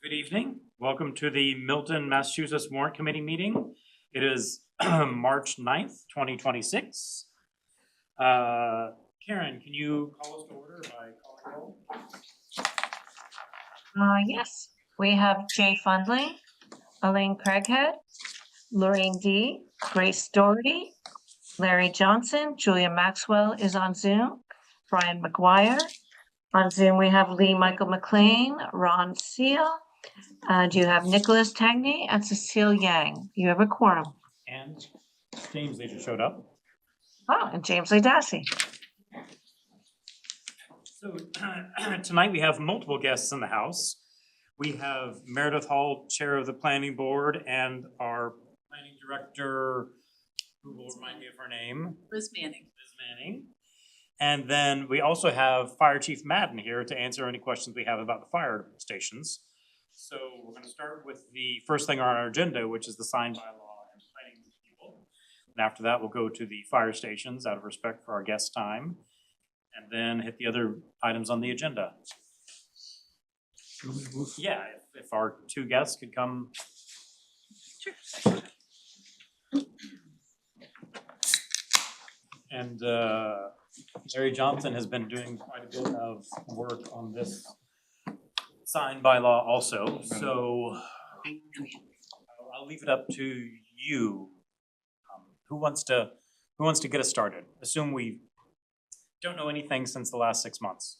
Good evening. Welcome to the Milton, Massachusetts Warrant Committee meeting. It is March 9th, 2026. Karen, can you call us to order by calling roll? Yes, we have Jay Fundley, Elaine Craighead, Lorraine D, Grace Doherty, Larry Johnson, Julia Maxwell is on Zoom, Brian McGuire. On Zoom, we have Lee Michael McLean, Ron Seal, and you have Nicholas Tagney and Cecile Yang. You have a quorum. And James, they just showed up. Oh, and James Lee Dassey. So tonight we have multiple guests in the house. We have Meredith Hall, Chair of the Planning Board, and our Planning Director, who will remind me of her name. Liz Manning. And then we also have Fire Chief Madden here to answer any questions we have about the fire stations. So we're going to start with the first thing on our agenda, which is the sign by law and planning people. And after that, we'll go to the fire stations out of respect for our guest time, and then hit the other items on the agenda. Yeah, if our two guests could come. Sure. And Larry Johnson has been doing quite a bit of work on this sign by law also, so I'll leave it up to you. Who wants to get us started? Assume we don't know anything since the last 6 months.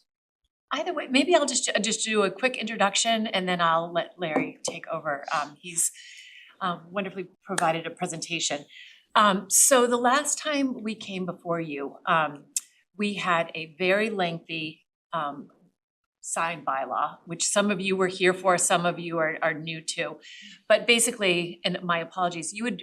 Either way, maybe I'll just do a quick introduction and then I'll let Larry take over. He's wonderfully provided a presentation. So the last time we came before you, we had a very lengthy sign bylaw, which some of you were here for, some of you are new to. But basically, and my apologies, you had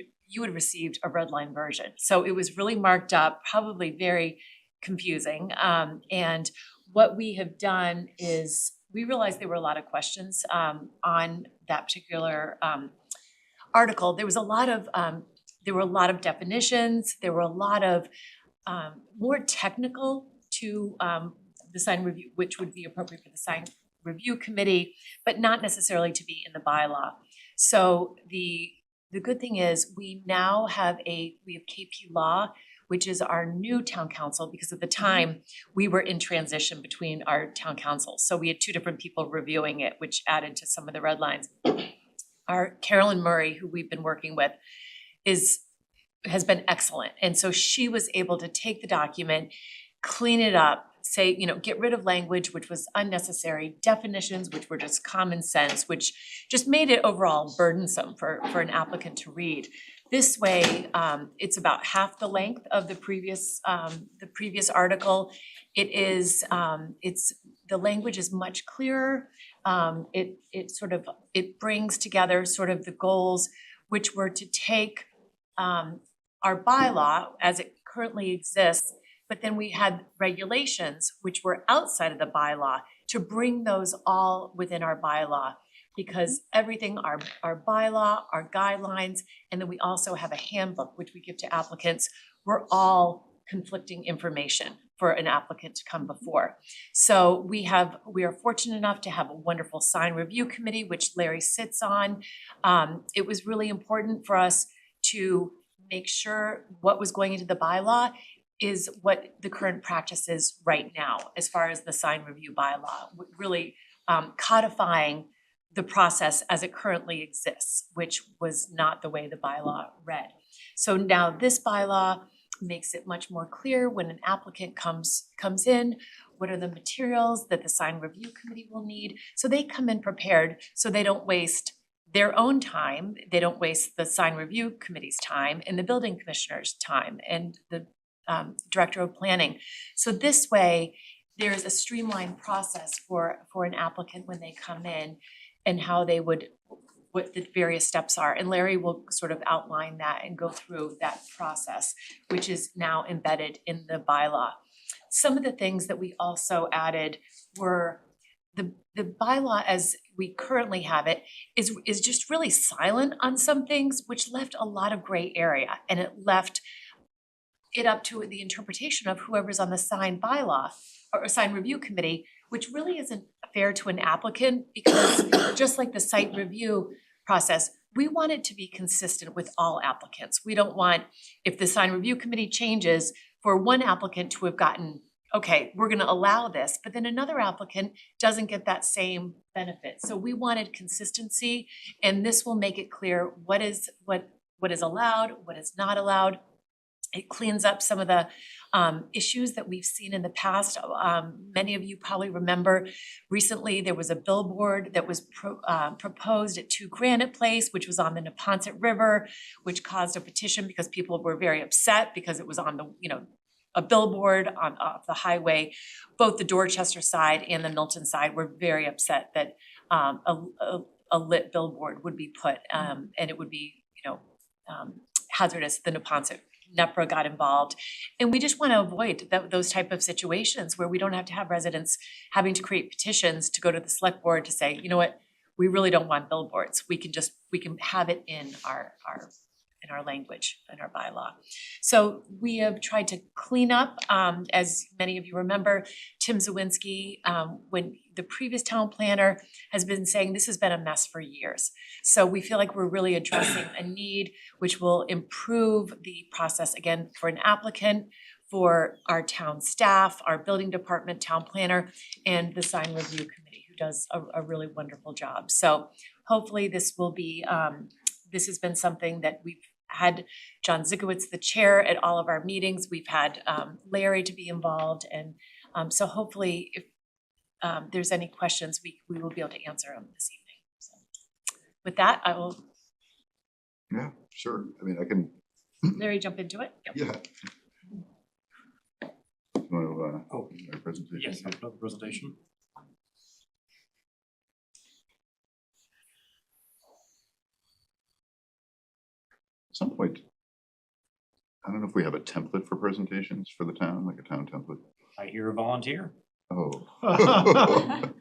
received a red line version. So it was really marked up, probably very confusing. And what we have done is we realized there were a lot of questions on that particular article. There were a lot of definitions. There were a lot of more technical to the sign review, which would be appropriate for the sign review committee, but not necessarily to be in the bylaw. So the good thing is we now have KP Law, which is our new town council, because at the time we were in transition between our town councils. So we had two different people reviewing it, which added to some of the red lines. Our Carolyn Murray, who we've been working with, has been excellent. And so she was able to take the document, clean it up, say, get rid of language which was unnecessary, definitions which were just common sense, which just made it overall burdensome for an applicant to read. This way, it's about half the length of the previous article. The language is much clearer. It brings together sort of the goals, which were to take our bylaw as it currently exists, but then we had regulations which were outside of the bylaw to bring those all within our bylaw, because everything, our bylaw, our guidelines, and then we also have a handbook which we give to applicants, were all conflicting information for an applicant to come before. So we are fortunate enough to have a wonderful sign review committee, which Larry sits on. It was really important for us to make sure what was going into the bylaw is what the current practice is right now, as far as the sign review bylaw, really codifying the process as it currently exists, which was not the way the bylaw read. So now this bylaw makes it much more clear when an applicant comes in, what are the materials that the sign review committee will need. So they come in prepared, so they don't waste their own time, they don't waste the sign review committee's time and the building commissioner's time and the director of planning. So this way, there's a streamlined process for an applicant when they come in, and how they would, what the various steps are. And Larry will sort of outline that and go through that process, which is now embedded in the bylaw. Some of the things that we also added were the bylaw as we currently have it is just really silent on some things, which left a lot of gray area, and it left it up to the interpretation of whoever's on the sign bylaw or sign review committee, which really isn't a fair to an applicant because just like the site review process, we want it to be consistent with all applicants. We don't want, if the sign review committee changes, for one applicant to have gotten, okay, we're gonna allow this, but then another applicant doesn't get that same benefit. So we wanted consistency, and this will make it clear what is allowed, what is not allowed. It cleans up some of the issues that we've seen in the past. Many of you probably remember recently there was a billboard that was proposed at 2 Granite Place, which was on the Neponset River, which caused a petition because people were very upset because it was on the, a billboard on off the highway. Both the Dorchester side and the Milton side were very upset that a lit billboard would be put, and it would be, hazardous. The Neponset NEPRA got involved. And we just want to avoid those type of situations where we don't have to have residents having to create petitions to go to the select board to say, you know what, we really don't want billboards. We can have it in our language, in our bylaw. So we have tried to clean up, as many of you remember, Tim Zawinski, when the previous town planner has been saying this has been a mess for years. So we feel like we're really addressing a need which will improve the process, again, for an applicant, for our town staff, our building department, town planner, and the sign review committee, who does a really wonderful job. So hopefully this will be, this has been something that we've had John Zikowitz, the chair, at all of our meetings. We've had Larry to be involved, and so hopefully if there's any questions, we will be able to answer them this evening. So with that, I will. Yeah, sure. I mean, I can. Larry, jump into it. Yep. Yeah. Want to my presentation? Yes, another presentation. At some point, I don't know if we have a template for presentations for the town, like a town template. I hear a volunteer. Oh. I'm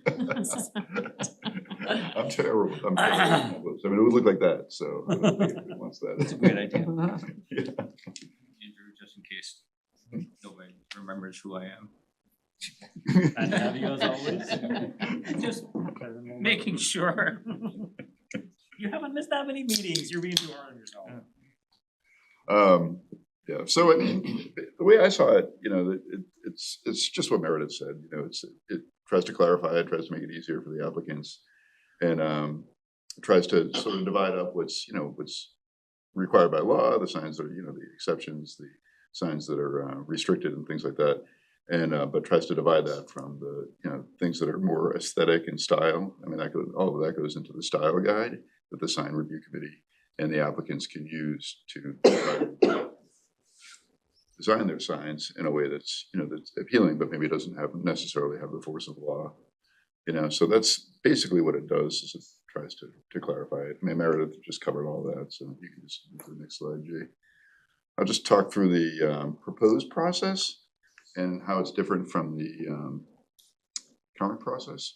terrible. I'm terrible. I mean, it would look like that, so I don't think it wants that. That's a great idea. Yeah. Andrew, just in case nobody remembers who I am. And have you as always? Just making sure. You haven't missed that many meetings. You're being too hard on yourself. Yeah, so I mean, the way I saw it, it's just what Meredith said, it tries to clarify it, tries to make it easier for the applicants, and tries to sort of divide up what's required by law, the signs that are, the exceptions, the signs that are restricted and things like that, and but tries to divide that from the, things that are more aesthetic and style. I mean, all of that goes into the style guide that the sign review committee and the applicants can use to design their signs in a way that's, that's appealing, but maybe doesn't necessarily have the force of law. So that's basically what it does, is it tries to clarify it. I mean, Meredith just covered all that, so you can just move to the next slide, Jay. I'll just talk through the proposed process and how it's different from the current process.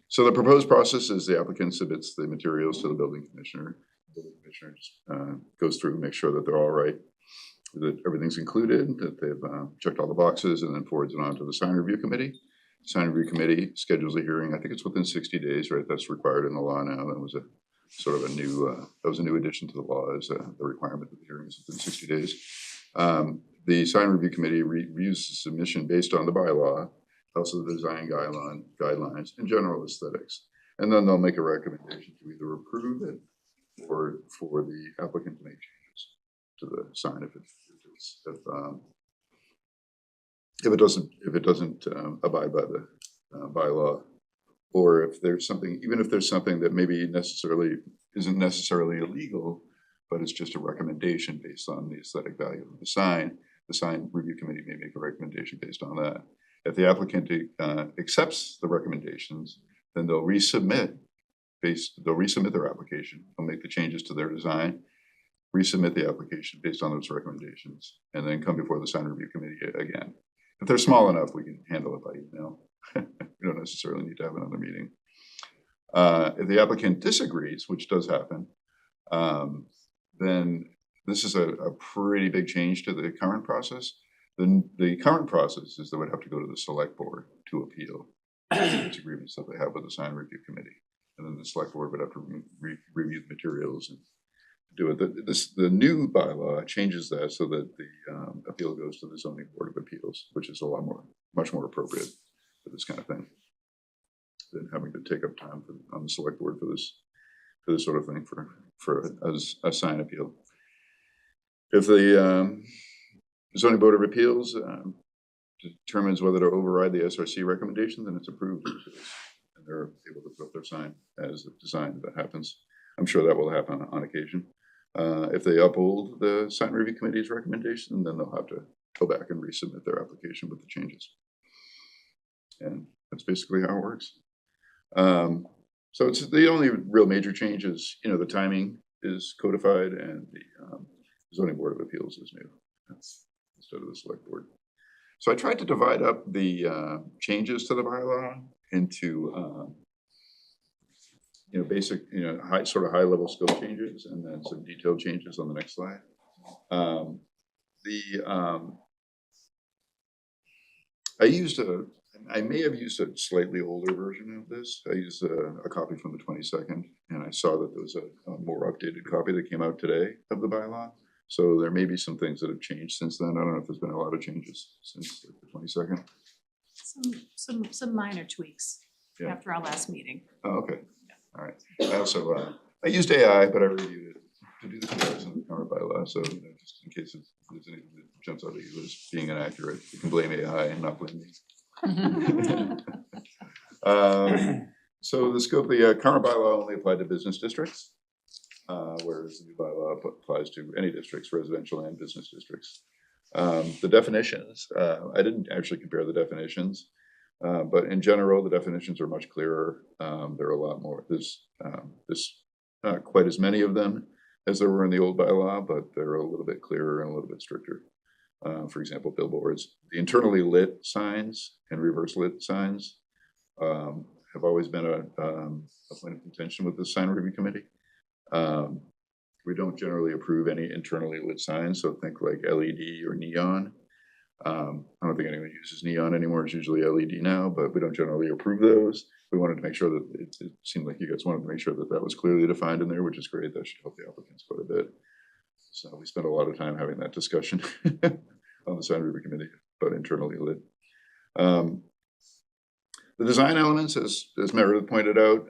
So the proposed process is the applicant submits the materials to the building commissioner. The building commissioner just goes through, makes sure that they're all right, that everything's included, that they've checked all the boxes, and then forwards it on to the sign review committee. Sign review committee schedules a hearing. I think it's within 60 days, right? That's required in the law now. That was a sort of a new addition to the law, is the requirement that the hearing is within 60 days. The sign review committee reviews the submission based on the bylaw, also the design guidelines, and general aesthetics. And then they'll make a recommendation to either approve it or for the applicant to make changes to the sign if it doesn't abide by the bylaw, or if there's something, even if there's something that maybe isn't necessarily illegal, but it's just a recommendation based on the aesthetic value of the sign review committee may make a recommendation based on that. If the applicant accepts the recommendations, then they'll resubmit their application. They'll make the changes to their design, resubmit the application based on those recommendations, and then come before the sign review committee again. If they're small enough, we can handle it by email. We don't necessarily need to have another meeting. If the applicant disagrees, which does happen, then this is a pretty big change to the current process. The current process is they would have to go to the select board to appeal disagreements that they have with the sign review committee. And then the select board would have to review the materials and do it. The new bylaw changes that so that the appeal goes to the zoning board of appeals, which is much more appropriate for this kind of thing than having to take up time on the select board for this sort of thing for a sign appeal. If the zoning board of appeals determines whether to override the SRC recommendation, then it's approved, and they're able to put up their sign as designed. That happens. I'm sure that will happen on occasion. If they uphold the sign review committee's recommendation, then they'll have to go back and resubmit their application with the changes. And that's basically how it works. So it's the only real major change is, the timing is codified and the zoning board of appeals is new instead of the select board. So I tried to divide up the changes to the bylaw into basic, high level scope changes, and then some detailed changes on the next slide. I may have used a slightly older version of this. I used a copy from the 22nd, and I saw that there was a more updated copy that came out today of the bylaw. So there may be some things that have changed since then. I don't know if there's been a lot of changes since the 22nd. Some minor tweaks Yeah. after our last meeting. Oh, okay. All right. I also, I used AI, but I reviewed it to do the comparison with the current bylaw. So, just in case there's anything that jumps out at you as being inaccurate, you can blame AI and not blame me. So the scope of the current bylaw only applied to business districts, whereas the new bylaw applies to any districts, residential and business districts. The definitions, I didn't actually compare the definitions, but in general, the definitions are much clearer. There are a lot more. There's not quite as many of them as there were in the old bylaw, but they're a little bit clearer and a little bit stricter. For example, billboards. The internally lit signs and reverse lit signs have always been a point of contention with the sign review committee. We don't generally approve any internally lit signs, so think like LED or neon. I don't think anyone uses neon anymore. It's usually LED now, but we don't generally approve those. We wanted to make sure that it seemed like you guys wanted to make sure that that was clearly defined in there, which is great. That should help the applicants quite a bit. So we spent a lot of time having that discussion on the sign review committee, but internally lit. The design elements, as Meredith pointed out,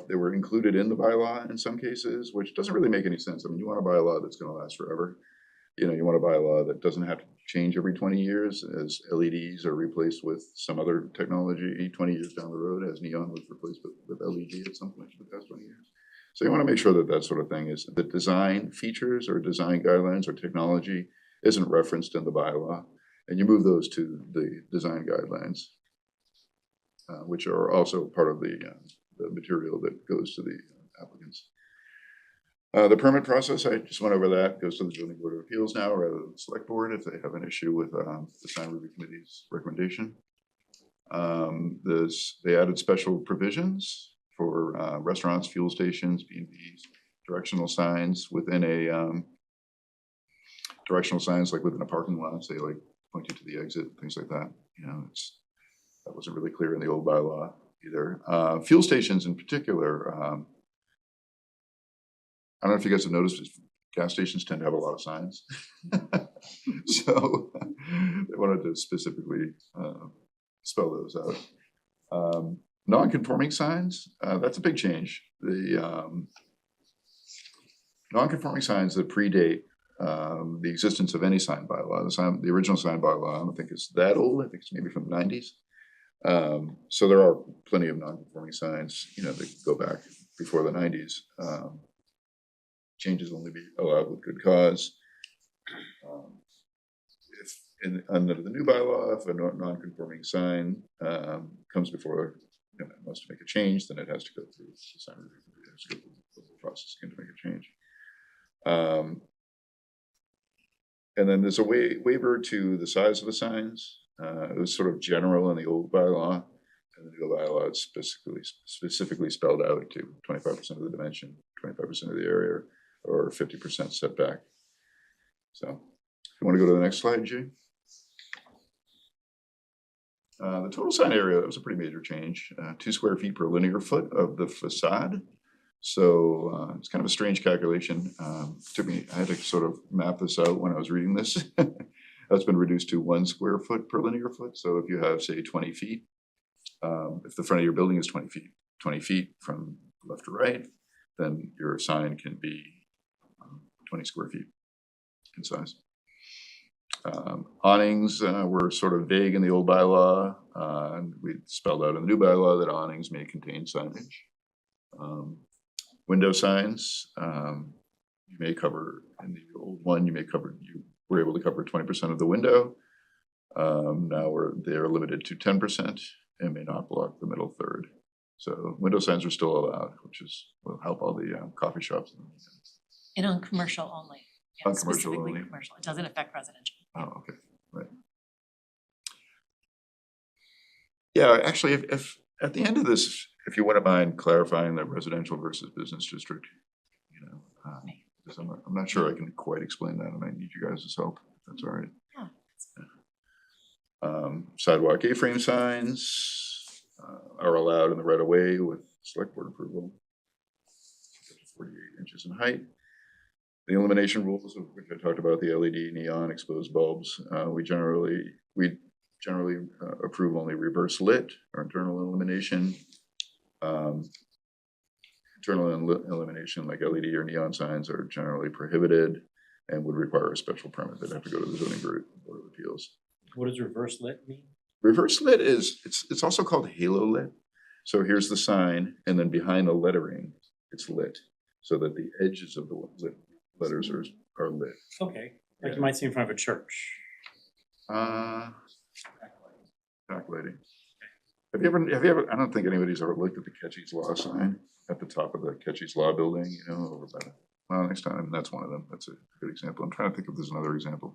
they were included in the bylaw in some cases, which doesn't really make any sense. I mean, you want a bylaw that's going to last forever. You want a bylaw that doesn't have to change every 20 years as LEDs are replaced with some other technology 20 years down the road, as neon was replaced with LED at some point in the past 20 years. So you want to make sure that that sort of thing is, the design features or design guidelines or technology isn't referenced in the bylaw, and you move those to the design guidelines, which are also part of the material that goes to the applicants. The permit process, I just went over that, goes to the zoning board of appeals now rather than the select board if they have an issue with the sign review committee's recommendation. They added special provisions for restaurants, fuel stations, B&Bs, directional signs within directional signs like within a parking lot, say like point you to the exit, things like that. That wasn't really clear in the old bylaw either. Fuel stations in particular, I don't know if you guys have noticed, gas stations tend to have a lot of signs. So they wanted to specifically spell those out. Non-conforming signs, that's a big change. The non-conforming signs that predate the existence of any sign bylaw, the original sign bylaw, I don't think it's that old. I think it's maybe from the 90s. So there are plenty of non-conforming signs, that go back before the 90s. Changes only be allowed with good cause. Under the new bylaw, if a non-conforming sign comes before wants to make a change, then it has to go through the sign review. It has to go through the whole process again to make a change. And then there's a waiver to the size of the signs. It was sort of general in the old bylaw, and the new bylaw it's specifically spelled out to 25% of the dimension, 25% of the area, or 50% setback. So, if you want to go to the next slide, Jay. The total sign area, that was a pretty major change, 2 square feet per linear foot of the facade. So it's kind of a strange calculation. I had to sort of map this out when I was reading this. That's been reduced to 1 square foot per linear foot. So if you have, say, 20 feet, if the front of your building is 20 feet from left to right, then your sign can be 20 square feet in size. Awnings were sort of vague in the old bylaw, and we spelled out in the new bylaw that awnings may contain signage. Window signs, you may cover, in the old one, you were able to cover 20% of the window. Now they're limited to 10% and may not block the middle third. So window signs are still allowed, which will help all the coffee shops. And on commercial only. Yeah, On commercial specifically only. commercial. It doesn't affect residential. Oh, okay, right. Yeah, actually, if at the end of this, if you wouldn't mind clarifying that residential versus business district, because I'm not sure I can quite explain that, and I need you guys' help, if that's all right. Yeah. Sidewalk A-frame signs are allowed in the right of way with select board approval. 48 inches in height. The illumination rules, of which I talked about, the LED, neon, exposed bulbs, we generally approve only reverse lit or internal illumination. Internal illumination like LED or neon signs are generally prohibited and would require a special permit. They'd have to go to the zoning board of appeals. What does reverse lit mean? Reverse lit is, it's also called halo lit. So here's the sign, and then behind the lettering, it's lit, so that the edges of the letters are lit. Okay, like Yeah. you might see in front of a church. Backlighting. Have you ever, I don't think anybody's ever looked at the Ketchy's Law sign at the top of the Ketchy's Law building, over by well, next time, that's one of them. That's a good example. I'm trying to think if there's another example.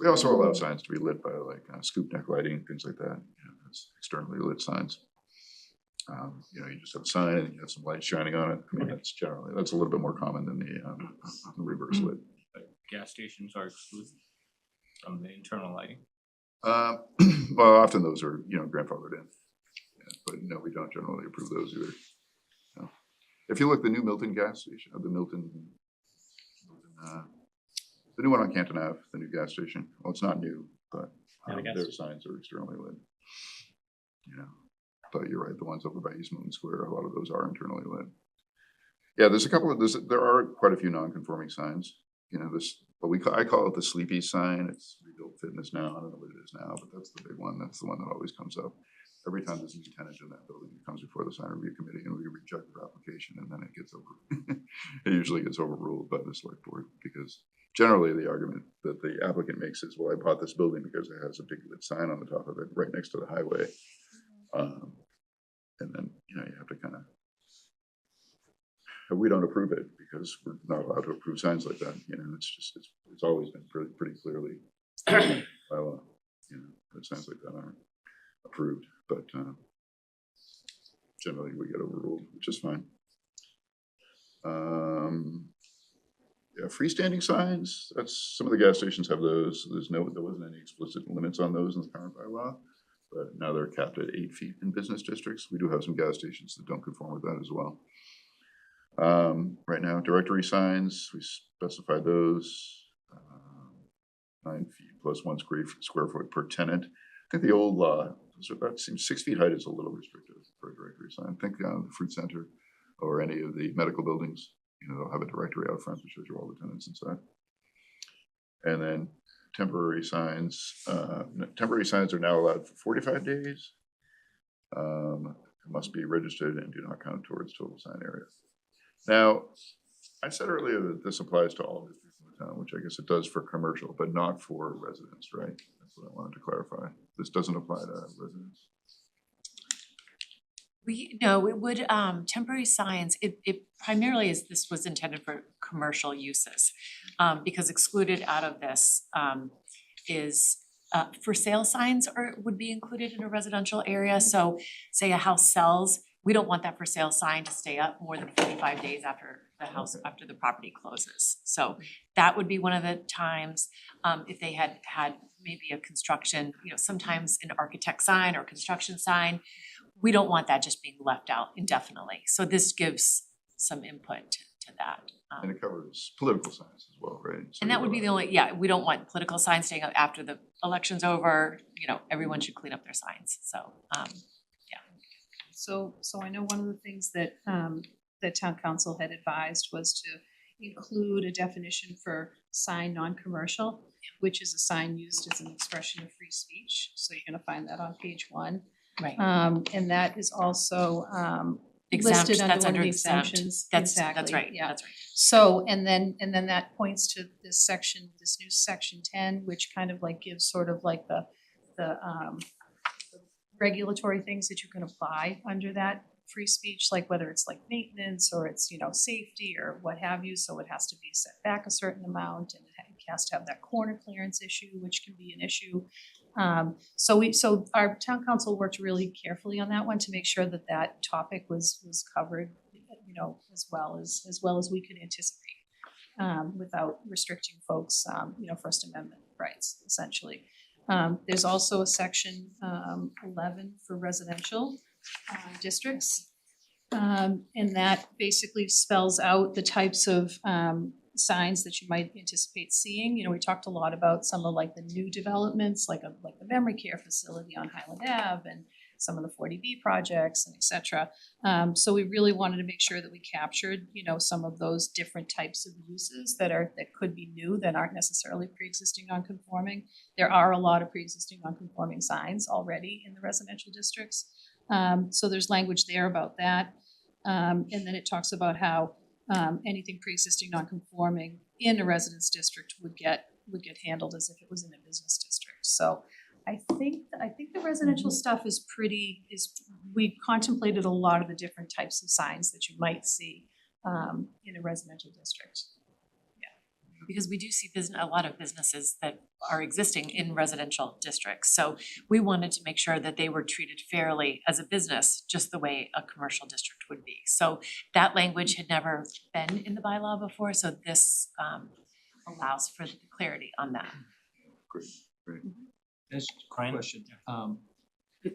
We also allow signs to be lit by like scoop neck lighting, things like that. That's externally lit signs. You just have a sign and you have some light shining on it. I mean, that's a little bit more common than the reverse lit. Gas stations are excluded from the internal lighting. Well, often those are, grandfathered in. Yeah, but no, we don't generally approve those either. No. If you look, the new Milton gas station, the new one on Canton Ave, the new gas station. Well, it's not new, but their signs are externally lit. But you're right, the ones over by East Milton Square, a lot of those are internally lit. Yeah, there are quite a few non-conforming signs. I call it the sleepy sign. It's Rebuilt Fitness now. I don't know what it is now, but that's the big one. That's the one that always comes up. Every time there's a new tenant in that building, it comes before the sign review committee and we reject their application, and then it gets it usually gets overruled by the select board, because generally the argument that the applicant makes is, well, I bought this building because it has a big lit sign on the top of it right next to the highway. And then, you have to kind of, we don't approve it because we're not allowed to approve signs like that. It's always been pretty clearly by law, that signs like that aren't approved, but generally we get overruled, which is fine. Yeah, freestanding signs, some of the gas stations have those. There wasn't any explicit limits on those in the current bylaw, but now they're capped at 8 feet in business districts. We do have some gas stations that don't conform with that as well. Right now, directory signs, we specified those 9 feet plus 1 square foot per tenant. I think the old law, that seems 6 feet height is a little restrictive for a directory sign. I think the fruit center or any of the medical buildings, they'll have a directory out front that shows you all the tenants inside. And then temporary signs are now allowed for 45 days. Must be registered and do not count towards total sign area. Now, I said earlier that this applies to all districts in the town, which I guess it does for commercial, but not for residents, right? That's what I wanted to clarify. This doesn't apply to residents. It would, temporary signs, it primarily this was intended for commercial uses. Because excluded out of this, is, for sale signs would be included in a residential area. So say a house sells we don't want that for sale sign to stay up more than 45 days after the house, after the property closes. So that would be one of the times, if they had maybe a construction, sometimes an architect sign or construction sign, we don't want that just being left out indefinitely. So this gives some input to that. And it covers political signs as well, right? So And that would be the only, we don't want political signs staying up after the election's over, everyone should clean up their signs, so, So I know one of the things that that town council had advised was to include a definition for sign non-commercial, which is a sign used as an expression of free speech. So you're gonna find that on page 1. right. And that is also Exempt, listed under that's one of under the exempt. exemptions. That's Exactly, right, yeah. that's right. So, and then that points to this section, this new section 10, which kind of like gives sort of like the regulatory things that you can apply under that free speech, like whether it's like maintenance or it's, safety or what have you. So it has to be set back a certain amount, and it has to have that corner clearance issue, which can be an issue. So our town council worked really carefully on that one to make sure that that topic was covered, as well as we could anticipate, without restricting folks, First Amendment rights, essentially. There's also a section 11 for residential districts. And that basically spells out the types of signs that you might anticipate seeing. We talked a lot about some of like the new developments, like the memory care facility on Highland Ave and some of the 40B projects and et cetera. So we really wanted to make sure that we captured, some of those different types of uses that could be new, that aren't necessarily pre-existing non-conforming. There are a lot of pre-existing non-conforming signs already in the residential districts. So there's language there about that. And then it talks about how anything pre-existing non-conforming in a residence district would get handled as if it was in a business district. So I think the residential stuff we contemplated a lot of the different types of signs that you might see in a residential district. Because we do see a lot of businesses that are existing in residential districts. So we wanted to make sure that they were treated fairly as a business, just the way a commercial district would be. So that language had never been in the bylaw before, so this allows for clarity on that. Great, great. That's a Brian? question.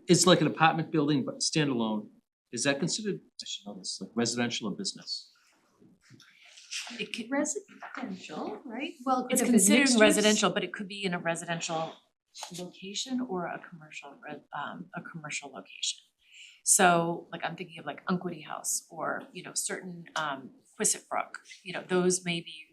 It's like an apartment building, but standalone. Is that considered, I should know this, like residential or business? It could, Residential, right? Well, it's considered residential, but it could be in a residential location or a commercial location. So like I'm thinking of like Unquity House or, certain Quissit Brook, those may be,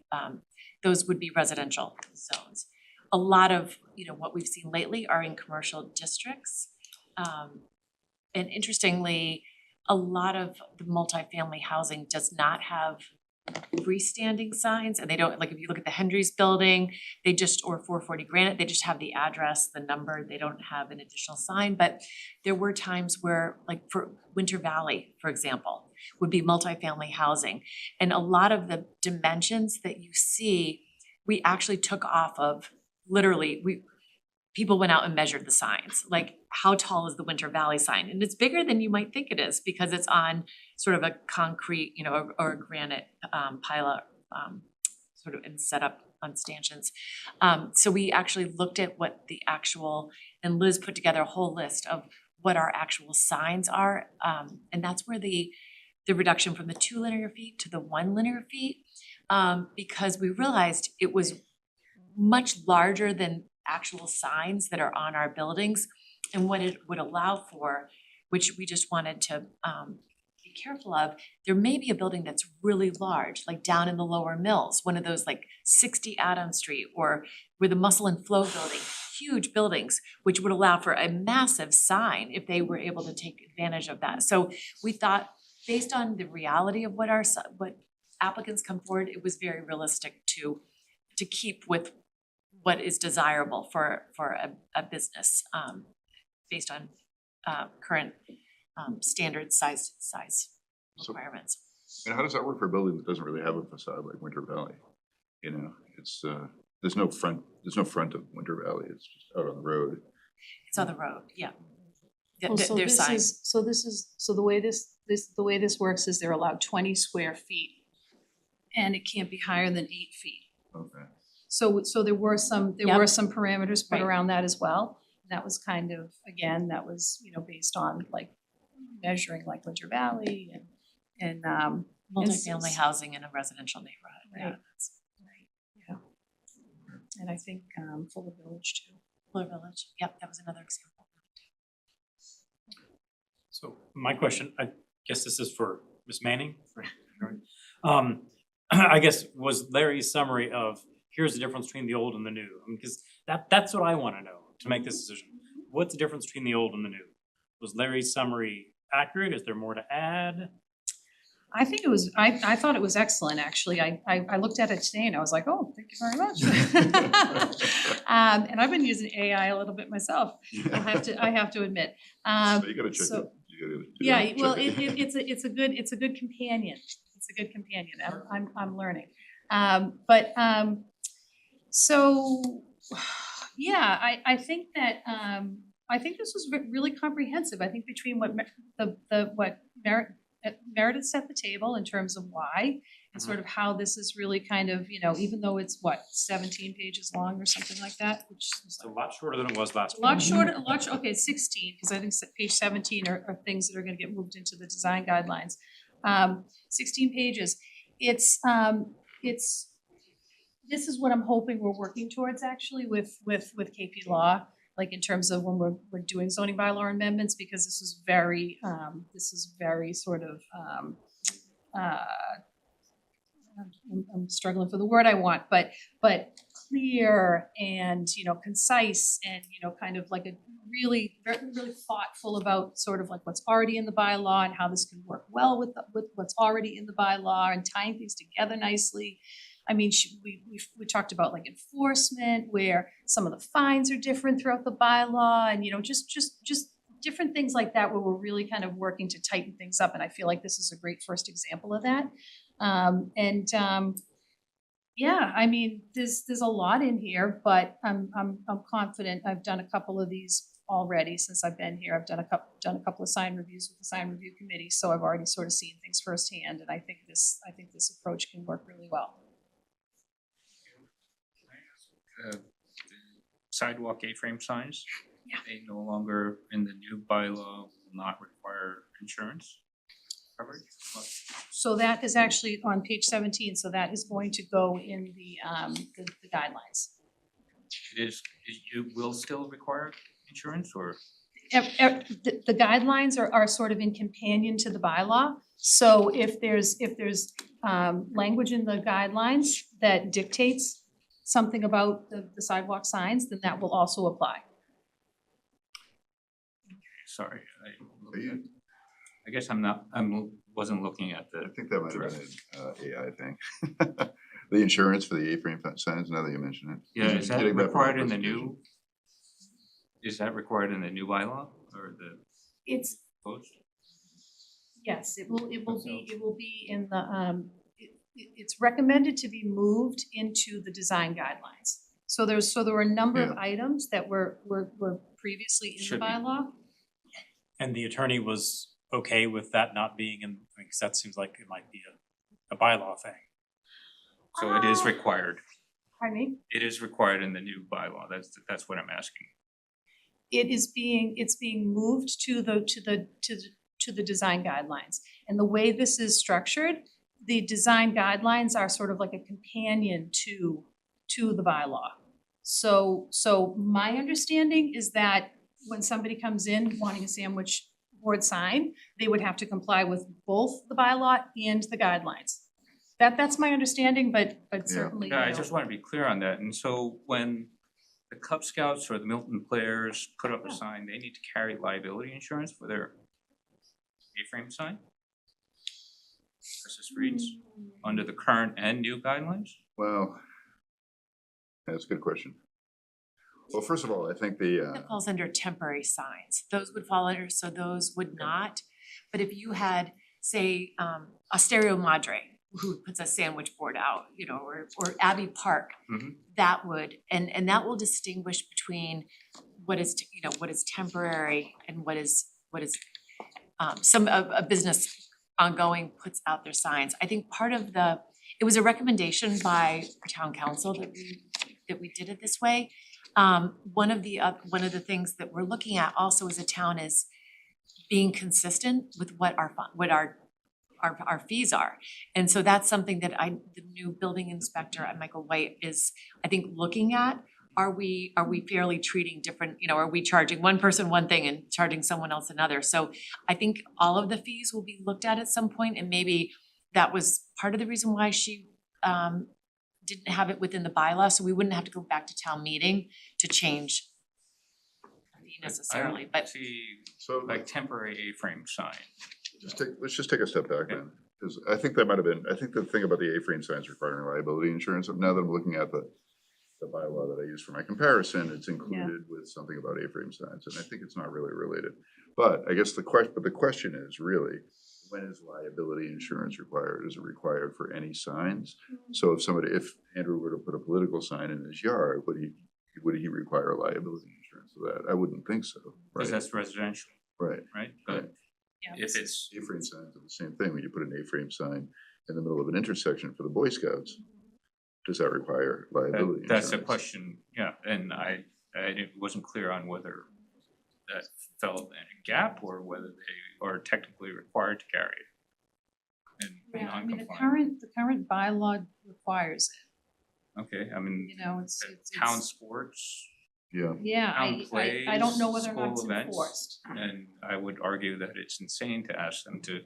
those would be residential zones. A lot of, what we've seen lately are in commercial districts. And interestingly, a lot of the multifamily housing does not have freestanding signs, and they don't, like if you look at the Hendry's building, they just, or 440 Granite, they just have the address, the number, they don't have an additional sign. But there were times where, like for Winter Valley, for example, would be multifamily housing. And a lot of the dimensions that you see, we actually took off of, literally, people went out and measured the signs, like how tall is the Winter Valley sign? And it's bigger than you might think it is because it's on sort of a concrete, or a granite pile, sort of and set up on stanchions. So we actually looked at what the actual, and Liz put together a whole list of what our actual signs are. And that's where the reduction from the 2 linear feet to the 1 linear feet, because we realized it was much larger than actual signs that are on our buildings, and what it would allow for, which we just wanted to be careful of. There may be a building that's really large, like down in the Lower Mills, one of those like 60 Adams Street, or where the Muscle and Flow building, huge buildings, which would allow for a massive sign if they were able to take advantage of that. So we thought, based on the reality of what applicants come forward, it was very realistic to keep with what is desirable for a business, based on current standard size requirements. And how does that work for a building that doesn't really have a facade like Winter Valley? It's there's no front of Winter Valley. It's just out on the road. It's on the road, yeah. So Their signs. the way this the way this works is they're allowed 20 square feet. And it can't be higher than 8 feet. Okay. So there were some parameters put Right. around that as well. That was kind of, again, that was, based on like measuring like Winter Valley and Multifamily housing in a residential neighborhood, yeah. Right. Yeah. And I think Fuller Village too. Fuller Village, yep, that was another example. So my question, I guess this is for Ms. Manning. I guess was Larry's summary of, here's the difference between the old and the new, because that's what I wanna know to make this decision. What's the difference between the old and the new? Was Larry's summary accurate? Is there more to add? I think it was, I thought it was excellent, actually. I looked at it today and I was like, oh, thank you very much. And I've been using AI a little bit myself, I have to admit. So you gotta check so- it. You gotta Yeah, check well, it. it's a good companion. It's a good companion. I'm learning. So, yeah, I think that, I think this was really comprehensive. I think between what Meredith set the table in terms of why, and sort of how this is really kind of, even though it's 17 pages long or something like that, which is It's a lot shorter than it was last a lot time. shorter, okay, it's 16, because I think page 17 are things that are gonna get moved into the design guidelines. 16 pages. It's, this is what I'm hoping we're working towards actually with KP Law, like in terms of when we're doing zoning bylaw amendments, because this is very sort of, I'm struggling for the word I want, but clear and, concise and, kind of like a really thoughtful about sort of like what's already in the bylaw and how this can work well with what's already in the bylaw and tying things together nicely. I mean, we talked about like enforcement, where some of the fines are different throughout the bylaw and, just different things like that, where we're really kind of working to tighten things up. And I feel like this is a great first example of that. Yeah, I mean, there's a lot in here, but I'm confident. I've done a couple of these already since I've been here. I've done a couple of sign reviews with the sign review committee, so I've already sort of seen things firsthand, and I think this approach can work really well. The sidewalk A-frame signs. Yeah. They no longer in the new bylaw will not require insurance coverage. So that is actually on page 17, so that is going to go in the guidelines. It will still require insurance or? The guidelines are sort of in companion to the bylaw. So if there's language in the guidelines that dictates something about the sidewalk signs, then that will also apply. Sorry, Are you- I guess wasn't looking at I the, think that might have been an AI thing. The insurance for the A-frame signs, now that you mention it. yeah, is that Getting from required in the presentation. new? Is that required in the new bylaw or the It's, post? yes, it will be in the, it's recommended to be moved into the design guidelines. So there were a number of items that were previously in the Should be. bylaw. And the attorney was okay with that not being in, because that seems like it might be a bylaw thing. So it is required. Pardon me? It is required in the new bylaw. That's what I'm asking. It's being moved to the design guidelines. And the way this is structured, the design guidelines are sort of like a companion to the bylaw. So my understanding is that when somebody comes in wanting a sandwich board sign, they would have to comply with both the bylaw and the guidelines. That's my understanding, but certainly, Yeah, I just want to be clear on that. And so when the Cub Scouts or the Milton players put up a sign, they need to carry liability insurance for their A-frame sign? As this reads, under the current and new guidelines? Well, that's a good question. Well, first of all, I think That falls under temporary signs. Those would fall under, so those would not. But if you had, say, Asterio Madre, who puts a sandwich board out, or Abbey Park, Mhm. that would, and that will distinguish between what is temporary and what is a business ongoing puts out their signs. I think part of it was a recommendation by our town council that we did it this way. One of the things that we're looking at also as a town is being consistent with what our fees are. And so that's something that the new building inspector, Michael White, is, I think, looking at. Are we fairly treating different, are we charging one person one thing and charging someone else another? So I think all of the fees will be looked at some point, and maybe that was part of the reason why she didn't have it within the bylaw, so we wouldn't have to go back to town meeting to change the fee necessarily, but. See, So like temporary A-frame sign. let's just take a step back then, because I think the thing about the A-frame signs requiring liability insurance, now that I'm looking at the bylaw that I use for my comparison, it's included with something about A-frame signs, and I think it's not really related. But I guess the question is really, when is liability insurance required? Is it required for any signs? So if Andrew were to put a political sign in his yard, would he require liability insurance for that? I wouldn't think so, right? Because that's residential, Right. right? But Yeah, if it's, A-frame signs are the same thing. When you put an A-frame sign in the middle of an intersection for the Boy Scouts, does that require liability insurance? that's a question, yeah, and I wasn't clear on whether that fell in a gap or whether they are technically required to carry it. And yeah, I mean, the non-compliant. current bylaw requires Okay, I mean, it's. town sports, Yeah, Yeah, town I don't know plays, whether or not it's school events. enforced. and I would argue that it's insane to ask them to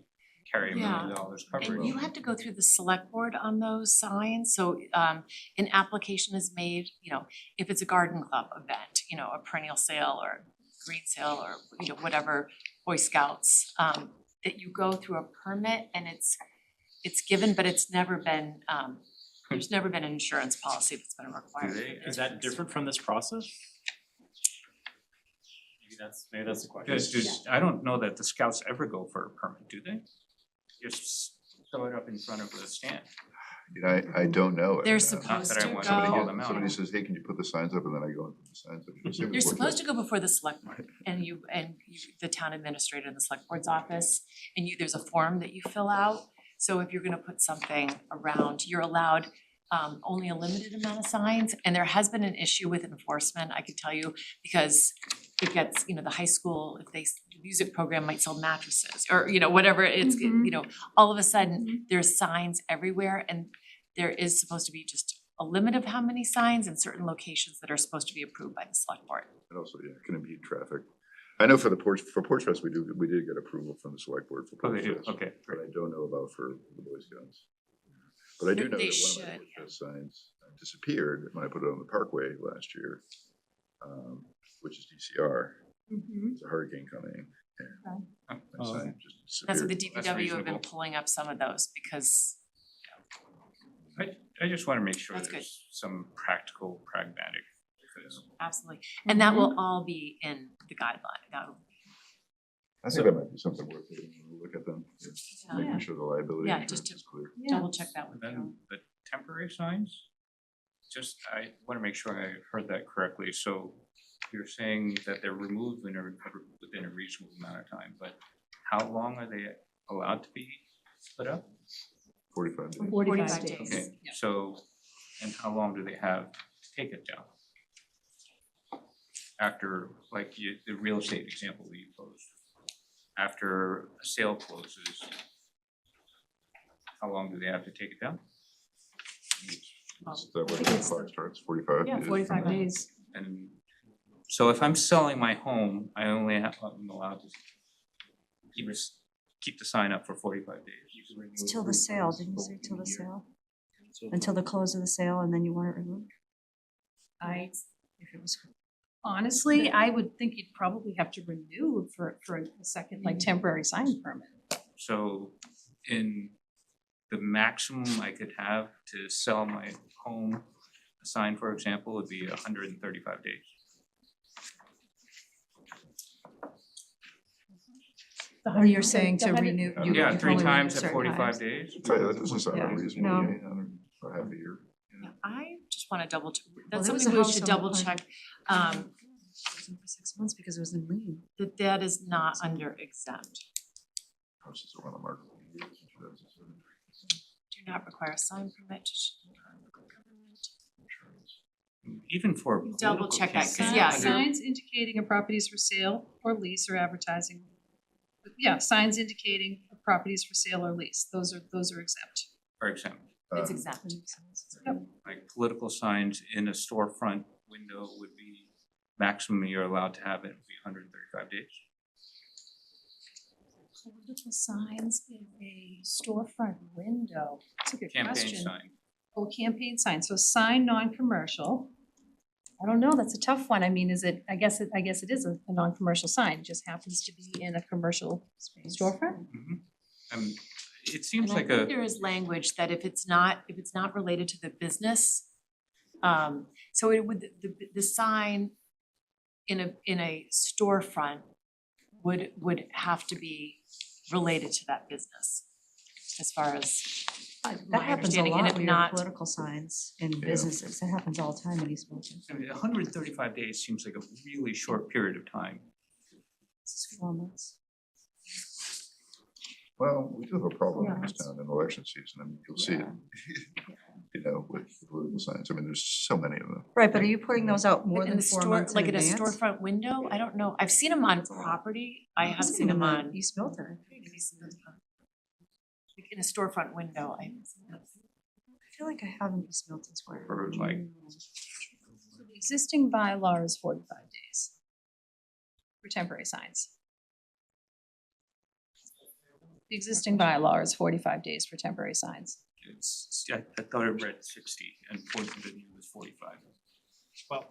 carry $1 Yeah. million coverage. And you have to go through the select board on those signs, so an application is made, if it's a garden club event, a perennial sale or green sale or, whatever, Boy Scouts, that you go through a permit and it's given, but it's never been, there's never been an insurance policy that's been required. Do they? Is that different from this process? Maybe that's the question. I don't know that the scouts ever go for a permit, do they? Just throw it up in front of the stand. I don't know. They're I- supposed that I to want Somebody, call go, them out. somebody says, hey, can you put the signs up? And then I go and put the signs up. you're supposed to go before the select board and the town administrator in the select board's office, and there's a form that you fill out. So if you're gonna put something around, you're allowed only a limited amount of signs, and there has been an issue with enforcement, I could tell you, because it gets, the high school, if the music program might sell mattresses, or, whatever, it's, all of a sudden, there's signs everywhere, and there is supposed to be just a limit of how many signs in certain locations that are supposed to be approved by the select board. And also, yeah, can impede traffic. I know for Porch Fest, we did get approval from the select board for Oh, Porch they do, Fest. okay, But great. I don't know about for the Boy Scouts. But I do know They that one of should, my Porch Fest signs disappeared when I put it on the Parkway last year, which is DCR. There's a hurricane coming, and my Oh, sign okay. just disappeared. That's what the That's DPW have been reasonable. pulling up some of those, because I just wanna make sure That's good. there's some practical, pragmatic, because absolutely, and that will all be in the guideline, that'll. I think that might be something worth taking a look at them, Yeah. making sure the liability Yeah, insurance just is clear. Double check that with you. then the temporary signs, I wanna make sure I heard that correctly, so you're saying that they're removed within a reasonable amount of time, but how long are they allowed to be put up? 45 days. 45 days. Okay, so, and how long do they have to take it down? After, like the real estate example that you posed, after a sale closes, how long do they have to take it down? Is that when the clock starts, 45 days? Yeah, 45 days. And so if I'm selling my home, I'm allowed to keep the sign up for 45 days. It's till the sale, didn't you say till the sale? Until the close of the sale and then you want it removed? If it was, honestly, I would think you'd probably have to renew for a second, like temporary sign permit. So in the maximum I could have to sell my home, a sign, for example, would be 135 days. Or you're saying to renew? you Yeah, can 3 only renew times at certain 45 times. days. Tell you, that doesn't sound Yeah. unreasonable, No. yeah, for half a year. Yeah, I just wanna double check, Well, that's there was something a we house should on double the check, It was in for 6 months because it was in lien. that is not under exempt. houses around the market. Do not require a sign permit. Even for Double political check that, 'cause campaigns, yeah, under- Signs indicating a property is for sale or lease or advertising. Yeah, signs indicating a property is for sale or lease, those are exempt. For example, It's exempt. like political signs in a storefront window would be maximum you're allowed to have it would be 135 days. Political signs in a storefront window, that's a good Campaign question. sign. Oh, campaign sign, so sign non-commercial. I don't know, that's a tough one, I mean, is it, I guess it is a non-commercial sign, it just happens to be in a commercial storefront? It seems And I like think a, there is language that if it's not related to the business, so it would, the sign in a storefront would have to be related to that business, as far as That my happens a understanding, and lot if when you have not, political signs in businesses, that happens all the time in East Milton. I mean, 135 days seems like a really short period of time. It's 4 months. Well, we do have a problem in Yeah. this town in election season, I mean, you'll see it, you know, with political signs, I mean, there's so many of them. Right, but are you putting those out more in than the 4 store, months in like at a advance? storefront window, I don't know, I've seen them on property, I have seen them on. East Milton. Like in a storefront window, I haven't seen them. I feel like I have in East Milton Square. Or like, So the existing bylaw is 45 days for temporary signs. The existing bylaw is 45 days for temporary signs. I thought I read 60 and the new was 45. Well,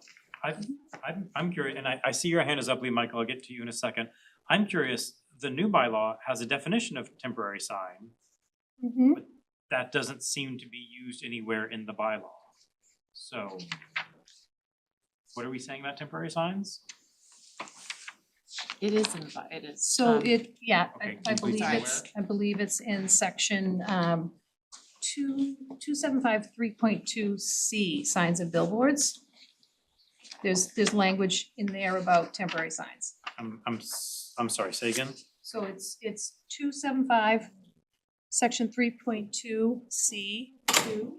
I'm curious, and I see your hand is up, Lee Michael, I'll get to you in a second. I'm curious, the new bylaw has a definition of temporary sign. That doesn't seem to be used anywhere in the bylaw. So what are we saying about temporary signs? It is it is. So yeah, Okay, I can you please believe say I believe it's in section 2753.2C, signs and billboards. There's language in there about temporary signs. I'm sorry, say again? So it's 275, section 3.2C2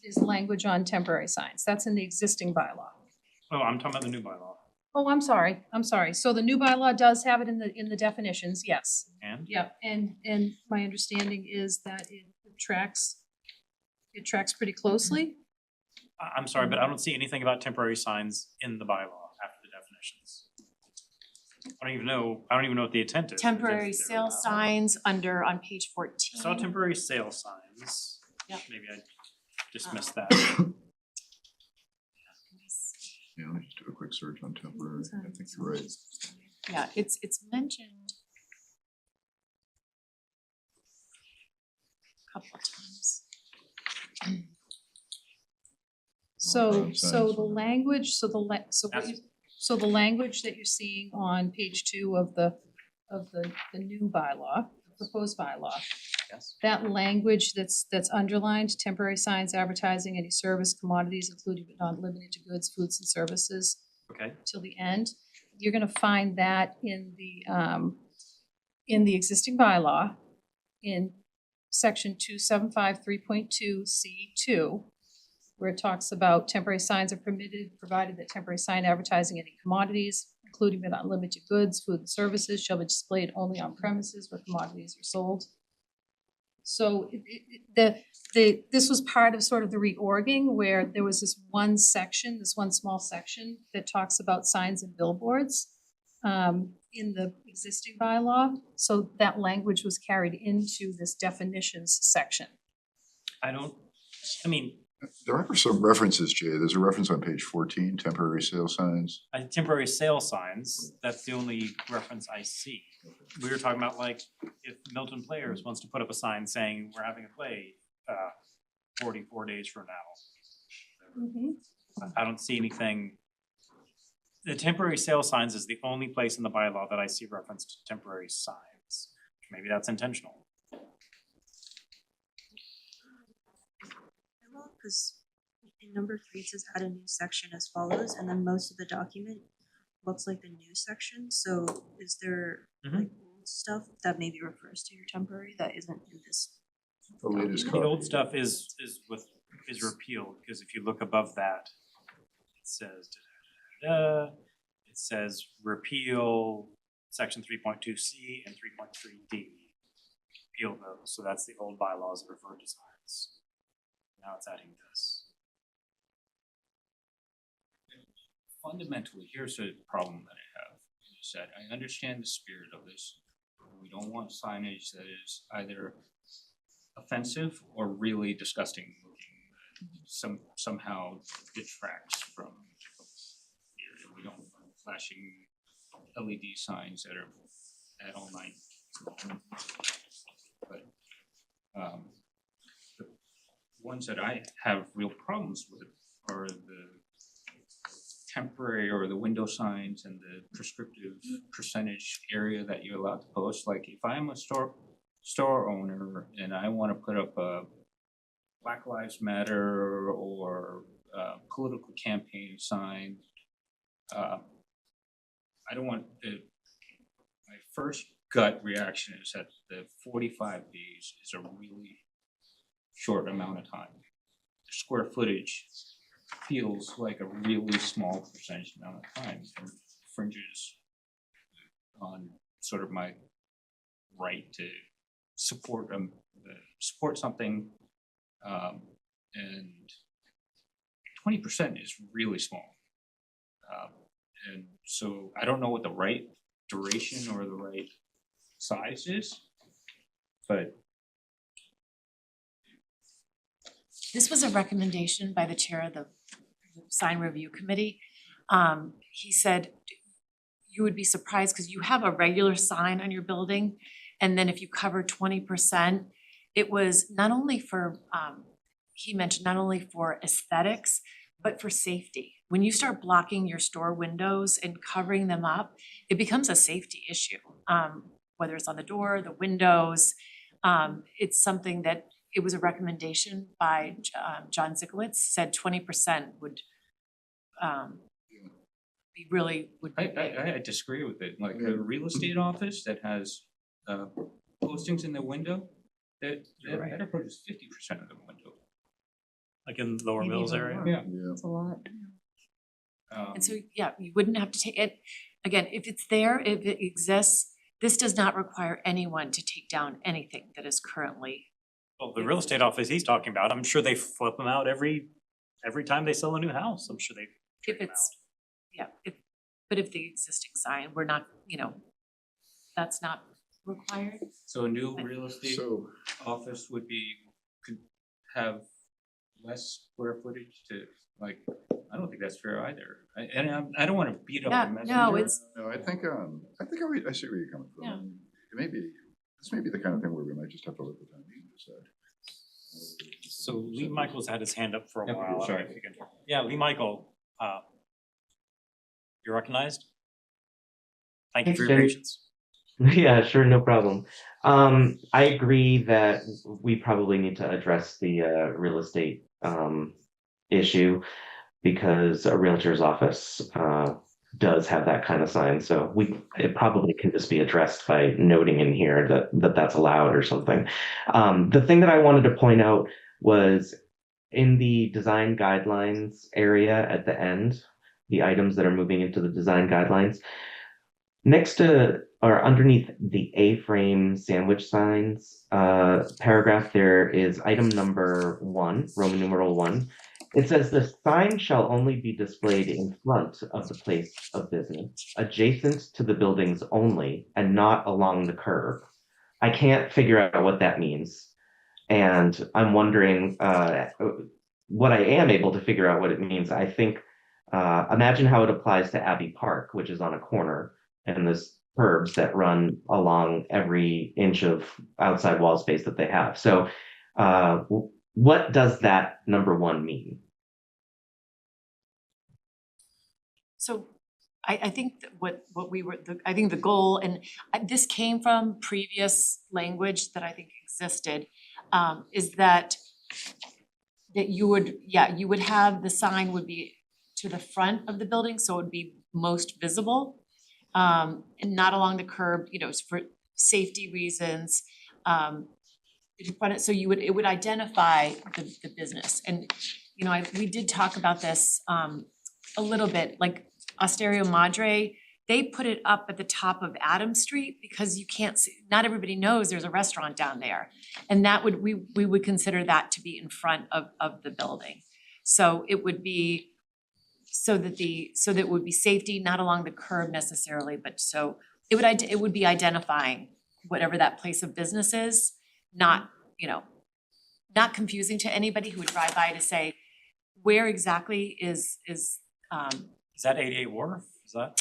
is language on temporary signs. That's in the existing bylaw. Oh, I'm talking about the new bylaw. Oh, I'm sorry. So the new bylaw does have it in the definitions, yes. And? Yep, and my understanding is that it tracks pretty closely. I'm sorry, but I don't see anything about temporary signs in the bylaw after the definitions. I don't even know what the intent is. Temporary If they're sale allowed. signs on page 14. I saw temporary sale signs. Yep. Maybe I dismissed that. Yeah, let me just do a quick search on temporary, I think you're right. Yeah, it's mentioned a couple of times. So signs. the language, so the language that you're seeing on page 2 of the new bylaw, proposed bylaw. Yes. That language that's underlined, temporary signs advertising any service, commodities, including but not limited to goods, foods and services, Okay, till the end. You're gonna find that in the existing bylaw in section 2753.2C2, where it talks about temporary signs are permitted, provided that temporary sign advertising any commodities, including but not limited to goods, food and services, shall be displayed only on premises where commodities are sold. So this was part of sort of the reorging where there was this one small section that talks about signs and billboards in the existing bylaw. So that language was carried into this definitions section. There are some references, Jay, there's a reference on page 14, temporary sale signs. temporary sale signs, that's the only reference I see. We were talking about like, if Milton Players wants to put up a sign saying, we're having a play, 44 days from now. I don't see anything. The temporary sale signs is the only place in the bylaw that I see reference to temporary signs. Maybe that's intentional. Because in number 3 it says add a new section as follows, and then most of the document looks like the new section, so is there Mhm. like old stuff that maybe refers to your temporary that isn't in this. The latest The copy. old stuff is repealed, because if you look above that, it says it says repeal section 3.2C and 3.3D. Repeal those, so that's the old bylaws that refer to signs. Now it's adding this. Fundamentally, here's a problem that I have, is that I understand the spirit of this. We don't want signage that is either offensive or really disgusting looking, somehow detracts from the area. We don't want flashing LED signs that are at all night. But the ones that I have real problems with are the temporary or the window signs and the prescriptive percentage area that you're allowed to post. Like if I'm a store owner and I want to put up a Black Lives Matter or a political campaign sign, I don't want my first gut reaction is that the 45 days is a really short amount of time. The square footage feels like a really small percentage amount of time and fringes on sort of my right to support something, and 20% is really small, and so I don't know what the right duration or the right size is, but This was a recommendation by the chair of the sign review committee. He said, you would be surprised because you have a regular sign on your building. And then if you cover 20%, it was not only for, he mentioned not only for aesthetics, but for safety. When you start blocking your store windows and covering them up, it becomes a safety issue. Whether it's on the door, the windows, it's something that it was a recommendation by John Zikowitz, said 20% would be really, would be big. I disagree with it. Like a real estate office that has postings in the window, that approaches 50% of the window. Like in Lower Maybe Mills even area. more. Yeah. That's a lot. And so, yeah, you wouldn't have to take it, again, if it's there, if it exists, this does not require anyone to take down anything that is currently. Well, the real estate office he's talking about, I'm sure they flip them out every time they sell a new house. I'm sure they If it's, yeah, but if the existing sign, we're not, that's not required. So a new real estate So, office could have less square footage to, like, I don't think that's fair either. I don't wanna beat up Yeah, the messenger. no, it's, no, I think I see where you're coming from. Yeah. This may be the kind of thing where we might just have to let the town meeting decide. So Lee Michael's had his hand up for a Yeah, while. I don't know sorry. if you can- Yeah, Lee Michael, you're recognized. Thank you for your Thanks, patience. Yeah, sure, no problem. I agree that we probably need to address the real estate issue because a realtor's office does have that kind of sign. So it probably can just be addressed by noting in here that that's allowed or something. The thing that I wanted to point out was in the design guidelines area at the end, the items that are moving into the design guidelines. Next to or underneath the A-frame sandwich signs paragraph, there is item number 1, Roman numeral 1. It says the sign shall only be displayed in front of the place of business, adjacent to the buildings only, and not along the curb. I can't figure out what that means. And I'm wondering what I am able to figure out what it means. I think, imagine how it applies to Abbey Park, which is on a corner, and there's curbs that run along every inch of outside wall space that they have. So what does that number 1 mean? so I think that what we were, I think the goal, and this came from previous language that I think existed, is that you would have, the sign would be to the front of the building, so it would be most visible, and not along the curb, safety reasons, in front of, so it would identify the business. And, you know, we did talk about this, a little bit, like Osteria Madre, they put it up at the top of Adam Street because you can't see, not everybody knows there's a restaurant down there. And that would, we would consider that to be in front of the building. So it would be, so that it would be safety, not along the curb necessarily, but so it would be identifying whatever that place of business is, not, you know, not confusing to anybody who would drive by to say, where exactly is that 88 Wharf? Is that?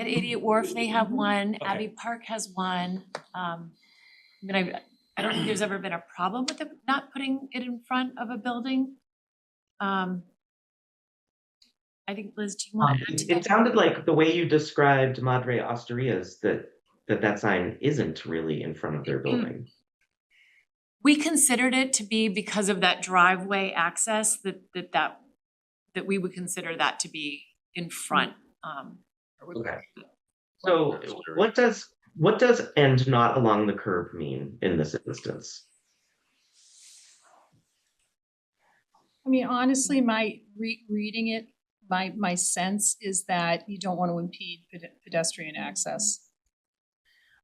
at 88 Wharf, they have one, Okay. Abbey Park has one. I mean, I don't think there's ever been a problem with it not putting it in front of a building. I think, Liz, do you want to add to It that? sounded like the way you described Madre Osterias, that sign isn't really in front of their building. We considered it to be because of that driveway access that we would consider that to be in front. Okay. So what does "and not along the curb" mean in this instance? I mean, honestly, my reading it, my sense is that you don't want to impede pedestrian access.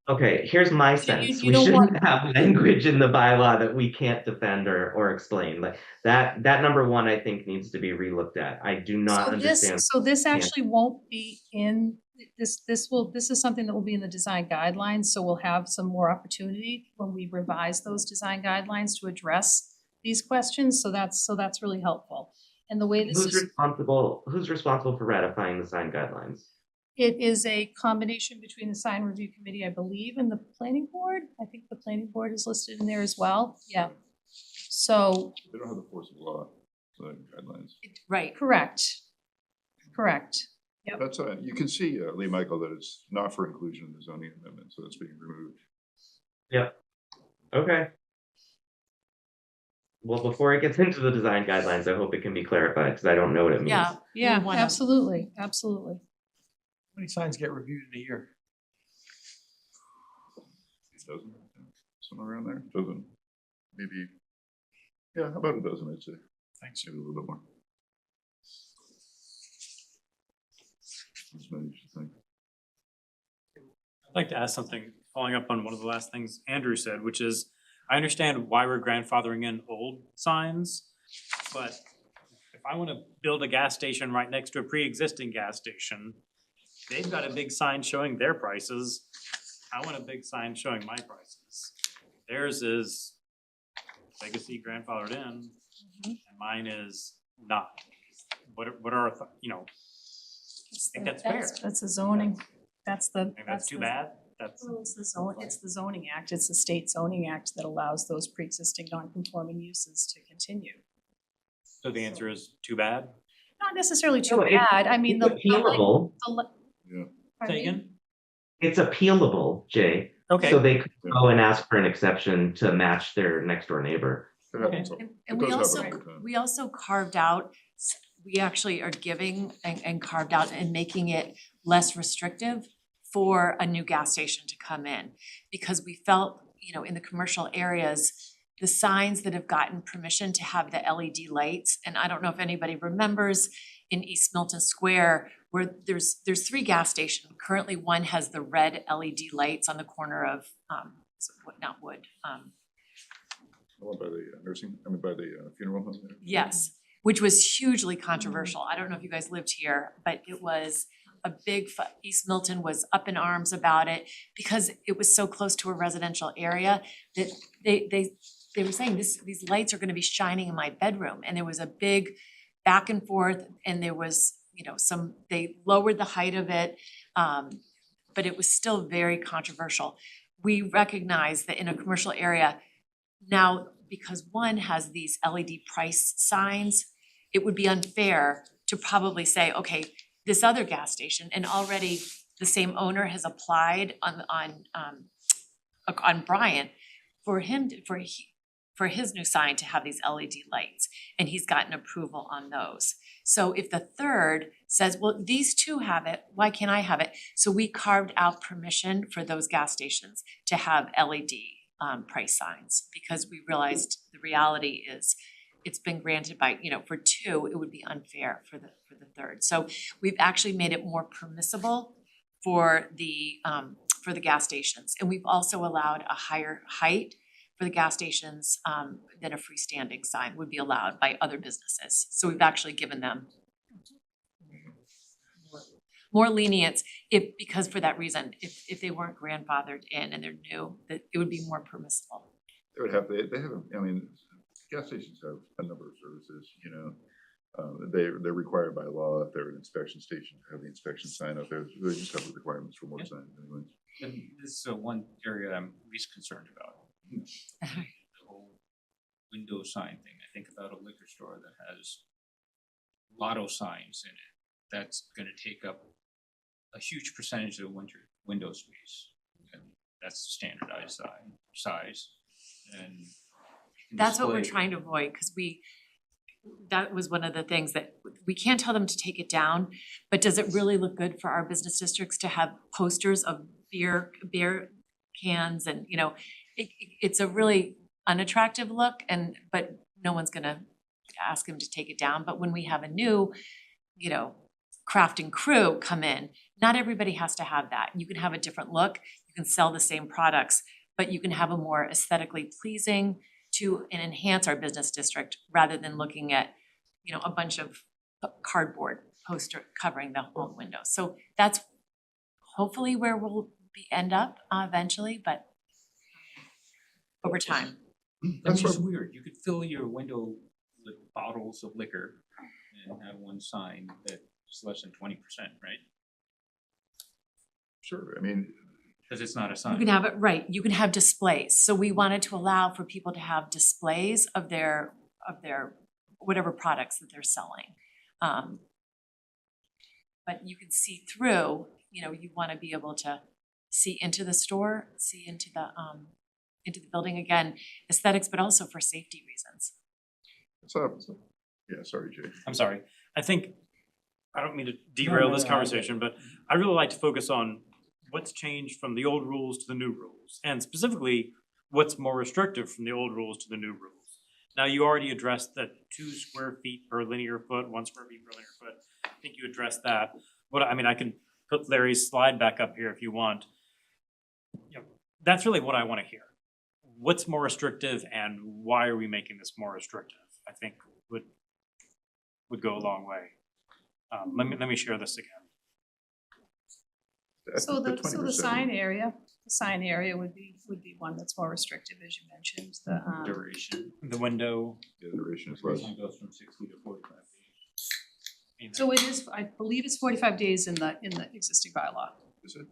Okay, here's my sense. you We don't shouldn't want- have language in the bylaw that we can't defend or explain. Like that number one, I think, needs to be relooked at. I do not understand. So this actually won't be in, this is something that will be in the design guidelines, so we'll have some more opportunity when we revise those design guidelines to address these questions, so that's really helpful. And the way this Who's is, responsible for ratifying the sign guidelines? it is a combination between the sign review committee, I believe, and the planning board. I think the planning board is listed in there as well, yeah. So, They don't have the force of law, the guidelines. Right. correct. Yep. That's, you can see, Lee Michael, that it's not for inclusion in the zoning amendment, so that's being removed. Yep. Okay. Well, before it gets into the design guidelines, I hope it can be clarified, because I don't know what it means. Yeah. Yeah, wanna- absolutely. How many signs get reviewed in a year? A dozen, somewhere around there, dozen, maybe, yeah, about a dozen, I'd say. Thanks. Maybe a little bit more. As many as you think. I'd like to ask something, following up on one of the last things Andrew said, which is, I understand why we're grandfathering in old signs, but if I wanna build a gas station right next to a pre-existing gas station, they've got a big sign showing their prices. I want a big sign showing my prices. Theirs is legacy grandfathered in, and mine is not. What are our, you know, I think that's fair. That's the zoning, that's the. I think that's too bad. That's, Well, it's the zoning act, it's the state zoning act that allows those pre-existing non-conforming uses to continue. so the answer is too bad? Not necessarily too No, bad, I mean, It's the. appealable. Yeah. Pardon Say me? again? It's appealable, Jay. Okay. So they could go and ask for an exception to match their next door neighbor. It happens, And it we does also, happen all the time. we also carved out, we actually are giving and carved out and making it less restrictive for a new gas station to come in. Because we felt, you know, in the commercial areas, the signs that have gotten permission to have the LED lights, and I don't know if anybody remembers in East Milton Square, where there's 3 gas stations. Currently, one has the red LED lights on the corner of, not Wood, The one by the by the funeral home there. yes, which was hugely controversial. I don't know if you guys lived here, but it was a big, East Milton was up in arms about it because it was so close to a residential area that they were saying these lights are gonna be shining in my bedroom. And there was a big back and forth, and there was, you know, they lowered the height of it, but it was still very controversial. We recognize that in a commercial area, now, because one has these LED price signs, it would be unfair to probably say, okay, this other gas station, and already the same owner has applied on Bryant for his new sign to have these LED lights, and he's gotten approval on those. So if the third says, well, these two have it, why can't I have it? So we carved out permission for those gas stations to have LED price signs, because we realized the reality is it's been granted by, for two, it would be unfair for the third. So we've actually made it more permissible for the gas stations. And we've also allowed a higher height for the gas stations than a freestanding sign would be allowed by other businesses. So we've actually given them more lenience because for that reason, if they weren't grandfathered in and they're new, that it would be more permissible. They would have, they have, I mean, gas stations have a number of services, they're required by law, if they're an inspection station, to have the inspection sign up there. They just have the requirements for more Yep. signs anyways. And this is one area I'm least concerned about. The whole window sign thing. I think about a liquor store that has lotto signs in it. That's gonna take up a huge percentage of the window space. And that's the standardized size. And you can That's what we're display- trying to avoid, because that was one of the things that we can't tell them to take it down, but does it really look good for our business districts to have posters of beer cans and, it's a really unattractive look but no one's gonna ask them to take it down. But when we have a new, craft and crew come in, not everybody has to have that. You can have a different look, you can sell the same products, but you can have a more aesthetically pleasing to and enhance our business district rather than looking at, a bunch of cardboard poster covering the whole window. So that's hopefully where we'll end up eventually, but over time. That's That's just what- weird. You could fill your window with bottles of liquor and have one sign that's less than 20%, right? Sure, I mean, Because it's not a You sign. can have it, right, you can have displays. So we wanted to allow for people to have displays of their whatever products that they're selling. But you can see through, you wanna be able to see into the store, see into the building, again, aesthetics, but also for safety reasons. yeah, sorry, Jay. I'm sorry. I don't mean to derail this conversation, but I really like to focus on what's changed from the old rules to the new rules, and specifically, what's more restrictive from the old rules to the new rules. Now, you already addressed the 2 square feet per linear foot, 1 square feet per linear foot. I think you addressed that. I can put Larry's slide back up here if you want. That's really what I wanna hear. What's more restrictive and why are we making this more restrictive? I think would go a long way. Let me share this again. So the 20%. sign area would be one that's more restrictive, as you mentioned, Duration. The window, Yeah, the duration is less. Duration goes from 60 to 45 days. so it is, I believe it's 45 days in the existing bylaw. Is it?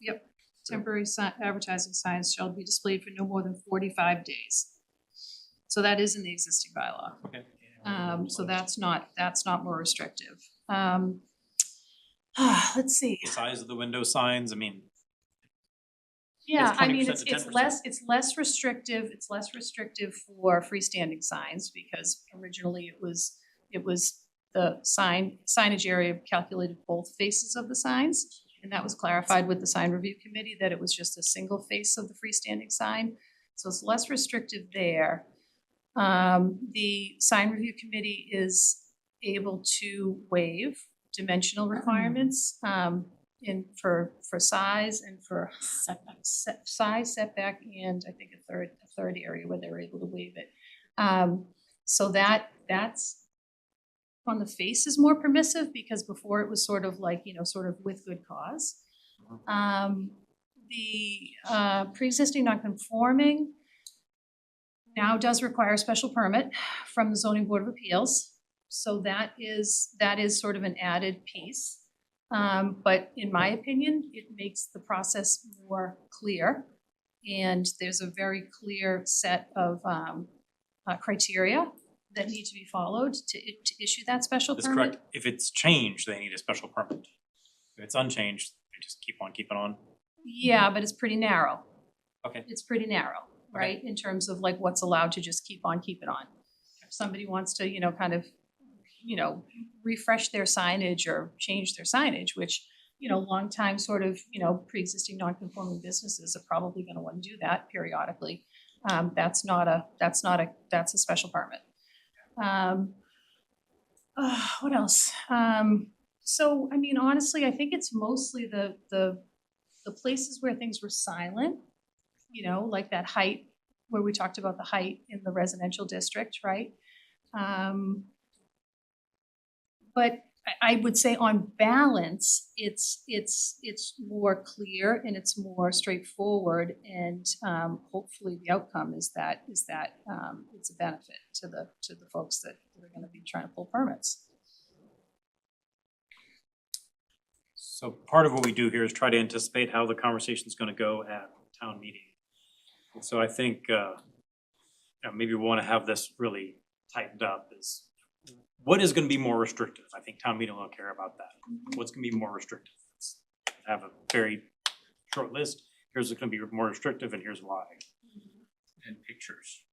Yep. Temporary advertising signs shall be displayed for no more than 45 days. So that is in the existing bylaw. Okay. So that's not more restrictive. Let's see. The size of the window signs, Yeah, It's I mean, 20% to it's less restrictive for freestanding signs, because originally it was the signage area calculated both faces of the signs. And that was clarified with the sign review committee, that it was just a single face of the freestanding sign. So it's less restrictive there. The sign review committee is able to waive dimensional requirements for size and for size, setback, and I think a third area where they're able to waive it. So that's on the face is more permissive, because before it was sort of like, sort of with good cause. The pre-existing non-conforming now does require a special permit from the zoning board of appeals. So that is sort of an added piece. But in my opinion, it makes the process more clear. And there's a very clear set of criteria that need to be followed to issue that special that's permit. correct. If it's changed, they need a special permit. If it's unchanged, they just keep on keeping on. Yeah, but it's pretty narrow. Okay. It's pretty narrow, right, in terms of like what's allowed to just keep on keeping on. If somebody wants to, kind of you know, refresh their signage or change their signage, which, you know, longtime sort of, you know, pre-existing non-conforming businesses are probably gonna wanna do that periodically. That's a special permit. What else? So, I mean, honestly, I think it's mostly the places where things were silent, you know, like that height, where we talked about the height in the residential district, right? But I would say on balance, it's more clear and it's more straightforward, and hopefully the outcome is that it's a benefit to the folks that are gonna be trying to pull permits. So part of what we do here is try to anticipate how the conversation's gonna go at town meeting. And so I think, you know, maybe we wanna have this really tightened up is what is gonna be more restrictive? I think town meeting will care about that. What's gonna be more restrictive? Let's have a very short list. Here's what's gonna be more restrictive and here's why. And pictures,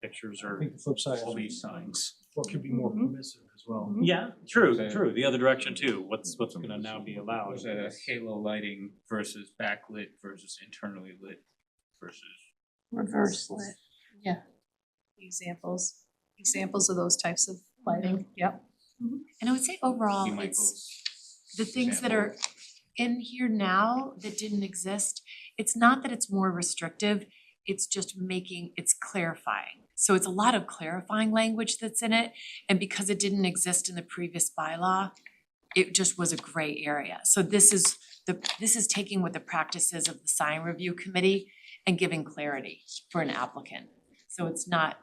Pictures I are, think the flip side all is these signs. what could be more permissive as well. yeah, true, Okay. true. The other direction too. What's gonna now be allowed? Was that halo lighting versus backlit versus internally lit versus? Reverse lit. Yeah. Examples of those types of lighting, yep. And I would say overall, See it's Michael's the things that are in here now that didn't exist. It's not that it's more restrictive, it's just it's clarifying. So it's a lot of clarifying language that's in it, and because it didn't exist in the previous bylaw, it just was a gray area. So this is taking what the practices of the sign review committee and giving clarity for an applicant. So it's not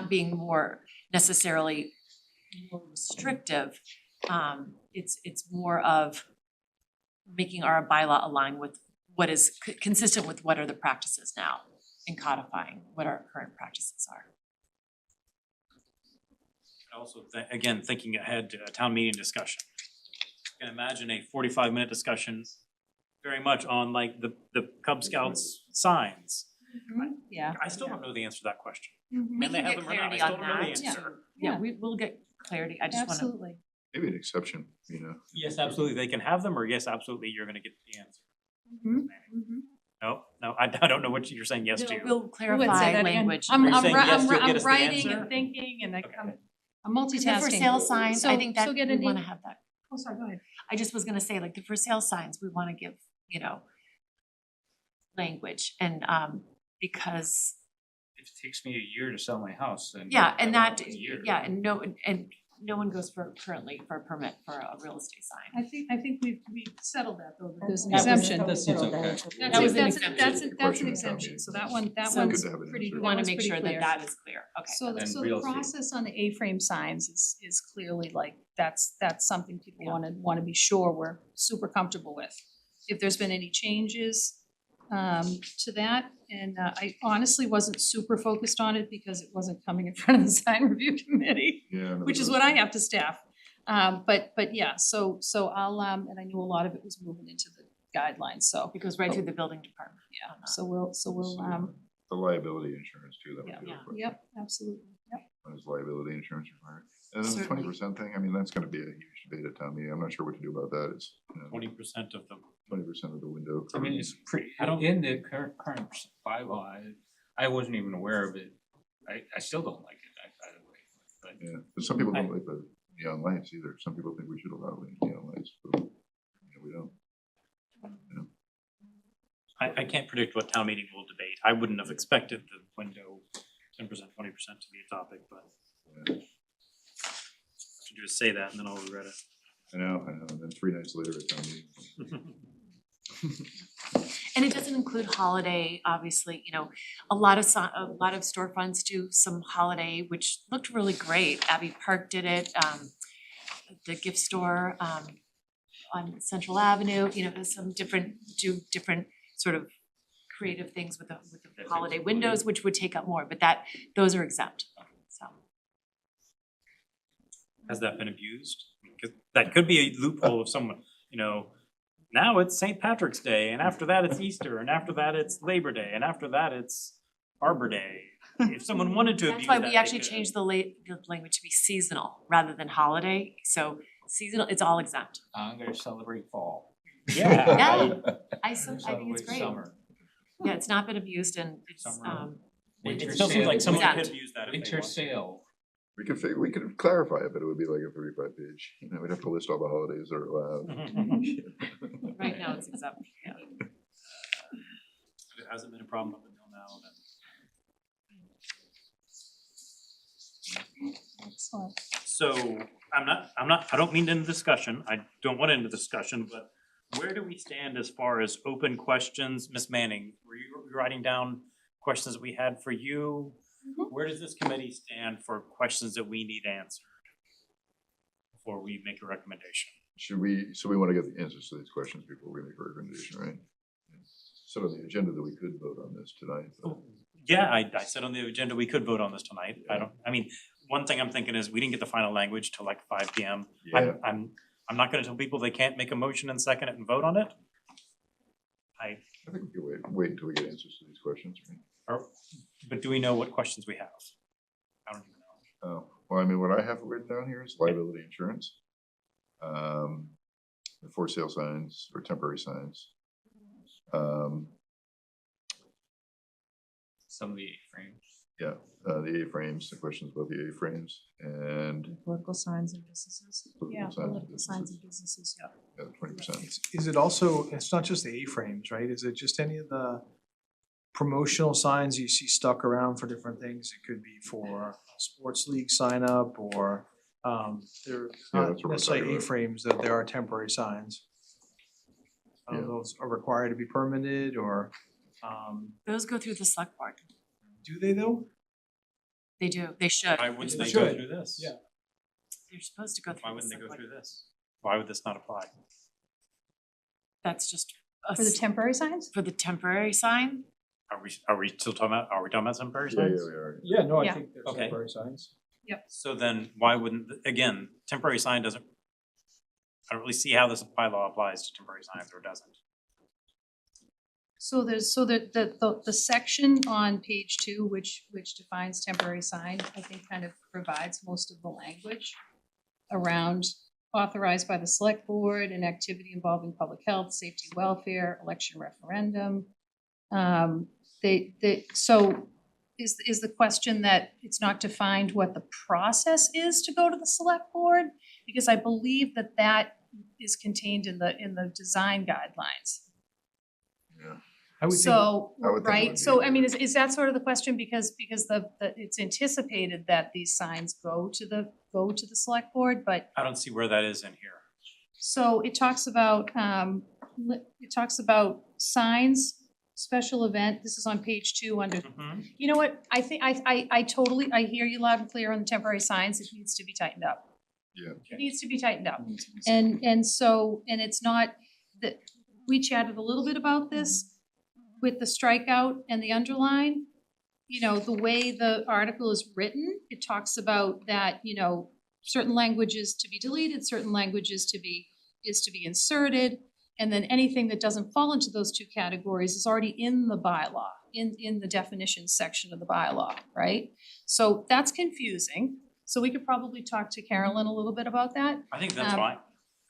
being more necessarily more restrictive. It's more of making our bylaw align with what is consistent with what are the practices now and codifying what our current practices are. Also, again, thinking ahead to a town meeting discussion. You can imagine a 45-minute discussion very much on like the Cub Scouts signs. Yeah. I still don't know the answer to that question. We And they can have get them or not, I clarity still on don't know the that. answer. Yeah, we'll get clarity. I just wanna. Absolutely. Maybe an exception, you know? Yes, absolutely, they can have them, or yes, absolutely, you're gonna get the answer. No, I don't know what you're saying yes to. We'll Who would say clarify that again? language. Are you saying yes, you'll get I'm us the writing answer? and thinking and Okay. I'm The multitasking. for sale signs, I So- think so that get we an wanna e- have that. Oh, sorry, go ahead. I just was gonna say, like, the for sale signs, we wanna give, you know, language and because, If it takes me a year to sell my house, then. yeah, and I want that, a year. yeah, and no one goes currently for a permit for a real estate sign. I think we've settled that though, that there's an That was- exemption. that seems okay. That was an That's exemption. that's an Question of town exemption, meeting. so that one's So good to have an pretty, answer. We that wanna one's make pretty sure that clear. that is clear, okay. So And the real estate. process on the A-frame signs is clearly like, that's something people wanna be sure we're super comfortable with. If there's been any changes to that, and I honestly wasn't super focused on it because it wasn't coming in front of the sign review committee, Yeah. which is what I have to staff. But yeah, so I'll and I knew a lot of it was moving into the guidelines, so It goes right through the building department. yeah, so we'll The liability insurance too, that yeah, would be. yeah. yep, absolutely, yep. When is liability insurance required? And then the Certainly. 20% thing, I mean, that's gonna be a huge debate at town meeting. I'm not sure what to do about that. It's, 20% of them. 20% of the window. I mean, it's pretty, I don't- in the current bylaw, I wasn't even aware of it. I still don't like it, by the way, but. Yeah, but some people don't like the neon lights either. Some people think we should allow neon lights, but we don't. I can't predict what town meeting will debate. I wouldn't have expected the window 10%, 20% to be a topic, but Yeah. to do is say that and then I'll regret it. I know, and then 3 nights later at town meeting. And it doesn't include holiday, obviously, you know, a lot of storefronts do some holiday, which looked really great. Abbey Park did it, the gift store, on Central Avenue, you know, there's some different sort of creative things with the holiday windows, which would take up more, but those are exempt, so. Has that been abused? Because that could be a loophole of someone, you know, now it's St. Patrick's Day, and after that it's Easter, and after that it's Labor Day, and after that it's Arbor Day. if someone wanted to abuse That's that, why we they actually could. changed the language to be seasonal rather than holiday, so seasonal, it's all exempt. I'm gonna celebrate fall. Yeah. Yeah. I- I think it's Celebrate great. summer. Yeah, it's not been abused and it's, Summer. It Winter still seems like sale. someone could Exempt. abuse that if they Winter want to. sale. We could clarify it, but it would be like a 35 page, we'd have to list all the holidays that are allowed. right now it's exempt, yeah. If it hasn't been a problem up until now, then. Excellent. So I don't mean to end the discussion, I don't want to end the discussion, but where do we stand as far as open questions? Ms. Manning, were you writing down questions that we had for you? Where does this committee stand for questions that we need answered before we make a recommendation? So we want to get the answers to these questions before we make a recommendation, right? Set on the agenda that we could vote on this tonight, but Yeah, I said on the agenda we could vote on this tonight. One thing I'm thinking is we didn't get the final language till like 5 p.m. yeah, I'm not gonna tell people they can't make a motion and second it and vote on it. I think we could wait until we get answers to these questions, right? But do we know what questions we have? I don't even know. Oh, well, I mean, what I have written down here is liability insurance. The for sale signs or temporary signs. Some of the A-frames. Yeah, the A-frames, the questions about the A-frames and Political signs and businesses. Yeah, political signs and political signs businesses. and businesses, yeah. Yeah, 20%. Is it also, it's not just the A-frames, right? Is it just any of the promotional signs you see stuck around for different things? It could be for sports league sign up or they're Yeah, not that's what we're necessarily talking about. A-frames, that there are temporary signs. Yeah. Those are required to be permitted or Those go through the select board. do they though? They do, they should. Why wouldn't They they go should. through this? Yeah. They're supposed to go through Why the wouldn't they select go board. through this? Why would this not apply? That's just a For the s- temporary signs? for the temporary sign, Are we still talking about, are we talking about temporary Yeah, signs? we are. Yeah, no, I Yeah. think there's Okay. temporary signs. So then why wouldn't, again, temporary sign doesn't, I don't really see how this bylaw applies to temporary signs or doesn't. So the section on page 2, which defines temporary sign, I think kind of provides most of the language around authorized by the select board, an activity involving public health, safety, welfare, election referendum. So is the question that it's not defined what the process is to go to the select board? Because I believe that is contained in the design guidelines. Yeah. I would think, So, I would think it would right, be- so I mean, is that sort of the question, because it's anticipated that these signs go to the select board, but I don't see where that is in here. so it talks about signs, special event, this is on page 2 under, you know what, I think, I totally, I hear you loud and clear on the temporary signs, it needs to be tightened up. Yeah. It needs to be tightened up. And it's not, that, we chatted a little bit about this with the strikeout and the underline. You know, the way the article is written, it talks about that, you know, certain languages to be deleted, certain languages to be inserted. And then anything that doesn't fall into those two categories is already in the bylaw, in the definitions section of the bylaw, right? So that's confusing. So we could probably talk to Carolyn a little bit about that. I think that's fine,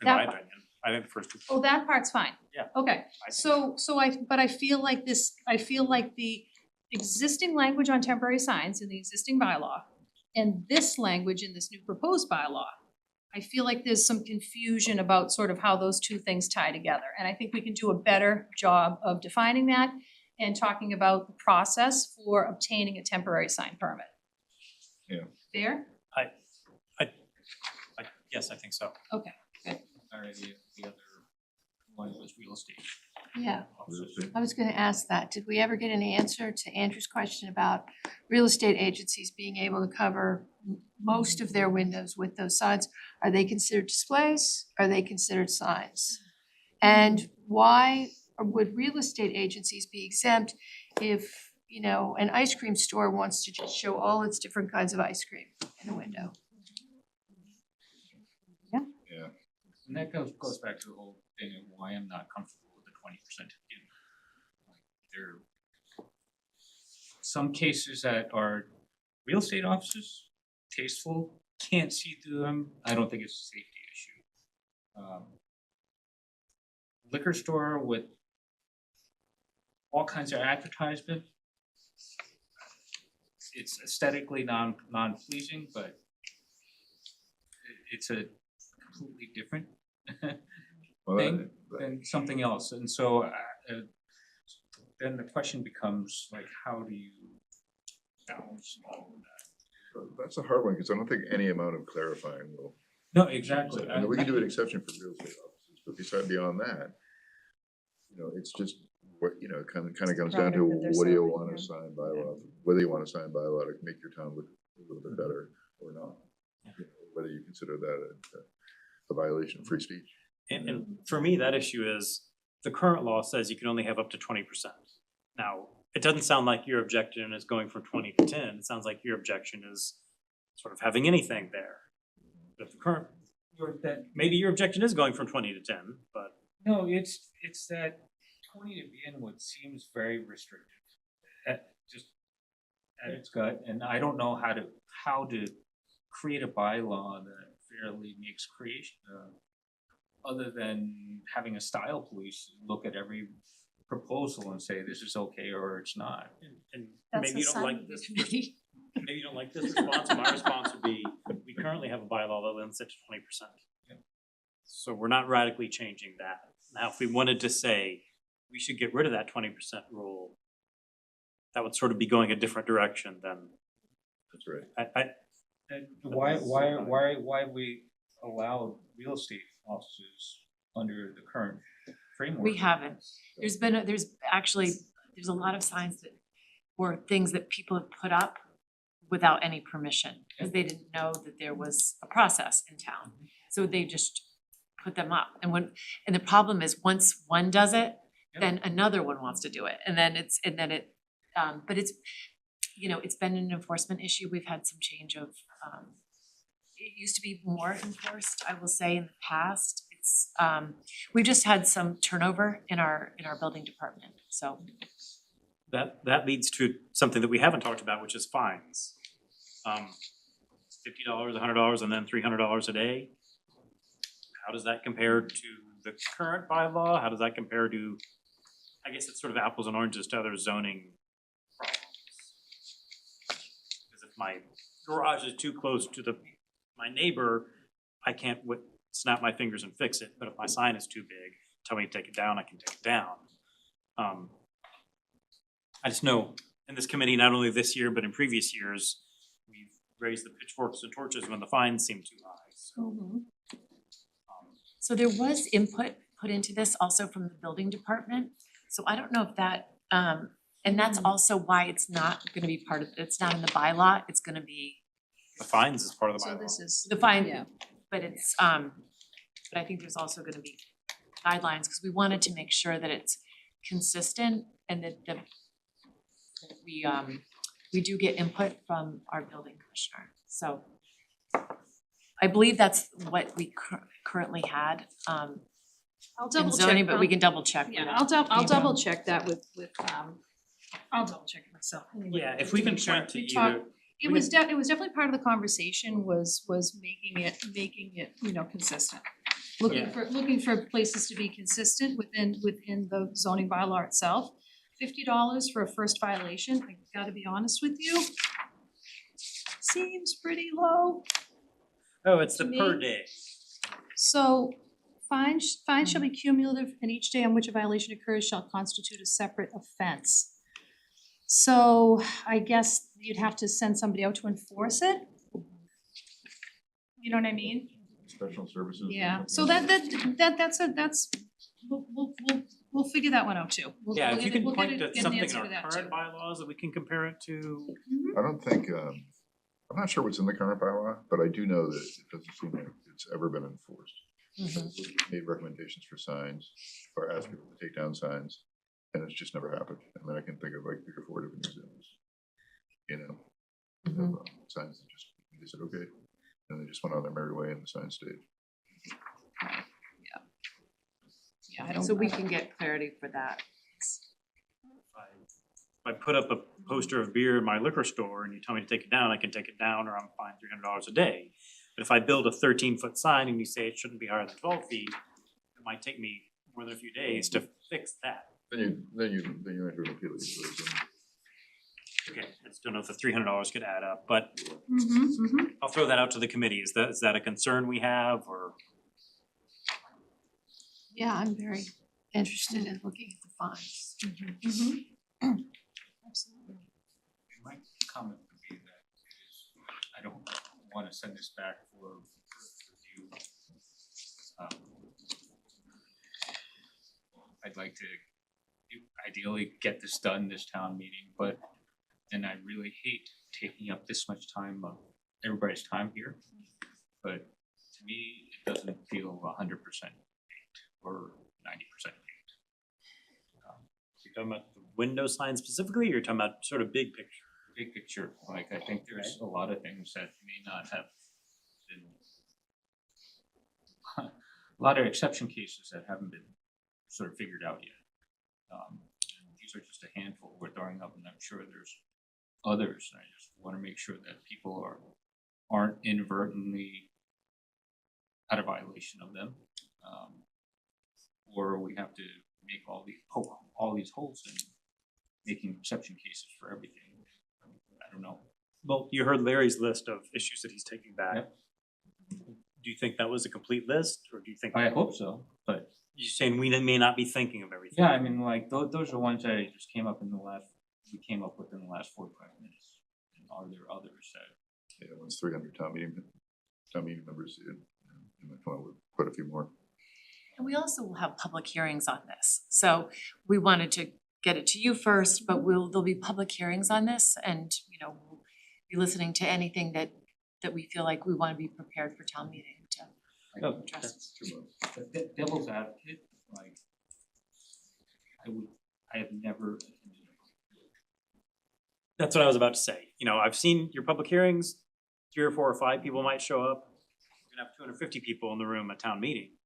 in that my part- opinion. I think the first two. Oh, that part's fine. Yeah. Okay, I think so I feel like the existing language on temporary signs in the existing bylaw and this language in this new proposed bylaw, I feel like there's some confusion about sort of how those two things tie together. And I think we can do a better job of defining that and talking about the process for obtaining a temporary sign permit. Yeah. Fair? Yes, I think so. Okay, good. Alright, the other one was real estate. Yeah, Real estate. I was gonna ask that. Did we ever get an answer to Andrew's question about real estate agencies being able to cover most of their windows with those signs? Are they considered displays? Are they considered signs? And why would real estate agencies be exempt if, you know, an ice cream store wants to just show all its different kinds of ice cream in a window? Yeah. And that goes back to the whole thing of why I'm not comfortable with the 20% to begin with. Like, they're some cases that are real estate offices, tasteful, can't see through them, I don't think it's a safety issue. Liquor store with all kinds of advertisement, it's aesthetically non-pleasing, but it's a completely different Well, thing than something else, and so then the question becomes like, how do you balance all of that? that's a hard one, because I don't think any amount of clarifying will. No, exactly. I mean, we can do an exception for real estate offices, but beside beyond that, it's just what, it kind of comes down to, product that they're what do you selling, want yeah. to sign bylaw, whether you want to sign bylaw to make your town look a little bit better or not. Whether you consider that a violation of free speech. And for me, that issue is, the current law says you can only have up to 20%. Now, it doesn't sound like your objection is going from 20 to 10, it sounds like your objection is sort of having anything there. But the current, maybe your objection is going from 20 to 10, but. No, it's that 20 to begin with seems very restrictive, just at its gut, and I don't know how to create a bylaw that fairly makes creation, other than having a style police look at every proposal and say this is okay or it's not. And That's maybe you don't like this, maybe you don't like this response, and my response would be, we currently have a bylaw that limits it to 20%. So we're not radically changing that. Now, if we wanted to say, we should get rid of that 20% rule, that would sort of be going a different direction than. That's right. And why we allow real estate offices under the current framework? We haven't. There's a lot of signs that were things that people have put up without any permission, because they didn't know that there was a process in town. So they just put them up. And the problem is, once one does it, then another one wants to do it. But it's, it's been an enforcement issue. We've had some change of, it used to be more enforced, I will say, in the past. It's, we just had some turnover in our building department, so. That leads to something that we haven't talked about, which is fines. $50, $100, and then $300 a day. How does that compare to the current bylaw? How does that compare to, I guess it's sort of apples and oranges to other zoning problems? Because if my garage is too close to my neighbor, I can't snap my fingers and fix it, but if my sign is too big, tell me to take it down, I can take it down. I just know in this committee, not only this year, but in previous years, we've raised the pitchforks and torches when the fines seem too high, so. So there was input put into this also from the building department. So I don't know if that, and that's also why it's not gonna be it's not in the bylaw, it's gonna be The fines is part of the So bylaw. this is. the fine, Yeah. but it's, but I think there's also gonna be guidelines, because we wanted to make sure that it's consistent and that we do get input from our building commissioner, so. I believe that's what we currently had, I'll in double zoning, check. but we can double check. Yeah, with I'll you. double check that with, I'll double check it myself anyway. Yeah, if we can Sure. point to We either, talked- It was definitely part of the conversation was making it, consistent. Looking for places to be consistent within the zoning bylaw itself. $50 for a first violation, I gotta be honest with you, seems pretty low. oh, it's the to per me- day. So fines shall be cumulative, and each day on which a violation occurs shall constitute a separate offense. So I guess you'd have to send somebody out to enforce it? You know what I mean? Special services. or Yeah, something. so that's, we'll figure that one out too. Yeah, if you can We'll point get to an something in answer our to that current too. bylaws that we can compare it to. I don't think, I'm not sure what's in the current bylaw, but I do know that it doesn't seem like it's ever been enforced. We've made recommendations for signs, or asked people to take down signs, and it's just never happened. I mean, I can think of like 3 or 4 different examples. Of, signs that they said, okay, and they just went on their merry way and the sign stayed. Yeah, I don't. So we can get clarity for that. if I put up a poster of beer in my liquor store and you tell me to take it down, I can take it down or I'm fined $300 a day. But if I build a 13-foot sign and you say it shouldn't be higher than 12 feet, it might take me more than a few days to fix that. Then you enter an appeal. Okay, I just don't know if the $300 could add up, but I'll throw that out to the committee. Is that a concern we have, or? Yeah, I'm very interested in looking at the fines. Absolutely. My comment would be that I don't wanna send this back for review. I'd like to ideally get this done this town meeting, but then I really hate taking up this much time of everybody's time here. But to me, it doesn't feel 100% baked or 90% baked. You're talking about the window sign specifically, or you're talking about sort of big picture? Big picture, like I think there's a lot of things that may not have been a lot of exception cases that haven't been sort of figured out yet. These are just a handful we're throwing up, and I'm sure there's others. And I just want to make sure that people aren't inadvertently out of violation of them, or we have to make all these holes in making exception cases for everything. I don't know. Well, you heard Larry's list of issues that he's taking back. Yep. Do you think that was a complete list, or do you think? I hope so, but You're saying we may not be thinking of everything? yeah, I mean, like those are ones that just came up we came up with in the last 45 minutes. And are there others that? Yeah, once 300 town meeting members, you might come up with quite a few more. And we also will have public hearings on this. So we wanted to get it to you first, but there'll be public hearings on this, and we'll be listening to anything that we feel like we want to be prepared for town meeting to address. But devil's advocate, like I have never. That's what I was about to say. I've seen your public hearings, 3 or 4 or 5 people might show up. You're gonna have 250 people in the room at town meeting.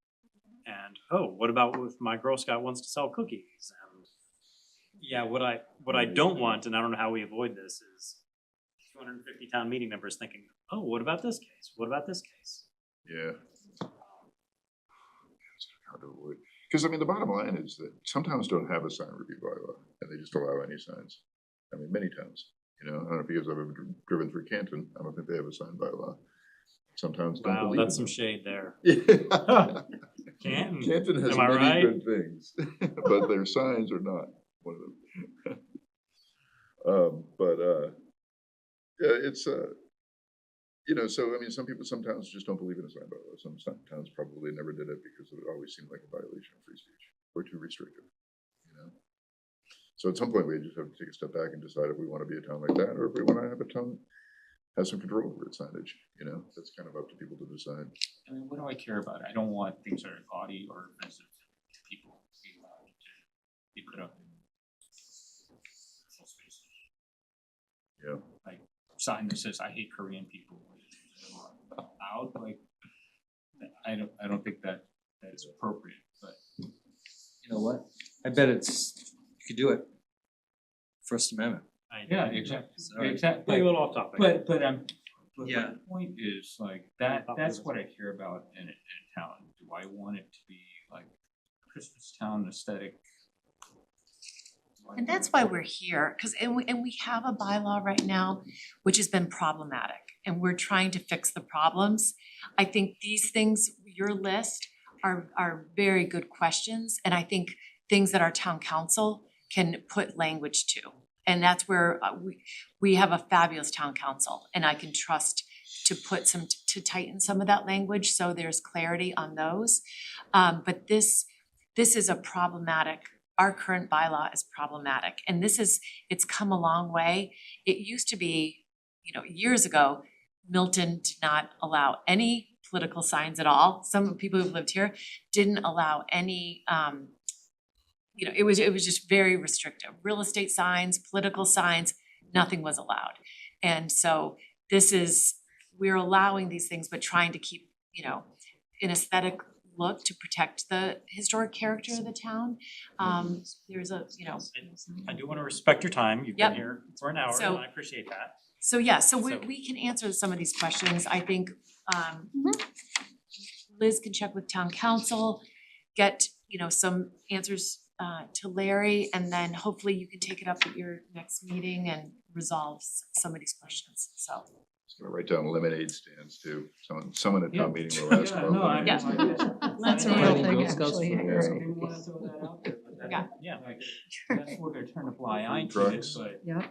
And, what about if my Girl Scout wants to sell cookies? And yeah, what I don't want, and I don't know how we avoid this, is 250 town meeting members thinking, what about this case? What about this case? Yeah. It's hard to avoid. Because I mean, the bottom line is that some towns don't have a sign review bylaw, and they just allow any signs. I mean, many towns. I don't know if you guys have ever driven through Canton. I don't think they have a sign bylaw. Some towns don't Wow, believe that's in some shade there. Yeah. Canton. Canton has Am I many right? good things, but their signs are not one of them. Yeah, it's so I mean, some towns just don't believe in a sign bylaw. Some towns probably never did it because it always seemed like a violation of free speech or too restrictive. So at some point we just have to take a step back and decide if we want to be a town like that or if we want to have a town that has some control over its signage. That's kind of up to people to decide. I mean, what do I care about? I don't want things that are gaudy or offensive to people to be allowed to be put up in personal spaces. Yeah. Like sign that says I hate Korean people loud, like I don't think that is appropriate, but You know what? I bet you could do it. First Amendment. yeah, exactly. Sorry. Exactly. Maybe a little off topic. But Yeah. my point is like that's what I care about in a town. Do I want it to be like Christmas town aesthetic? And that's why we're here, and we have a bylaw right now which has been problematic, and we're trying to fix the problems. I think these things, your list, are very good questions, and I think things that our town council can put language to. And that's where we have a fabulous town council, and I can trust to put to tighten some of that language so there's clarity on those. But this is a problematic, our current bylaw is problematic, and it's come a long way. It used to be, years ago, Milton did not allow any political signs at all. Some people who've lived here didn't allow any it was just very restrictive. Real estate signs, political signs, nothing was allowed. And so we're allowing these things, but trying to keep, an aesthetic look to protect the historic character of the town. There's a, you know, I do wanna respect your time, you've been Yep. here for an hour, and So- I appreciate that. so yeah, so So- we can answer some of these questions. I think Liz can check with town council, get, you know, some answers to Larry, and then hopefully you can take it up at your next meeting and resolve some of these questions, so. Just gonna write down lemonade stands too. Someone at town meeting will ask about lemonade Yeah. stands. That's a I real know. thing, Girl Scouts actually. for You're Girls. right. Didn't wanna throw that out there, but that- Yeah. Yeah. like, that's where they're trying to fly eye to it, Drugs. but Yeah.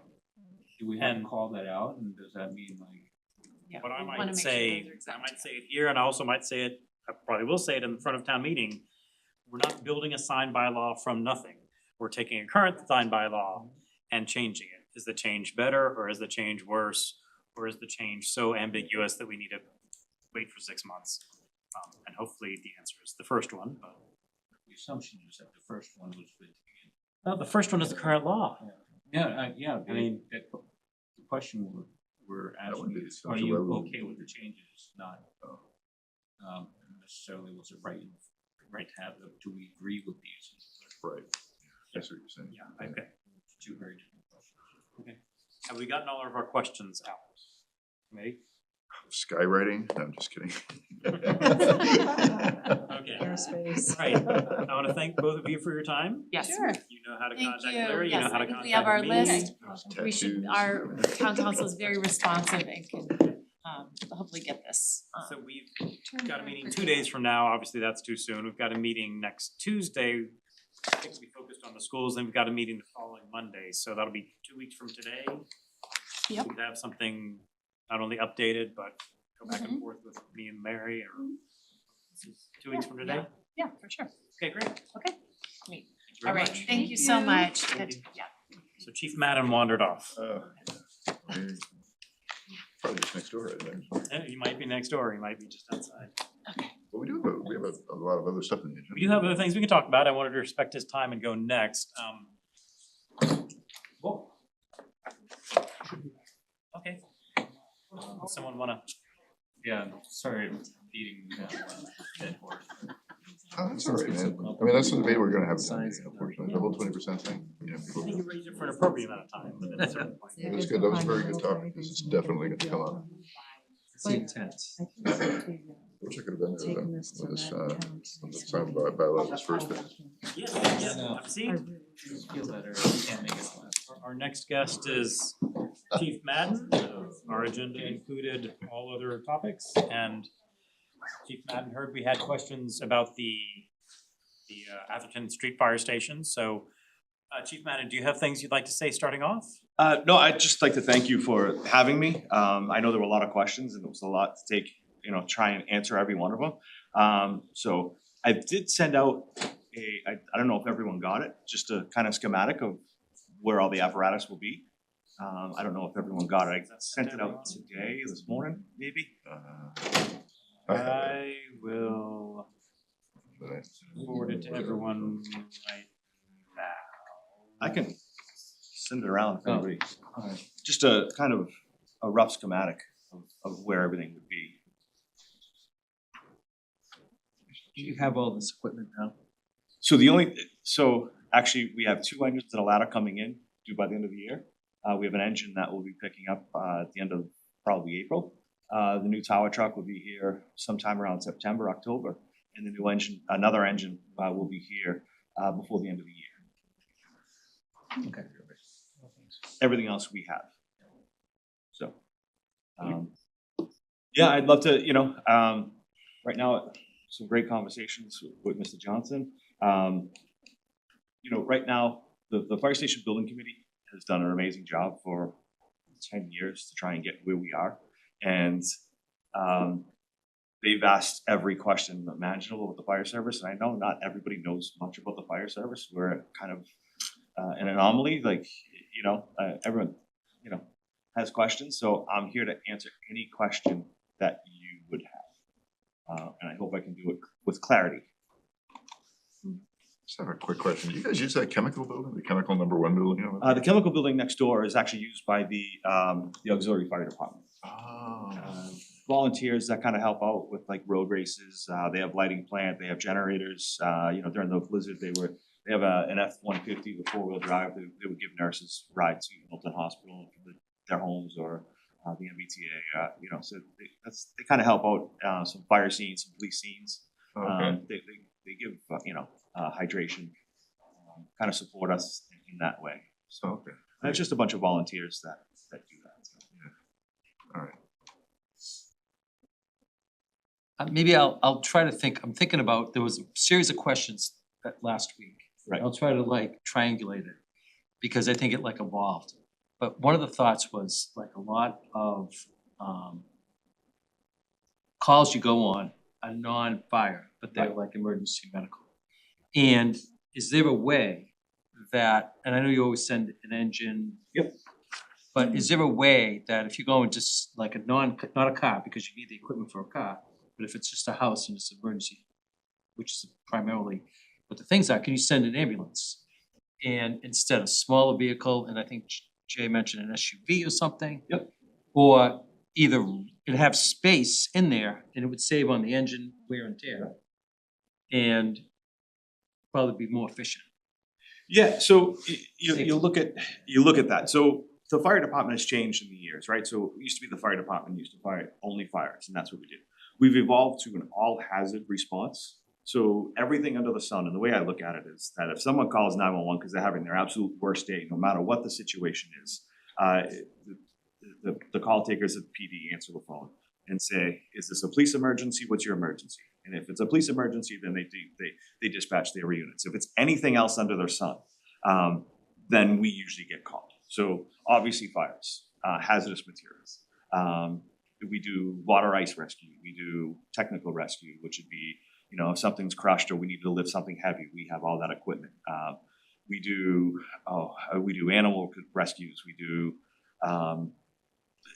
do we have to call that out, and does that mean like? Yeah, What I we wanna might make sure say, those are I exempt. might say it here, and I also might say it, I probably will say it in front of town meeting. We're not building a sign bylaw from nothing. We're taking a current sign bylaw and changing it. Is the change better, or is the change worse? Or is the change so ambiguous that we need to wait for 6 months? And hopefully the answer is the first one, but. The assumption is that the first one was with. No, the first one is the current law. Yeah, I mean- that, the question we're That would asking be the is, are assumption. you Why would- okay with the changes, not, necessarily was it right to have them, do we agree with these? Right. That's what you're saying. Yeah, okay. Two very different questions. Okay. Have we gotten all of our questions out? Committee? Skywriting? No, I'm just kidding. Okay. Airspace. Right. I wanna thank both of you for your time. Yes. Sure. You know how to Thank contact you. Larry, you know Yes, how to I think contact me. we have our list. Those We should, tattoos. our town council is very responsive and can hopefully get this. So we've got a meeting 2 days from now, obviously that's too soon, we've got a meeting next Tuesday. I think we focused on the schools, then we've got a meeting the following Monday, so that'll be 2 weeks from today. Yep. We could have something not only updated, but go back and forth with me and Mary, or 2 weeks from today? Yeah, for sure. Okay, great. Okay. Thank Neat. you very All right, much. thank you so much. Thank you. Yeah. So Chief Madden wandered off. Probably just next door, right? He might be next door, he might be just outside. But we have a lot of other stuff in the agenda. We do have other things we can talk about, I wanted to respect his time and go next, whoa. Okay. Someone wanna, Yeah, sorry, beating dead horse. Oh, that's all right, man. I mean, that's the debate we're gonna have, unfortunately, the whole 20% thing, you know, I people. think you raised it for an appropriate amount of time, but at a certain point. It was good, that was a very good topic, this is definitely gonna come up. It's the intent. Wish I could have been there Taking then, this to when this, that when town. the sign bylaw was first passed. Yeah, see, Feel better, can't make it last. our next guest is Chief Madden. Our agenda included all other topics, and Chief Madden heard we had questions about the Atherton Street Fire Station, so Chief Madden, do you have things you'd like to say starting off? No, I'd just like to thank you for having me. I know there were a lot of questions and it was a lot to take, try and answer every one of them. So I did send out I don't know if everyone got it, just a kind of schematic of where all the apparatus will be. I don't know if everyone got it. I sent it out today, this morning, maybe. I will But forward it to everyone right now. I can send it around if Oh. anybody, just a kind of a rough schematic of where everything would be. Do you have all this equipment now? So actually, we have 2 engines and a ladder coming in due by the end of the year. We have an engine that we'll be picking up at the end of probably April. The new tower truck will be here sometime around September, October. And the new engine, another engine will be here before the end of the year. Okay. Everything else we have. So, yeah, I'd love to, right now, some great conversations with Mr. Johnson. Right now, the Fire Station Building Committee has done an amazing job for 10 years to try and get where we are. And they've asked every question imaginable with the fire service. And I know not everybody knows much about the fire service. We're kind of an anomaly, everyone, has questions. So I'm here to answer any question that you would have. And I hope I can do it with clarity. just have a quick question. Do you guys use that chemical building, the chemical number 1 building? The chemical building next door is actually used by the auxiliary fire department. Oh. volunteers that kind of help out with like road races. They have lighting plant, they have generators. During the blizzard, they have an F-150 with four-wheel drive. They would give nurses rides to Milton Hospital, their homes, or the MBTA. So they kind of help out some fire scenes, some police scenes. Okay. They give hydration, kind of support us in that way. So Okay. and it's just a bunch of volunteers that do that. So. All right. Maybe I'll try to think, I'm thinking about, there was a series of questions that last week. Right. I'll try to like triangulate it, because I think it like evolved. But one of the thoughts was like a lot of calls you go on are non-fire, but they're like emergency medical. And is there a way that, and I know you always send an engine. Yep. But is there a way that if you go and just like not a car, because you need the equipment for a car, but if it's just a house and it's an emergency, which is primarily what the things are, can you send an ambulance? And instead of smaller vehicle, and I think Jay mentioned an SUV or something. Yep. Or either it'd have space in there and it would save on the engine wear and tear. And probably be more efficient. Yeah, so you look at that. So the fire department has changed in the years, right? So it used to be the fire department used to fire only fires, and that's what we did. We've evolved to an all hazard response. So everything under the sun, and the way I look at it is that if someone calls 911 because they're having their absolute worst day, no matter what the situation is, the call takers at PD answer the phone and say, "Is this a police emergency? What's your emergency?" And if it's a police emergency, then they dispatch their units. If it's anything else under their sun, then we usually get called. So obviously fires, hazardous materials. We do water ice rescue. We do technical rescue, which would be, if something's crushed or we need to lift something heavy, we have all that equipment. We do animal rescues. We do,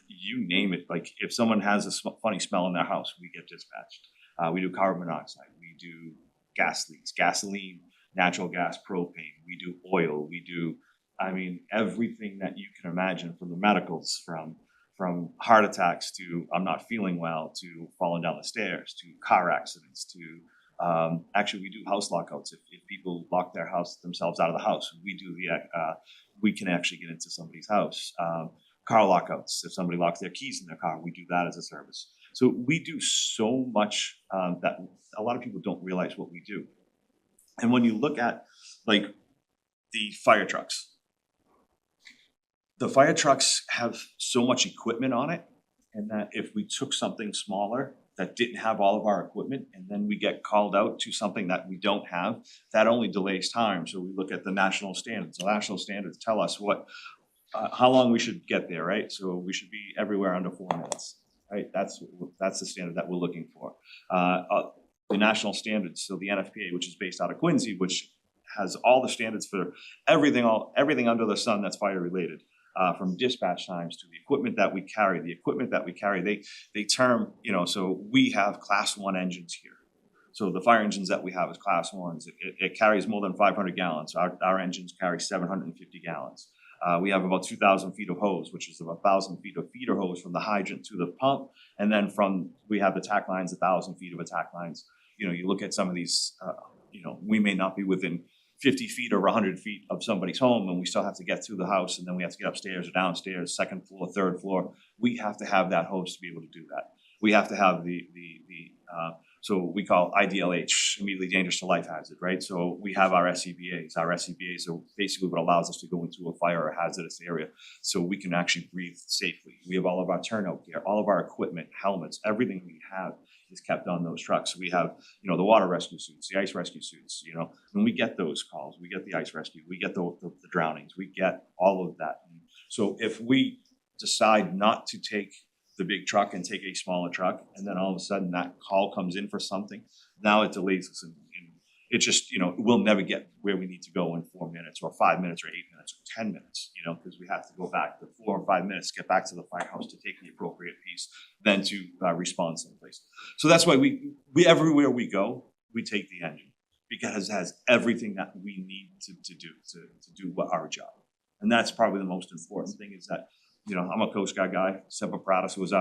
you name it. Like if someone has a funny smell in their house, we get dispatched. We do carbon monoxide. We do gas leaks, gasoline, natural gas, propane. We do oil. We do, everything that you can imagine, from the medicals, from heart attacks to I'm not feeling well, to falling down the stairs, to car accidents, to actually we do house lockouts. If people lock themselves out of the house, we can actually get into somebody's house. Car lockouts. If somebody locks their keys in their car, we do that as a service. So we do so much that a lot of people don't realize what we do. And when you look at like the fire trucks have so much equipment on it, and that if we took something smaller that didn't have all of our equipment, and then we get called out to something that we don't have, that only delays time. So we look at the national standards. The national standards tell us how long we should get there, right? So we should be everywhere under 4 minutes, right? That's the standard that we're looking for. The national standards, so the NFPA, which is based out of Quincy, which has all the standards for everything under the sun that's fire related, from dispatch times to the equipment that we carry. They term, so we have class 1 engines here. So the fire engines that we have is class 1s. It carries more than 500 gallons. Our engines carry 750 gallons. We have about 2,000 feet of hose, which is about 1,000 feet of feeder hose from the hydrant to the pump. And then we have the tack lines, 1,000 feet of attack lines. You look at some of these, we may not be within 50 feet or 100 feet of somebody's home, and we still have to get through the house, and then we have to get upstairs or downstairs, second floor, third floor. We have to have that hose to be able to do that. We have to have so we call IDLH, immediately dangerous to life hazard, right? So we have our SCBAs. Our SCBAs are basically what allows us to go into a fire or hazardous area so we can actually breathe safely. We have all of our turnout gear, all of our equipment, helmets, everything we have is kept on those trucks. We have, the water rescue suits, the ice rescue suits, when we get those calls, we get the ice rescue, we get the drownings, we get all of that. So if we decide not to take the big truck and take a smaller truck, and then all of a sudden that call comes in for something, now it delays us, and it just, we'll never get where we need to go in 4 minutes or 5 minutes or 8 minutes or 10 minutes, because we have to go back the 4 or 5 minutes, get back to the firehouse to take the appropriate piece, then to respond someplace. So that's why we everywhere we go, we take the engine, because it has everything that we need to do our job. And that's probably the most important thing, is that I'm a Coast Guard guy, Semper Paratus was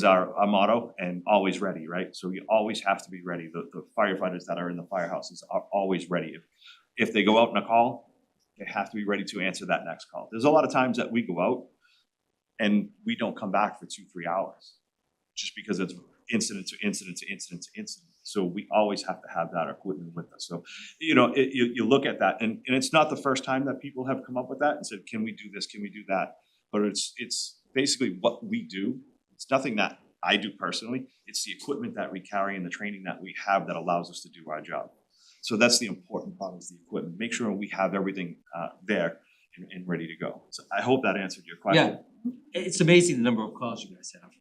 our motto, and always ready, right? So you always have to be ready. The firefighters that are in the firehouses are always ready. If they go out in a call, they have to be ready to answer that next call. There's a lot of times that we go out and we don't come back for 2-3 hours, just because it's incident to incident to incident to incident. So we always have to have that equipment with us. So, you look at that, and it's not the first time that people have come up with that and said, can we do this, can we do that? But it's basically what we do. It's nothing that I do personally. It's the equipment that we carry and the training that we have that allows us to do our job. So that's the important part, is the equipment. Make sure we have everything there and ready to go. So I hope that answered your question. Yeah, it's amazing the number of calls you guys have.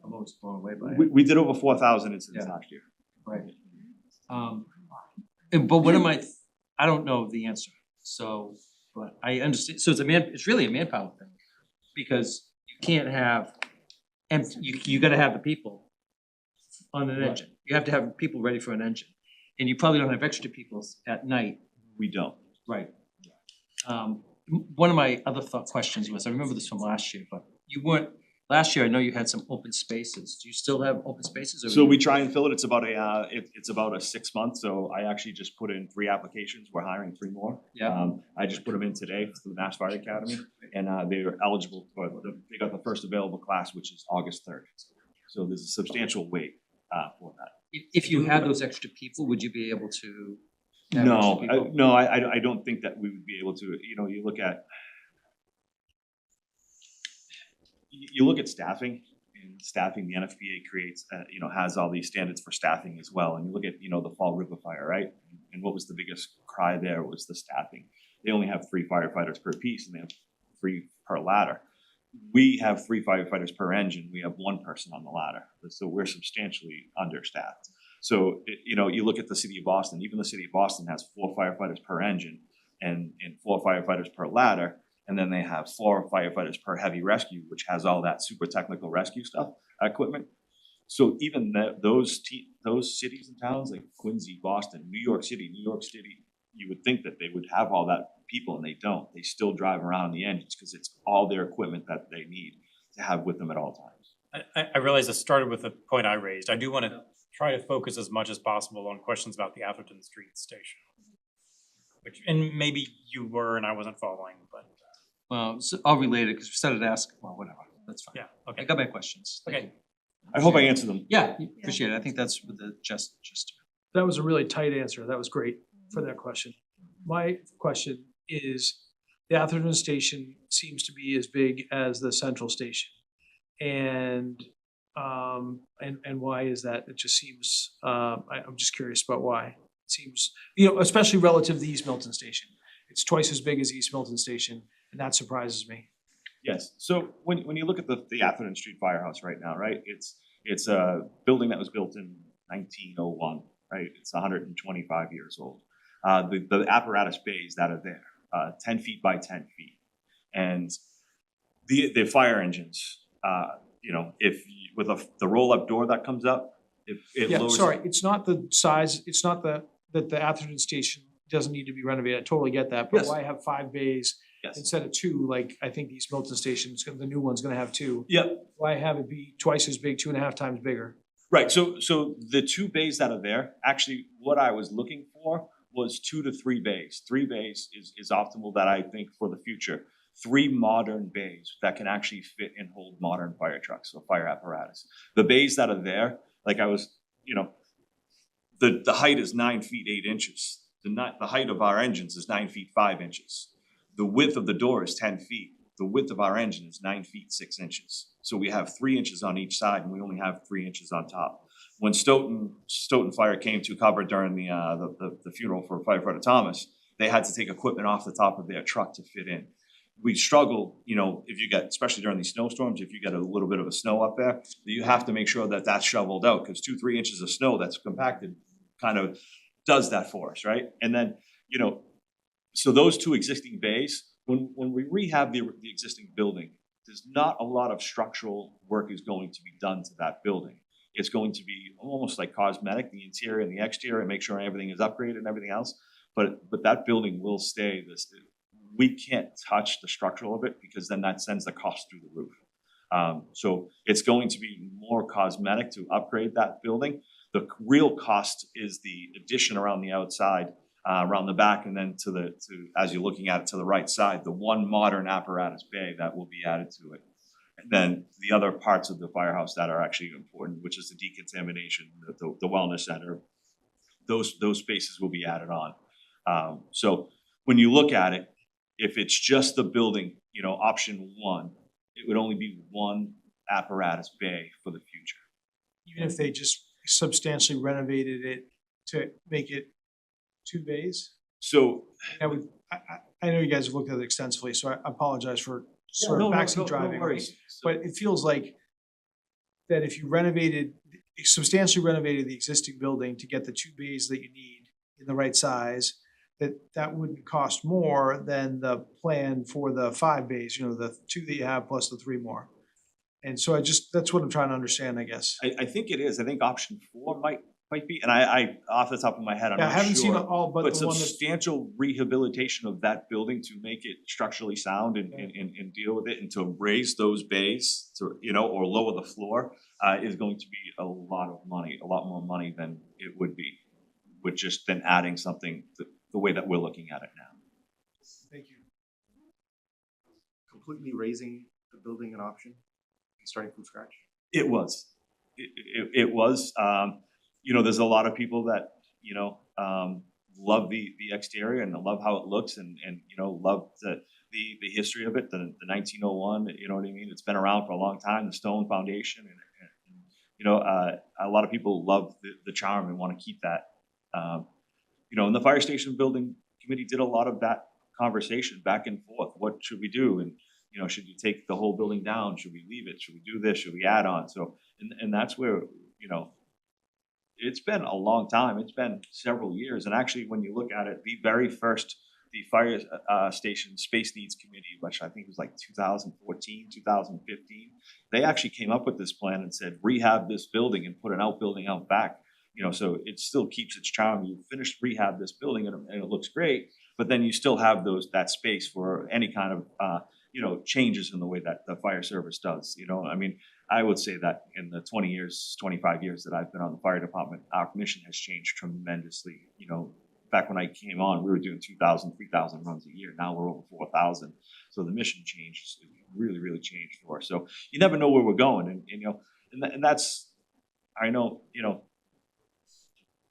I'm always blown away by it. We did over 4,000 incidents Yeah. last year. Right. But what am I don't know the answer, so, but I understand, so it's really a manpower thing. Because you can't have, you gotta have the people on an engine. You have to have people ready for an engine. And you probably don't have extra people at night. We don't. Right. One of my other questions was, I remember this from last year, but you weren't, last year I know you had some open spaces. Do you still have open spaces? Or So we try and fill it. It's about it's about a 6 month. So I actually just put in 3 applications. We're hiring 3 more. Yeah. I just put them in today for the Mass Fire Academy, and they are eligible for they got the first available class, which is August 3rd. So there's a substantial wait for that. If you had those extra people, would you be able to? have extra people? No, I don't think that we would be able to. You look at staffing. And staffing, the NFPA creates, has all these standards for staffing as well. And you look at, the Fall River Fire, right? And what was the biggest cry there was the staffing. They only have 3 firefighters per piece, and they have 3 per ladder. We have 3 firefighters per engine. We have 1 person on the ladder. So we're substantially understaffed. So, you look at the city of Boston, even the city of Boston has 4 firefighters per engine and 4 firefighters per ladder. And then they have 4 firefighters per heavy rescue, which has all that super technical rescue stuff, equipment. So even those cities and towns like Quincy, Boston, New York City, you would think that they would have all that people, and they don't. They still drive around the engines because it's all their equipment that they need to have with them at all times. I realize it started with the point I raised. I do want to try to focus as much as possible on questions about the Atherton Street Station. And maybe you were and I wasn't following, but. Well, so I'll relate it, because we started to ask, well, whatever, that's fine. Yeah, okay. I got my questions. Thank Okay. you. I hope I answered them. Yeah, appreciate it. I think that's with the just. That was a really tight answer. That was great for that question. My question is, the Atherton Station seems to be as big as the Central Station. And why is that? It just seems, I'm just curious about why. It seems, especially relative to the East Milton Station. It's twice as big as East Milton Station, and that surprises me. Yes. So when you look at the Atherton Street Firehouse right now, right, it's a building that was built in 1901, right? It's 125 years old. The apparatus bays that are there, 10 feet by 10 feet, and the fire engines, with the roll up door that comes up, it Yeah, lowers. sorry, it's not the size, it's not that the Atherton Station doesn't need to be renovated. I totally get that, but Yes. why have 5 bays Yes. instead of 2? Like, I think East Milton Station's the new one's gonna have 2. Yep. Why have it be twice as big, 2.5 times bigger? Right. So the 2 bays that are there, actually, what I was looking for was 2 to 3 bays. 3 bays is optimal that I think for the future. 3 modern bays that can actually fit and hold modern fire trucks or fire apparatus. The bays that are there, like I was, the height is 9 feet 8 inches. The height of our engines is 9 feet 5 inches. The width of the door is 10 feet. The width of our engine is 9 feet 6 inches. So we have 3 inches on each side, and we only have 3 inches on top. When Stoughton Fire came to cover during the funeral for firefighter Thomas, they had to take equipment off the top of their truck to fit in. We struggle, if you get, especially during these snowstorms, if you get a little bit of a snow up there, you have to make sure that that's shoveled out, because 2-3 inches of snow that's compacted kind of does that for us, right? And then, so those 2 existing bays, when we rehab the existing building, there's not a lot of structural work is going to be done to that building. It's going to be almost like cosmetic, the interior and the exterior, and make sure everything is upgraded and everything else. But that building will stay we can't touch the structural of it because then that sends the cost through the roof. So it's going to be more cosmetic to upgrade that building. The real cost is the addition around the outside, around the back, and then as you're looking at it to the right side, the one modern apparatus bay that will be added to it. And then the other parts of the firehouse that are actually important, which is the decontamination, the wellness center, those spaces will be added on. So when you look at it, if it's just the building, option one, it would only be one apparatus bay for the future. Even if they just substantially renovated it to make it 2 bays? So I know you guys have looked at it extensively, so I apologize for sort of backseat driving. But it feels like that if you substantially renovated the existing building to get the 2 bays that you need in the right size, that wouldn't cost more than the plan for the 5 bays, the 2 that you have plus the 3 more. And so that's what I'm trying to understand, I guess. I think it is. I think option 4 might be, and I off the top of my head, I'm Yeah, not I sure. haven't seen it all, but the one that's. Substantial rehabilitation of that building to make it structurally sound and deal with it, and to raise those bays to, or lower the floor, is going to be a lot of money, a lot more money than it would be with just then adding something the way that we're looking at it now. Thank you. Completely raising the building an option, starting from scratch? It was. It was. There's a lot of people that, love the exterior and love how it looks and love the history of it, the 1901, you know what I mean? It's been around for a long time, the stone foundation. And a lot of people love the charm and want to keep that. And the fire station building committee did a lot of that conversation back and forth. What should we do? And, should you take the whole building down? Should we leave it? Should we do this? Should we add on? So, and that's where, it's been a long time. It's been several years. And actually, when you look at it, the very first, the fire station space needs committee, which I think was like 2014, 2015, they actually came up with this plan and said, rehab this building and put an outbuilding out back. So it still keeps its charm. You finish rehab this building and it looks great, but then you still have that space for any kind of, changes in the way that the fire service does. I would say that in the 20 years, 25 years that I've been on the fire department, our mission has changed tremendously. Back when I came on, we were doing 2,000, 3,000 runs a year. Now we're over 4,000. So the mission changed, really, really changed for us. So you never know where we're going. And that's, I know,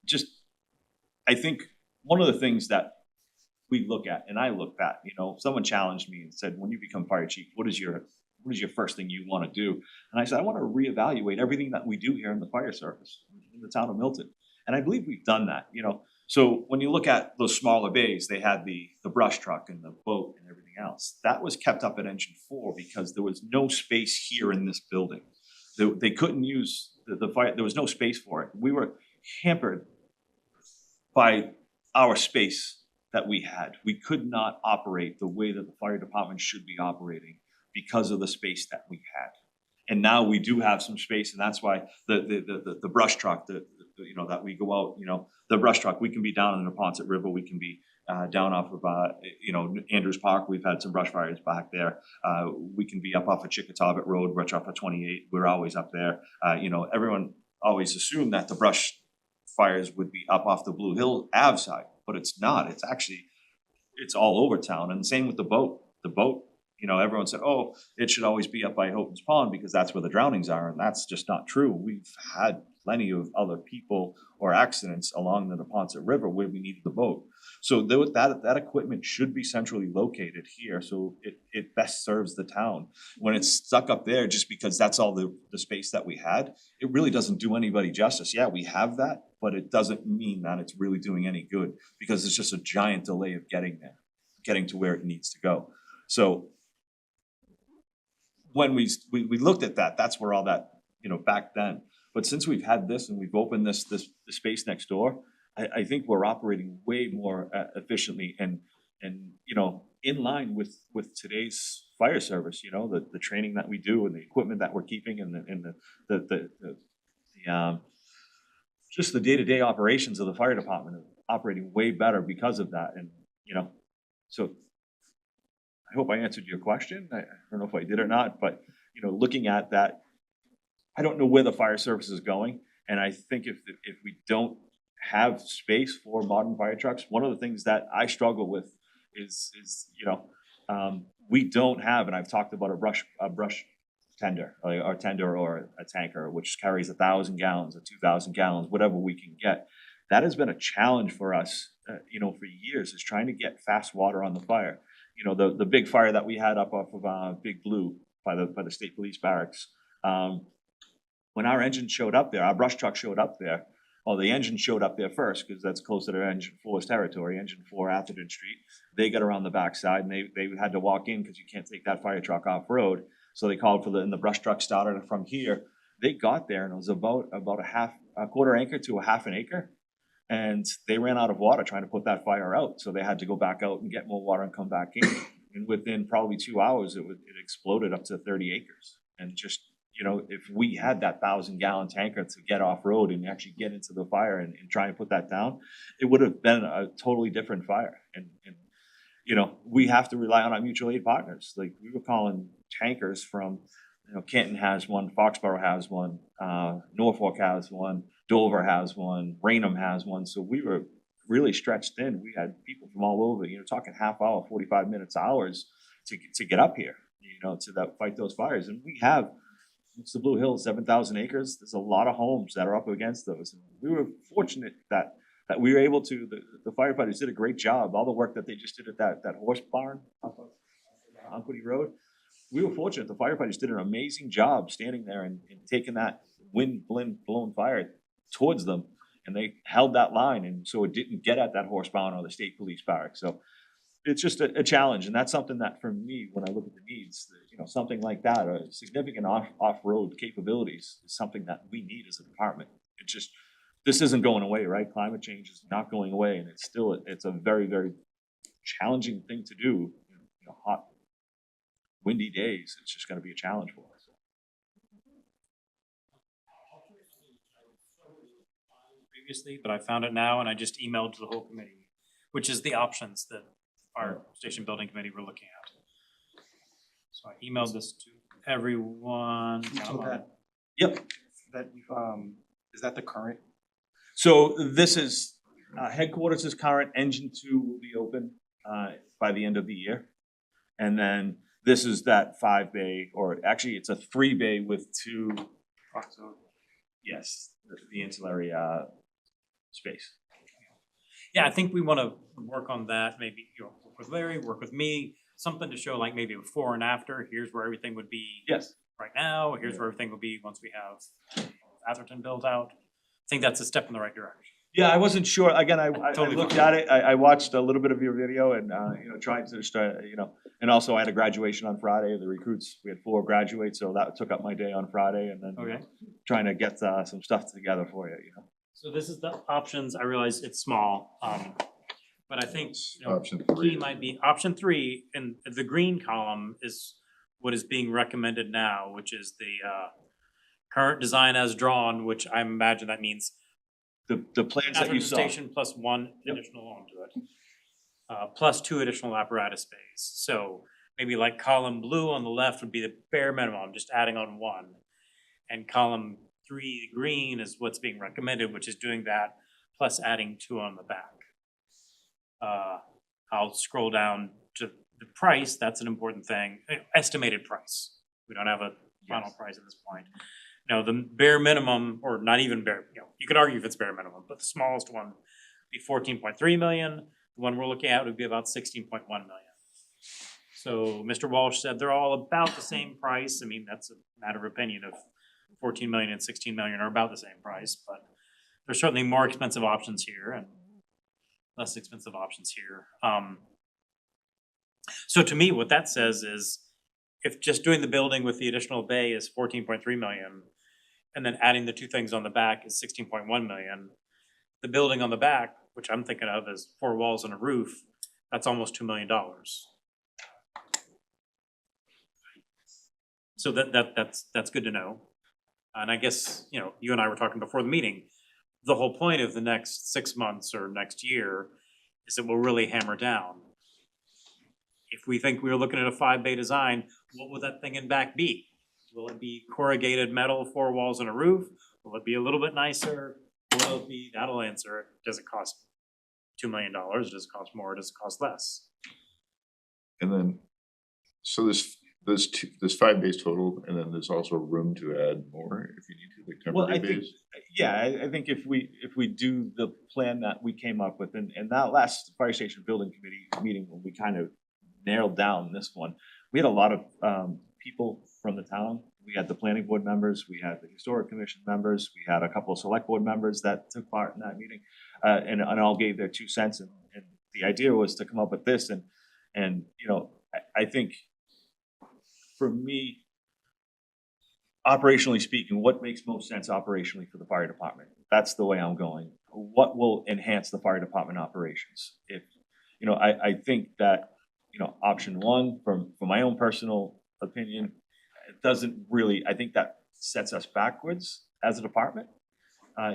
just, I think one of the things that we look at, and I looked at, someone challenged me and said, when you become fire chief, what is your first thing you want to do? And I said, I want to reevaluate everything that we do here in the fire service in the town of Milton. And I believe we've done that, So when you look at those smaller bays, they had the brush truck and the boat and everything else. That was kept up at engine 4 because there was no space here in this building. They couldn't use the fire. There was no space for it. We were hampered by our space that we had. We could not operate the way that the fire department should be operating because of the space that we had. And now we do have some space, and that's why the brush truck, that we go out, the brush truck, we can be down in the Neponset River, we can be down off of Andrews Park. We've had some brush fires back there. We can be up off of Chickatawbit Road, right off of 28. We're always up there. Everyone always assumed that the brush fires would be up off the Blue Hill Ave side, but it's not. It's all over town. And the same with the boat. The boat, everyone said, oh, it should always be up by Houghton's Pond because that's where the drownings are. And that's just not true. We've had plenty of other people or accidents along the Neponset River where we needed the boat. So that equipment should be centrally located here, so it best serves the town. When it's stuck up there just because that's all the space that we had, it really doesn't do anybody justice. Yeah, we have that, but it doesn't mean that it's really doing any good because it's just a giant delay of getting there, getting to where it needs to go. So when we looked at that, that's where all that, back then. But since we've had this and we've opened this space next door, I think we're operating way more efficiently and in line with today's fire service. The training that we do and the equipment that we're keeping and just the day-to-day operations of the fire department are operating way better because of that. And so I hope I answered your question. I don't know if I did or not, but, you know, looking at that, I don't know where the fire service is going. And I think if we don't have space for modern fire trucks, one of the things that I struggle with is, you know, we don't have, and I've talked about a brush tender, or tender or a tanker, which carries 1,000 gallons or 2,000 gallons, whatever we can get. That has been a challenge for us, you know, for years, is trying to get fast water on the fire. You know, the big fire that we had up off of Big Blue by the state police barracks. When our engine showed up there, our brush truck showed up there. Well, the engine showed up there first because that's closer to Engine 4's territory, Engine 4 Atherton Street. They got around the backside and they had to walk in because you can't take that fire truck off road. So they called for and the brush truck started from here. They got there and it was about a quarter acre to a half an acre. And they ran out of water trying to put that fire out. So they had to go back out and get more water and come back in. And within probably 2 hours, it exploded up to 30 acres. And just, you know, if we had that 1,000-gallon tanker to get off road and actually get into the fire and try and put that down, it would have been a totally different fire. And you know, we have to rely on our mutual aid partners. Like we were calling tankers from, you know, Canton has one, Foxborough has one, Norfolk has one, Dover has one, Raynham has one. So we were really stretched thin. We had people from all over, you know, talking half hour, 45 minutes, hours to get up here, you know, to fight those fires. And we have, it's the Blue Hills, 7,000 acres. There's a lot of homes that are up against those. And we were fortunate that we were able to, the firefighters did a great job. All the work that they just did at that horse barn up on Unquity Road. We were fortunate. The firefighters did an amazing job standing there and taking that wind-blown fire towards them. And they held that line. And so it didn't get at that horse barn or the state police barracks. So it's just a challenge. And that's something that for me, when I look at the needs, you know, something like that, or significant off-road capabilities is something that we need as a department. It just, this isn't going away, right? Climate change is not going away. And it's a very, very challenging thing to do. You know, hot, windy days, it's just gonna be a challenge for us. Previously, but I found it now and I just emailed to the whole committee, which is the options that our station building committee were looking at. So I emailed this to everyone. So that, Yep. that, is that the current? So this is, headquarters is current, engine 2 will be open by the end of the year. And then this is that 5-bay, or actually it's a 3-bay with 2, yes, the ancillary space. Yeah, I think we wanna work on that, maybe, you know, work with Larry, work with me, something to show like maybe a before and after. Here's where everything would be Yes. right now. Here's where everything will be once we have Atherton built out. I think that's a step in the right direction. Yeah, I wasn't sure. Again, I Totally looked fine. at it. I watched a little bit of your video and, you know, tried to start, you know, and also I had a graduation on Friday. The recruits, we had 4 graduates, so that took up my day on Friday, and then Okay. trying to get some stuff together for you, you know. So this is the options. I realize it's small, but I think, you know, Option key 3. might be option 3, and the green column is what is being recommended now, which is the current design as drawn, which I imagine that means The plans that you Atherton saw. station plus 1 additional onto it, plus 2 additional apparatus bays. So maybe like column blue on the left would be the bare minimum, just adding on 1. And column 3 green is what's being recommended, which is doing that plus adding 2 on the back. I'll scroll down to the price. That's an important thing. Estimated price. We don't have a final price at this point. No, the bare minimum, or not even bare, you know, you could argue if it's bare minimum, but the smallest one would be 14.3 million. The one we're looking at would be about 16.1 million. So Mr. Walsh said they're all about the same price. I mean, that's a matter of opinion. Of 14 million and 16 million are about the same price, but there's certainly more expensive options here and less expensive options here. So to me, what that says is, if just doing the building with the additional bay is 14.3 million, and then adding the 2 things on the back is 16.1 million, the building on the back, which I'm thinking of as 4 walls and a roof, that's almost $2 million. So that's good to know. And I guess, you know, you and I were talking before the meeting, the whole point of the next 6 months or next year is that we'll really hammer down. if we think we were looking at a 5-bay design, what will that thing in back be? Will it be corrugated metal, 4 walls and a roof? Will it be a little bit nicer? Will it be, that'll answer it. Does it cost $2 million? Does it cost more? Does it cost less? And then, so there's 5 bays total, and then there's also room to add more if you need to, like Well, temporary I think, bays. yeah, I think if we do the plan that we came up with, and that last fire station building committee meeting, when we kind of narrowed down this one, we had a lot of people from the town. We had the planning board members, we had the historic commission members, we had a couple of select board members that took part in that meeting, and all gave their 2 cents. And the idea was to come up with this, and you know, I think for me, operationally speaking, what makes most sense operationally for the fire department? That's the way I'm going. What will enhance the fire department operations? If, you know, I think that, you know, option one, from my own personal opinion, it doesn't really, I think that sets us backwards as a department.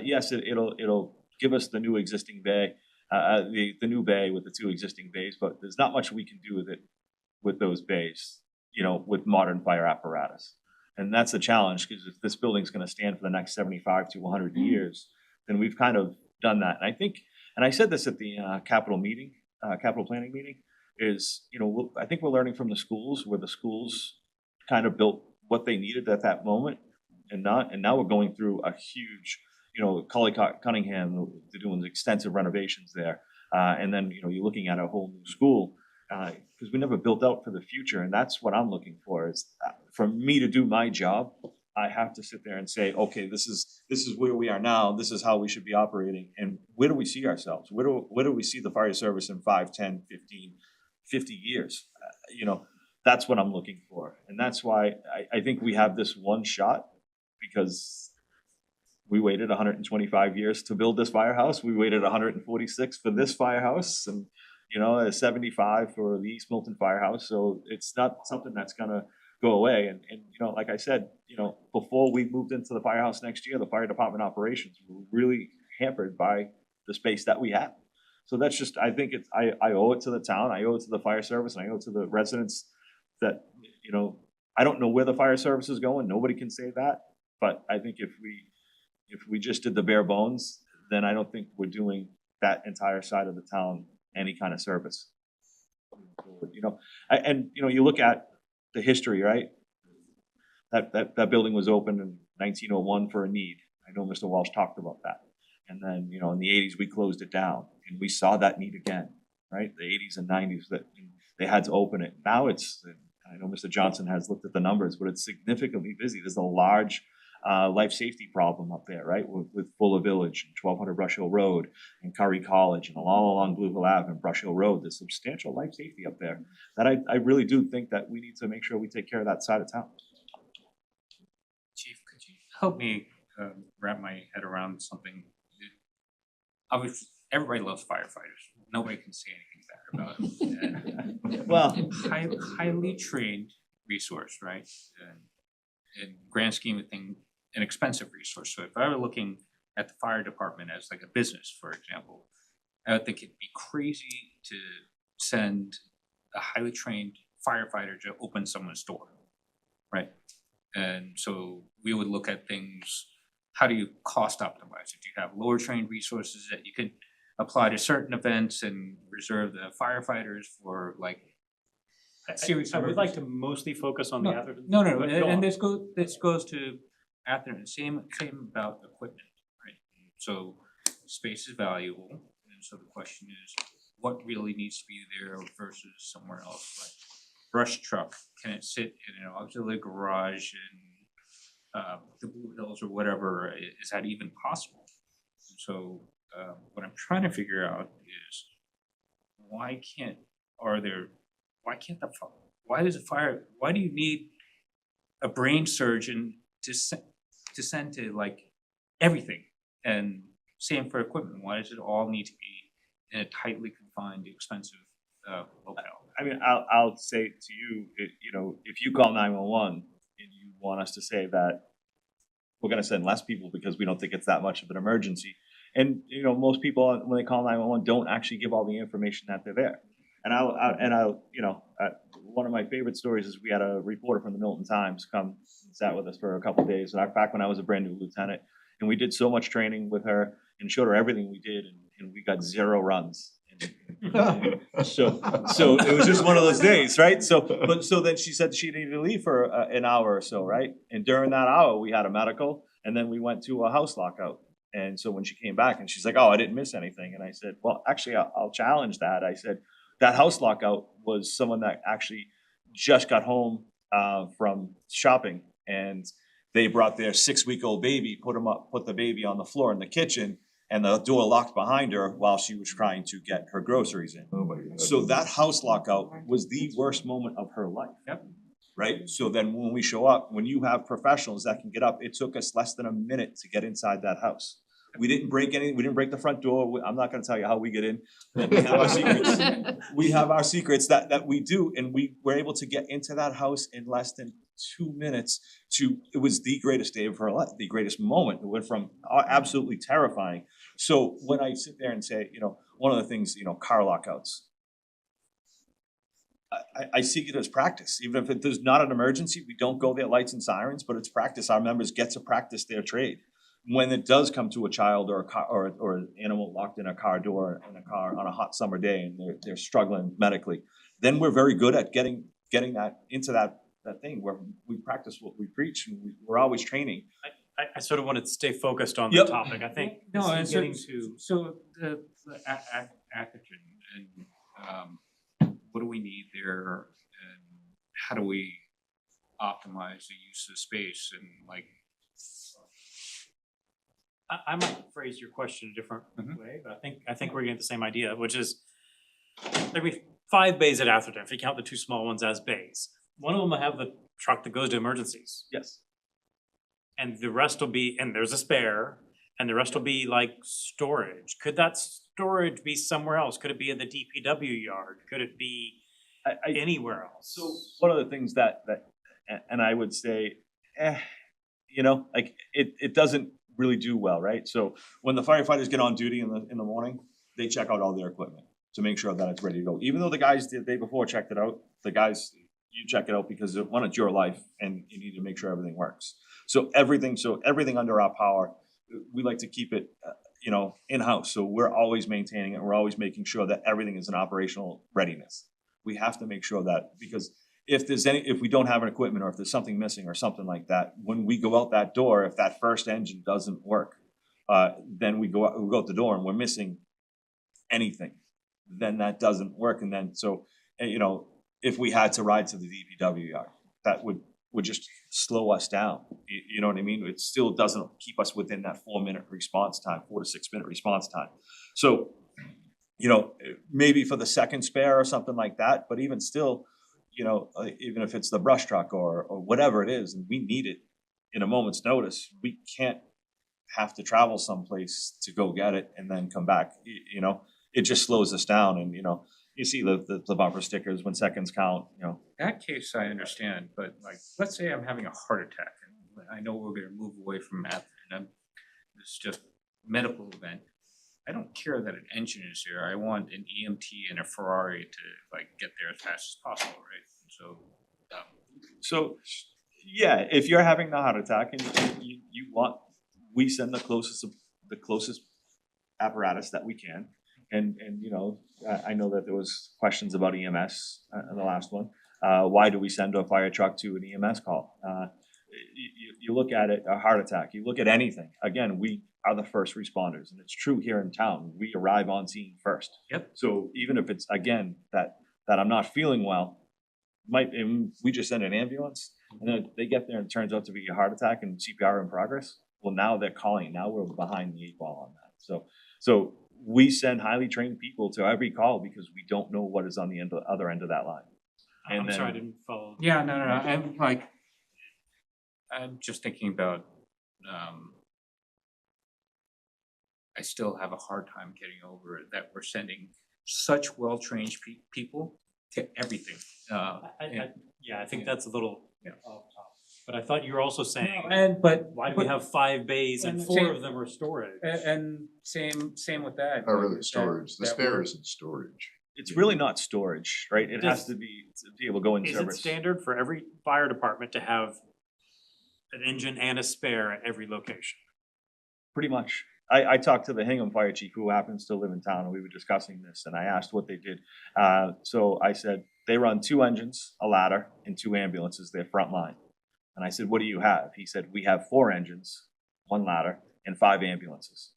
Yes, it'll give us the new existing bay, the new bay with the 2 existing bays, but there's not much we can do with it, with those bays, you know, with modern fire apparatus. And that's the challenge, because if this building's gonna stand for the next 75 to 100 years, then we've kind of done that. And I think, and I said this at the capital planning meeting, is, you know, I think we're learning from the schools, where the schools kind of built what they needed at that moment, and now we're going through a huge, you know, Cunningham, they're doing extensive renovations there. And then, you know, you're looking at a whole new school, because we never built out for the future. And that's what I'm looking for, is for me to do my job, I have to sit there and say, okay, this is where we are now, this is how we should be operating, and where do we see ourselves? Where do we see the fire service in 5, 10, 15, 50 years? You know, that's what I'm looking for. And that's why I think we have this one shot, because we waited 125 years to build this firehouse. We waited 146 for this firehouse, and, you know, 75 for the East Milton Firehouse. So it's not something that's gonna go away. And you know, like I said, you know, before we moved into the firehouse next year, the fire department operations were really hampered by the space that we had. So that's just, I think it's, I owe it to the town, I owe it to the fire service, and I owe it to the residents that, you know, I don't know where the fire service is going, nobody can say that, but I think if we just did the bare bones, then I don't think we're doing that entire side of the town any kind of service. You know, and you know, you look at the history, right? That building was opened in 1901 for a need. I know Mr. Walsh talked about that. And then, you know, in the 80s, we closed it down, and we saw that need again, right? The 80s and 90s, that they had to open it. Now it's, I know Mr. Johnson has looked at the numbers, but it's significantly busy. There's a large life safety problem up there, right? With Fuller Village and 1200 Brush Hill Road and Curry College and all along Blue Hill Ave and Brush Hill Road. There's substantial life safety up there that I really do think that we need to make sure we take care of that side of town. Chief, could you help me wrap my head around something? Obviously, everybody loves firefighters. Nobody can say anything bad about them. Well, Highly trained resource, right? And in grand scheme of things, an expensive resource. So if I were looking at the fire department as like a business, for example, I would think it'd be crazy to send a highly trained firefighter to open someone's door, right? And so we would look at things, how do you cost optimize it? Do you have lower trained resources that you can apply to certain events and reserve the firefighters for like serious I would like to emergencies? mostly focus on the Atherton. No, but go on. and this goes to Atherton, same about equipment, right? So space is valuable, and so the question is, what really needs to be there versus somewhere else? Like brush truck, can it sit in an auxiliary garage in the Blue Hills or whatever? Is that even possible? And so what I'm trying to figure out is why do you need a brain surgeon to send to like everything? And same for equipment. Why does it all need to be in a tightly confined, expensive locale? I mean, I'll say to you, you know, if you call 911 and you want us to say that we're gonna send less people because we don't think it's that much of an emergency. And, you know, most people, when they call 911, don't actually give all the information that they're there. And one of my favorite stories is we had a reporter from the Milton Times come and sat with us for a couple of days, back when I was a brand new lieutenant. And we did so much training with her and showed her everything we did, and we got 0 runs. So it was just one of those days, right? So then she said she needed to leave for an hour or so, right? And during that hour, we had a medical, and then we went to a house lockout. And so when she came back and she's like, "Oh, I didn't miss anything," and I said, "Well, actually, I'll challenge that." I said, "That house lockout was someone that actually just got home from shopping, and they brought their 6-week-old baby, put the baby on the floor in the kitchen, and the door locked behind her while she was trying to get her groceries in." Oh my God. So that house lockout was the worst moment of her life. Yep. Right? So then when we show up, when you have professionals that can get up, it took us less than a minute to get inside that house. We didn't break anything. We didn't break the front door. I'm not gonna tell you how we get in. But we have our secrets. We have our secrets that we do, and we were able to get into that house in less than 2 minutes it was the greatest day of her life, the greatest moment. It went from absolutely terrifying. So when I sit there and say, one of the things, car lockouts, I see it as practice. Even if there's not an emergency, we don't go there lights and sirens, but it's practice. Our members get to practice their trade. When it does come to a child or a car or an animal locked in a car door in a car on a hot summer day and they're struggling medically, then we're very good at getting that into that thing where we practice what we preach, and we're always training. I sort of wanted to stay focused on the Yep. topic. I think No, and this is so, getting to. so the acrogen and what do we need there, and how do we optimize the use of space, and like. I might phrase your question a different Mhm. way, but I think we're getting the same idea, which is there'll be 5 bays at Atherton, if you count the 2 small ones as bays. One of them will have the truck that goes to emergencies, Yes. and the rest will be, and there's a spare, and the rest will be like storage. Could that storage be somewhere else? Could it be in the DPW yard? Could it be anywhere else? So one of the things that and I would say, like it doesn't really do well, right? So when the firefighters get on duty in the morning, they check out all their equipment to make sure that it's ready to go. Even though the guys the day before checked it out, you check it out because one, it's your life and you need to make sure everything works. So everything under our power, we like to keep it, in-house. So we're always maintaining it. We're always making sure that everything is in operational readiness. We have to make sure that, because if we don't have an equipment or if there's something missing or something like that, when we go out that door, if that first engine doesn't work, then we go out the door and we're missing anything, then that doesn't work. And then, so, if we had to ride to the DPW yard, that would just slow us down. You know what I mean? It still doesn't keep us within that 4-minute response time, 4 to 6 minute response time. So, maybe for the second spare or something like that, but even still, even if it's the brush truck or whatever it is, and we need it in a moment's notice, we can't have to travel someplace to go get it and then come back. It just slows us down. And, you see the bumper stickers when seconds count, That case I understand, but like, let's say I'm having a heart attack and I know we're gonna move away from Atherton. It's just medical event. I don't care that an engine is there. I want an EMT and a Ferrari to get there as fast as possible, right? So, yeah, if you're having the heart attack and we send the closest apparatus that we can. And I know that there was questions about EMS in the last one. Why do we send a fire truck to an EMS call? You look at it, a heart attack, you look at anything. Again, we are the first responders, and it's true here in town. We arrive on scene first. Yep. So even if it's, again, that I'm not feeling well, we just send an ambulance, and then they get there and it turns out to be a heart attack and CPR in progress. Well, now they're calling. Now we're behind the 8 ball on that. So we send highly trained people to every call because we don't know what is on the other end of that line. I'm sorry, I didn't follow. Yeah, no. I'm just thinking about, I still have a hard time getting over it that we're sending such well-trained people to everything. I think that's a little off top. But I thought you were also saying, why do we have 5 bays and 4 of them are storage? And same with that. Not really storage, the spare is in storage. It's really not storage, right? It has Does- to be able to go in Is it service. standard for every fire department to have an engine and a spare at every location? Pretty much. I talked to the Hingham Fire Chief, who happens to live in town, and we were discussing this, and I asked what they did. So I said, they run 2 engines, a ladder, and 2 ambulances, their front line. And I said, what do you have? He said, we have 4 engines, 1 ladder, and 5 ambulances.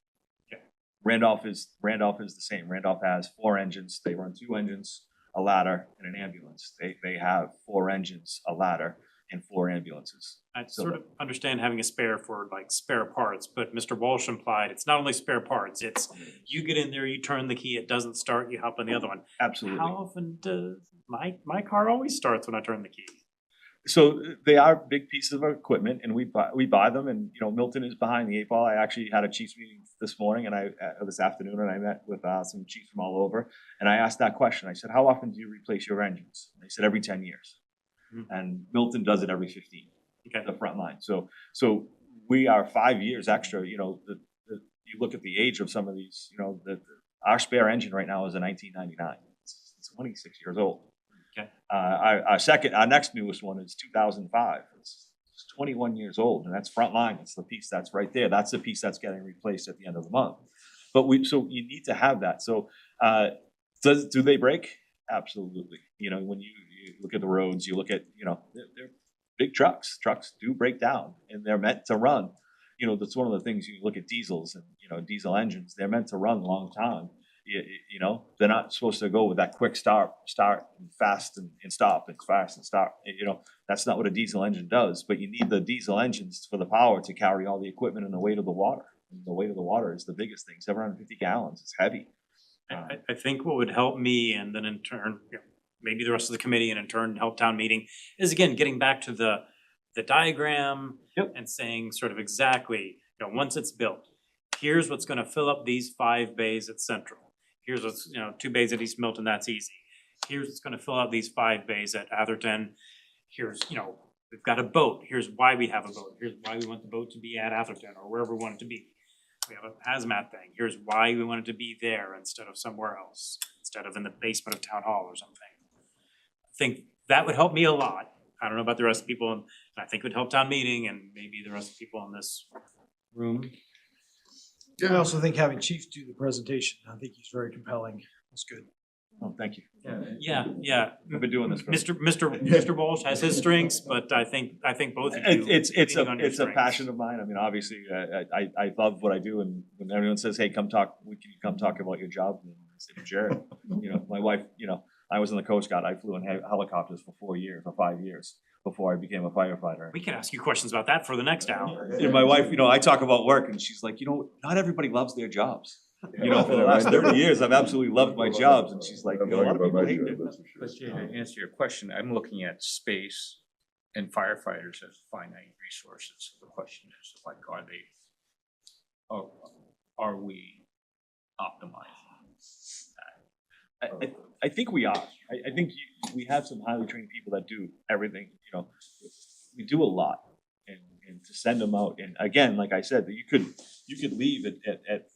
Okay. Randolph is the same. Randolph has 4 engines, they run 2 engines, a ladder, and an ambulance. They have 4 engines, a ladder, and 4 ambulances. I So sort of understand having a spare for like spare parts, but Mr. Walsh implied it's not only spare parts, it's you get in there, you turn the key, it doesn't start, you hop on the other one. Absolutely. How often does my car always starts when I turn the key? So they are big pieces of equipment, and we buy them, and you know, Milton is behind the 8 ball. I actually had a Chiefs meeting this morning, and this afternoon, and I met with some chiefs from all over, and I asked that question. I said, how often do you replace your engines? And they said every 10 years. And Milton does it every 15. Okay. The front line. So we are 5 years extra. You know, you look at the age of some of these. You know, our spare engine right now is a 1999. It's 26 years old. Okay. Our next newest one is 2005. It's 21 years old, and that's front line. It's the piece that's right there. That's the piece that's getting replaced at the end of the month. But so you need to have that. So do they break? Absolutely. You know, when you look at the roads, you look at, you know, they're big trucks. Trucks do break down, and they're meant to run. You know, that's one of the things. You look at diesels and, you know, diesel engines. They're meant to run a long time. You know, they're not supposed to go with that quick start and fast and stop and fast and stop. You know, that's not what a diesel engine does. But you need the diesel engines for the power to carry all the equipment and the weight of the water. And the weight of the water is the biggest thing. 750 gallons. It's heavy. I think what would help me, and then in turn, you know, maybe the rest of the committee, and in turn help town meeting, is again getting back to the diagram. Yep. And saying sort of exactly, you know, once it's built, here's what's gonna fill up these 5 bays at Central. Here's what's, you know, 2 bays at East Milton, that's easy. Here's what's gonna fill out these 5 bays at Atherton. Here's, you know, we've got a boat, here's why we have a boat, here's why we want the boat to be at Atherton or wherever we want it to be. We have a hazmat thing, here's why we want it to be there instead of somewhere else, instead of in the basement of town hall or something. I think that would help me a lot. I don't know about the rest of the people, and I think it would help town meeting and maybe the rest of the people in this room. I also think having Chief do the presentation, I think he's very compelling. That's good. Oh, thank you. Yeah. We've been doing this for. Mr. Walsh has his strengths, but I think both of you. It's leaning on your a strengths. passion of mine. I mean, obviously, I love what I do, and when everyone says, "Hey, can you come talk about your job?" And I said, "Sure." You know, my wife, you know, I was in the Coast Guard. I flew in helicopters for 5 years before I became a firefighter. We can ask you questions about that for the next hour. And my wife, you know, I talk about work, and she's like, you know, not everybody loves their jobs. You know, for the last 30 years, I've absolutely loved my jobs, and she's like, you know, a lot of people hate their. But Jay, to answer your question, I'm looking at space and firefighters as finite resources. The question is, like, are we optimizing that? I think we are. I think we have some highly trained people that do everything, you know, we do a lot. And to send them out, and again, like I said, you could leave at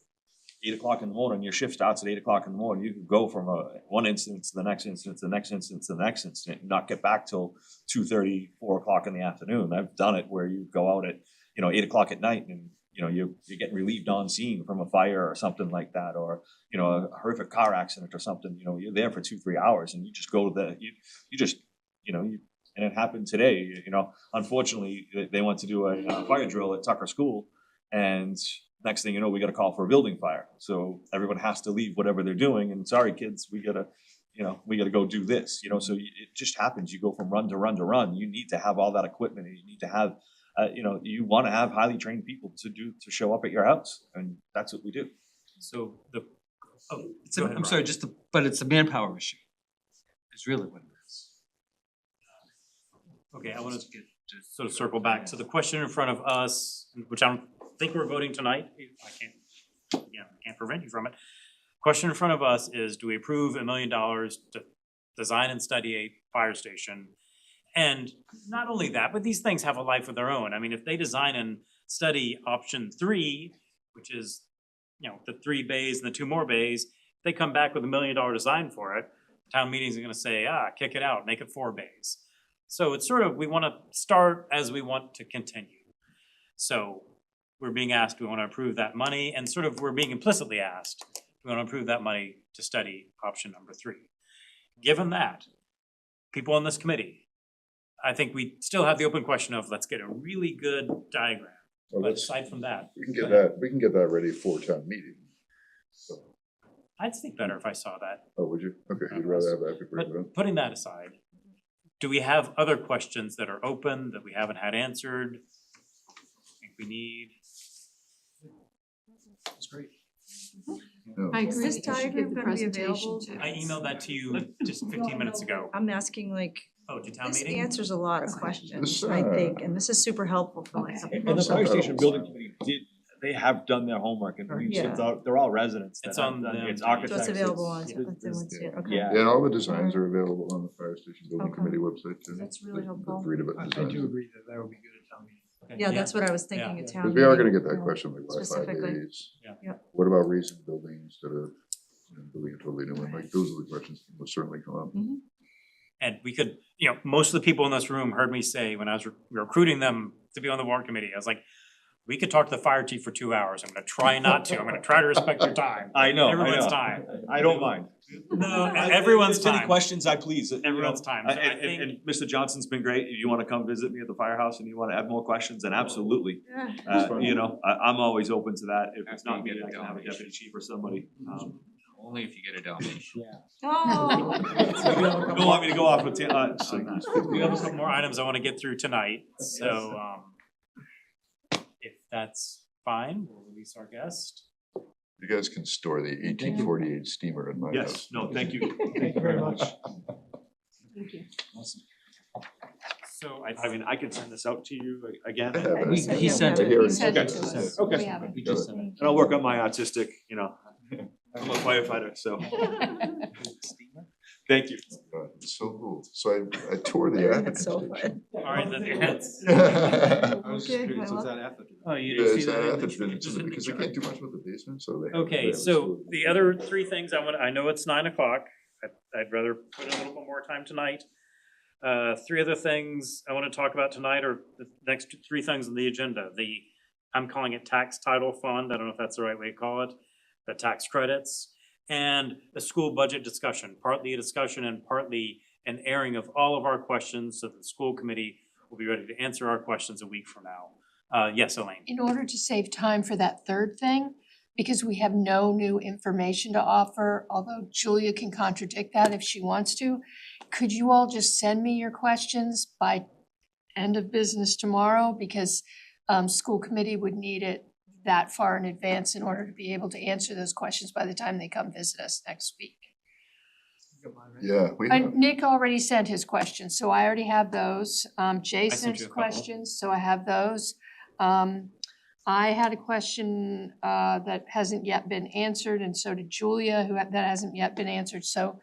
8 o'clock in the morning, your shift starts at 8 o'clock in the morning, you could go from one incident to the next incident, to the next incident, to the next incident, and not get back till 2:30, 4 o'clock in the afternoon. I've done it where you go out at, you know, 8 o'clock at night, and you know, you're getting relieved on scene from a fire or something like that, or, you know, a horrific car accident or something. You know, you're there for 2-3 hours, and you just go to you just, you know, and it happened today. You know, unfortunately, they went to do a fire drill at Tucker School, and next thing you know, we got a call for a building fire. So everyone has to leave whatever they're doing, and sorry, kids, we gotta go do this. You know, so it just happens. You go from run to run to run. You need to have all that equipment, and you need to have. You know, you want to have highly trained people to show up at your house, and that's what we do. So I'm sorry, but it's a manpower issue. It's really what it is. Okay, I want to sort of circle back to the question in front of us, which I don't think we're voting tonight. I can't prevent you from it. Question in front of us is, do we approve $1 million to design and study a fire station? And not only that, but these things have a life of their own. I mean, if they design and study option 3, which is, you know, the 3 bays and the 2 more bays, they come back with $1 million design for it, town meeting's gonna say, kick it out, make it 4 bays. So it's sort of, we wanna start as we want to continue. So we're being asked, we wanna approve that money, and sort of, we're being implicitly asked, we wanna approve that money to study option number 3. Given that, people on this committee, I think we still have the open question of, let's get a really good diagram. Well, But let's, aside from that, we can get that ready for town meeting. So, I'd sleep better if I saw that. oh, would you? Okay, you'd rather have that before you vote? But putting that aside, do we have other questions that are open that we haven't had answered? Think we need? That's great. No. I Is agree this that you should give diagram the gonna be presentation available? too. I emailed that to you just 15 minutes ago. I'm asking like, Oh, to town this meeting? answers a lot of questions, This, I think, and this is super helpful for Okay. like. And the fire station building committee they have done their homework and Yeah. they're all residents that It's have on done, them. it's So architects. So it's available on, it's- okay. yeah. Yeah, and all the designs are available on the fire station building Okay. committee website too. That's really The helpful. three different I designs. do agree that that would be good at town meeting. Okay. Yeah, that's what I was thinking Yeah. at town Because meeting. we are gonna get that Yeah. question like Wi-Fi Specifically. days. Yeah. Yep. What about recent buildings that are, building a totally new one, like those are the questions that will certainly come up. And we could, most of the people in this room heard me say when I was recruiting them to be on the warrant committee, I was like, we could talk to the fire chief for 2 hours. I'm gonna try not to. I'm gonna try to respect your time. I know, Everyone's time. I don't mind. No, everyone's If there's any time. questions, I please. Everyone's time. So I And, think- and Mr. Johnson's been great. If you wanna come visit me at the firehouse and you wanna have more questions, then absolutely. Yeah. I'm always open to that. If it's After not you me, get a I can have a donation. deputy chief or somebody. Only if you get a donation. Oh. You don't want me to go off with, We have a couple more items I wanna get through tonight, so, if that's fine, we'll release our guest. You guys can store the 1848 steamer in my house. Yes, no, thank you. Thank you very much. Thank you. So I mean, I can send this out to you again. I have it. He sent I it. hear He it. sent it Okay. to us. Okay. We have it. We just sent it. And I'll work on my artistic, I'm a firefighter, so, thank you. It's so cool. So I tore the Atherton That's so station. fun. Alright, that's. I was just Okay, curious, I what's love- that Atherton? Oh, you Yeah, didn't it's see that? Atherton, It's just in the because they chart. can't do much with the basement, so they. Okay, so the other 3 things I know it's 9:00. I'd rather put in a little bit more time tonight. 3 other things I wanna talk about tonight are the next 3 things on the agenda. I'm calling it tax title fund. I don't know if that's the right way to call it. The tax credits and the school budget discussion, partly a discussion and partly an airing of all of our questions, so that the school committee will be ready to answer our questions a week from now. Yes, Elaine? In order to save time for that third thing, because we have no new information to offer, although Julia can contradict that if she wants to, could you all just send me your questions by end of business tomorrow? Because school committee would need it that far in advance in order to be able to answer those questions by the time they come visit us next week. Yeah, we have. Nick already sent his questions, so I already have those. Jay sent sent you a couple. questions, so I have those. I had a question that hasn't yet been answered, and so did Julia, that hasn't yet been answered. So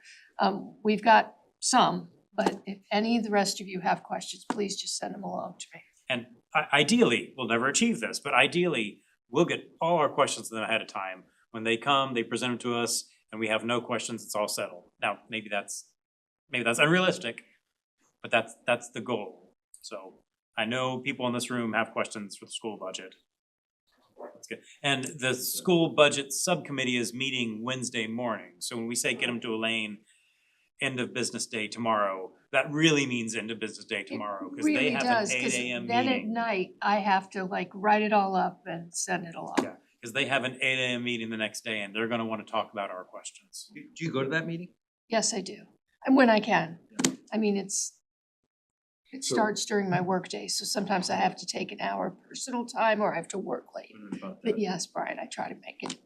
we've got some, but if any of the rest of you have questions, please just send them along to me. And ideally, we'll never achieve this, but ideally, we'll get all our questions to them ahead of time. When they come, they present them to us, and we have no questions, it's all settled. Now, maybe that's unrealistic, but that's the goal. So I know people in this room have questions for the school budget. That's good. And the school budget subcommittee is meeting Wednesday morning. So when we say get them to Elaine, end of business day tomorrow, that really means end of business day tomorrow, because they Really have does, an 8 'cause AM then at meeting. night, I have to like write it all up and send it along. Yeah. Because they have an 8 AM meeting the next day, and they're gonna wanna talk about our questions. Do you go to that meeting? Yes, I do, and when I can. I mean, it So- starts during my workday, so sometimes I have to take an hour personal time or I have to work late. But yes, Brian, I try to make it.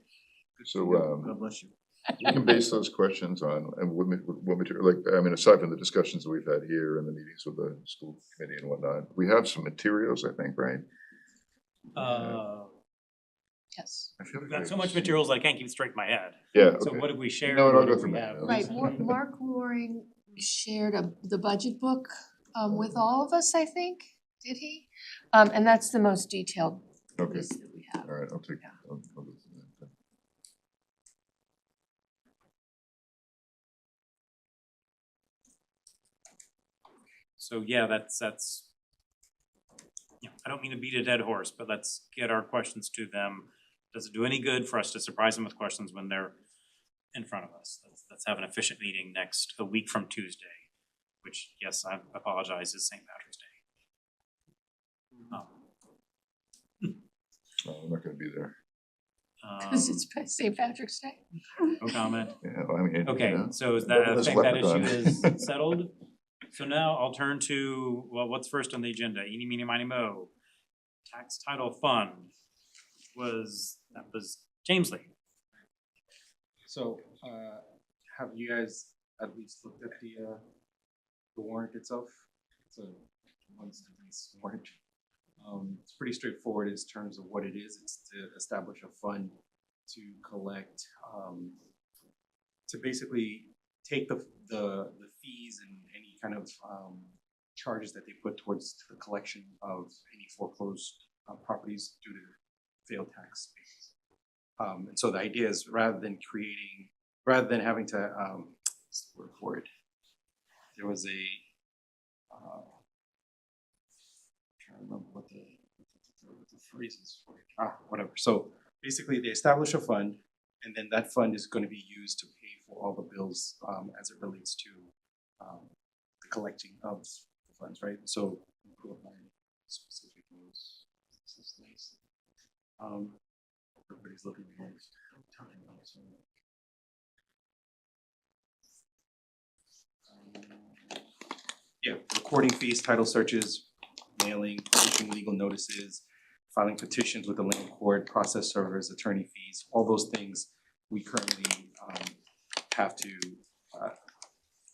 So, God bless you. we can base those questions on, and what material, like, I mean, aside from the discussions that we've had here and the meetings with the school committee and whatnot, we have some materials, I think, right? Yes. I feel We've like got so I've much seen- materials I can't keep straight in my head. Yeah, So okay. what have we shared? No, and What I'll go do through we my have? notes. Right, Mark Loring shared the budget book with all of us, I think, did he? And that's the most detailed Okay, list that we have. all right, I'll do that. So yeah, that's, you know, I don't mean to beat a dead horse, but let's get our questions to them. Does it do any good for us to surprise them with questions when they're in front of us? Let's have an efficient meeting a week from Tuesday, which, yes, I apologize, is St. Patrick's Day. I'm not gonna be there. Cause it's St. Patrick's Day. No comment. Yeah, well, I mean, you Okay, know, so is better that, I than think that issue leprechaun. is settled. So now I'll turn to, well, what's first on the agenda? Eeny, meeny, miny, mo. Tax title fund that was James Lee. So, have you guys at least looked at the warrant itself? It's a one sentence warrant. It's pretty straightforward in terms of what it is. It's to establish a fund to collect, to basically take the fees and any kind of charges that they put towards the collection of any foreclosed properties due to failed tax payments. And so the idea is rather than having to, what's the word for it? There was a, trying to remember what the phrase is for it. Whatever. So basically they establish a fund, and then that fund is going to be used to pay for all the bills as it relates to the collecting of the funds, right? So pull up my specific notes. This is nice. Everybody's looking at it. Yeah, recording fees, title searches, mailing, publishing legal notices, filing petitions with the land court, process servers, attorney fees, all those things we currently have to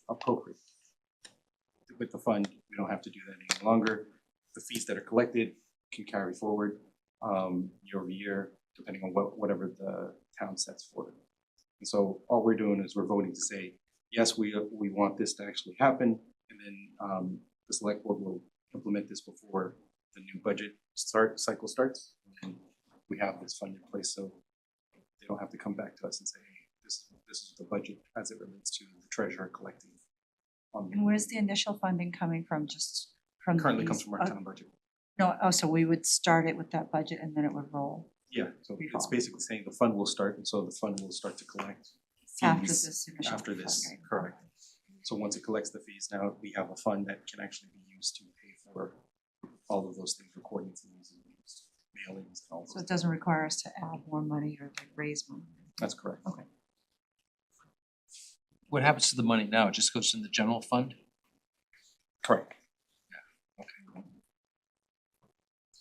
appropriate. With the fund, we don't have to do that any longer. The fees that are collected can carry forward year over year, depending on whatever the town sets for it. And so all we're doing is we're voting to say, yes, we want this to actually happen, and then the select board will implement this before the new budget cycle starts, and we have this fund in place, so they don't have to come back to us and say, hey, this is the budget as it relates to the treasurer collecting. And where's the initial funding coming from? Just from the Currently comes fees? from our town budget. No, oh, so we would start it with that budget and then it would roll Yeah, so it's Revolve. basically saying the fund will start, and so the fund will start to collect after fees this initial. after this, funding. correct. So once it collects the fees, now we have a fund that can actually be used to pay for all of those things, recording fees and mailings and all So those. it doesn't require us to add more money or like raise money. That's correct. Okay. What happens to the money now? It just goes in the general fund? Correct.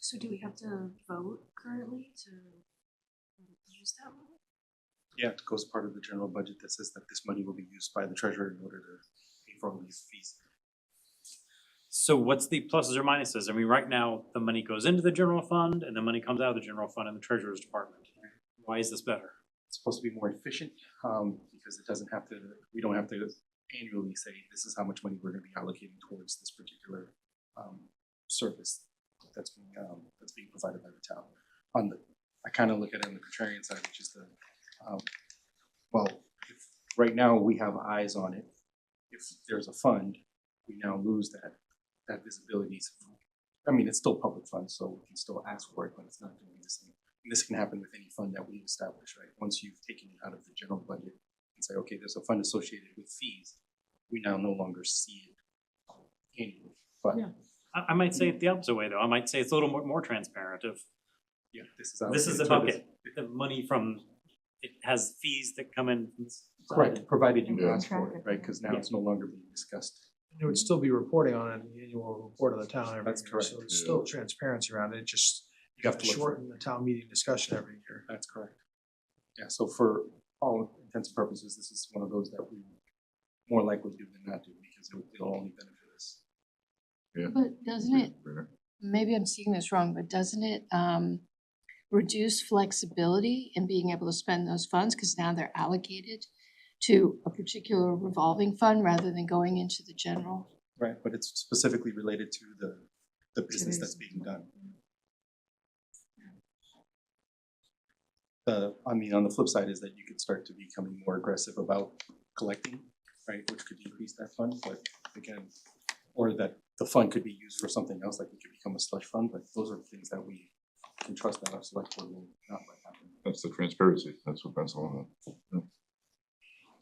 So do we have to vote currently to use that one? Yeah, it goes part of the general budget that says that this money will be used by the treasurer in order to pay for all these fees. So what's the pluses or minuses? I mean, right now, the money goes into the general fund and the money comes out of the general fund in the treasurer's department. Why is this better? It's supposed to be more efficient, because it doesn't have to, we don't have to annually say, this is how much money we're gonna be allocating towards this particular service that's being provided by the town. I kind of look at it on the contrarian side, which is the, if right now we have eyes on it. If there's a fund, we now lose that visibility. I mean, it's still public funds, so we can still ask for it, but it's not going to be the same. And this can happen with any fund that we establish, right? Once you've taken it out of the general budget and say, okay, there's a fund associated with fees, we now no longer see it annually. But Yeah. I might say it the opposite way, though. I might say it's a little more transparent. If yeah, this is this is a bucket, the money from, it has fees that come in. From this side. correct, provided you Yeah. ask for it, right? Because now it's no longer being discussed. It would still be reporting on it in the annual report of the town every year. That's correct. So it's still transparency around it, just you have to look for it. shorten the town meeting discussion every year. That's correct. Yeah, so for all intents and purposes, this is one of those that we more likely do than not do, because it'll only benefit us. Yeah. But doesn't it, maybe I'm seeing this wrong, but doesn't it reduce flexibility in being able to spend those funds? Because now they're allocated to a particular revolving fund rather than going into the general. Right, but it's specifically related to the business that's being done. On the flip side is that you could start to becoming more aggressive about collecting, right, which could decrease that fund, but again, or that the fund could be used for something else, like it could become a slush fund, but those are the things that we can trust that our select board will not let happen. That's the transparency. That's what that's all about.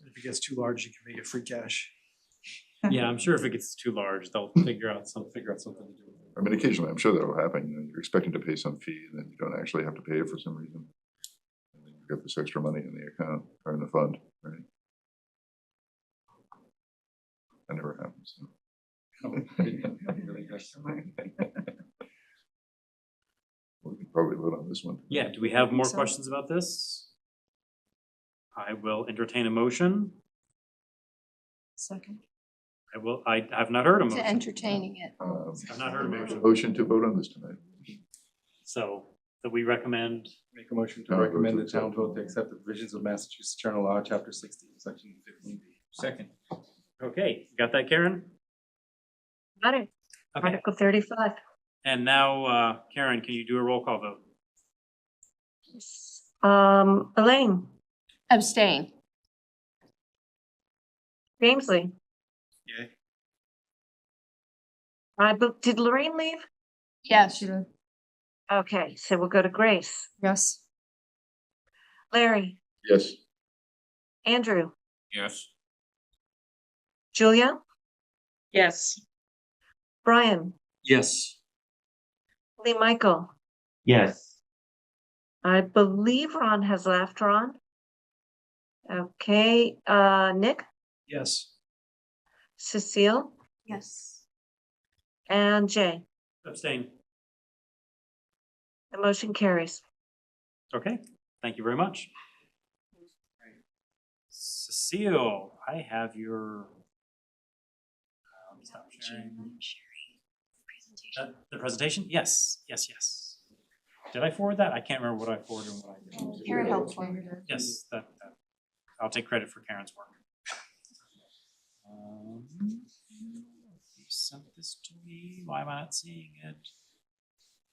If it gets too large, you can make it free cash. Yeah, I'm sure if it gets too large, they'll figure out something to do with it. I mean, occasionally, I'm sure that'll happen. You know, you're expecting to pay some fee and then you don't actually have to pay it for some reason. And then you get this extra money in the account or in the fund, right? That never happens. So. We can probably vote on this one. Yeah, do we have more So- questions about this? I will entertain a motion. Second. I have not heard a motion. To entertaining it. I've not heard a motion. Motion to vote on this tonight. So, that we recommend, Make a motion to No, vote recommend to the town accept. vote to accept the provisions of Massachusetts General Law, Chapter 60, Section 15B. Second. okay, got that, Karen? Got it. Okay, Article 35. and now, Karen, can you do a roll call vote? Elaine, Abstain. Jamesley. Yay. Did Lorraine leave? Yes. Okay, so we'll go to Grace. Yes. Larry, Yes. Andrew, Yes. Julia, Yes. Brian, Yes. Lee Michael. Yes. I believe Ron has left, Ron. Okay, Nick, Yes. Cecile, Yes. and Jay. Abstain. The motion carries. Okay, thank you very much. Cecile, I have your. Let me stop sharing. The presentation? Yes, yes, yes. Did I forward that? I can't remember what I forwarded and what I didn't. Karen helped forward it. Yes, that, I'll take credit for Karen's work. You sent this to me, why am I not seeing it?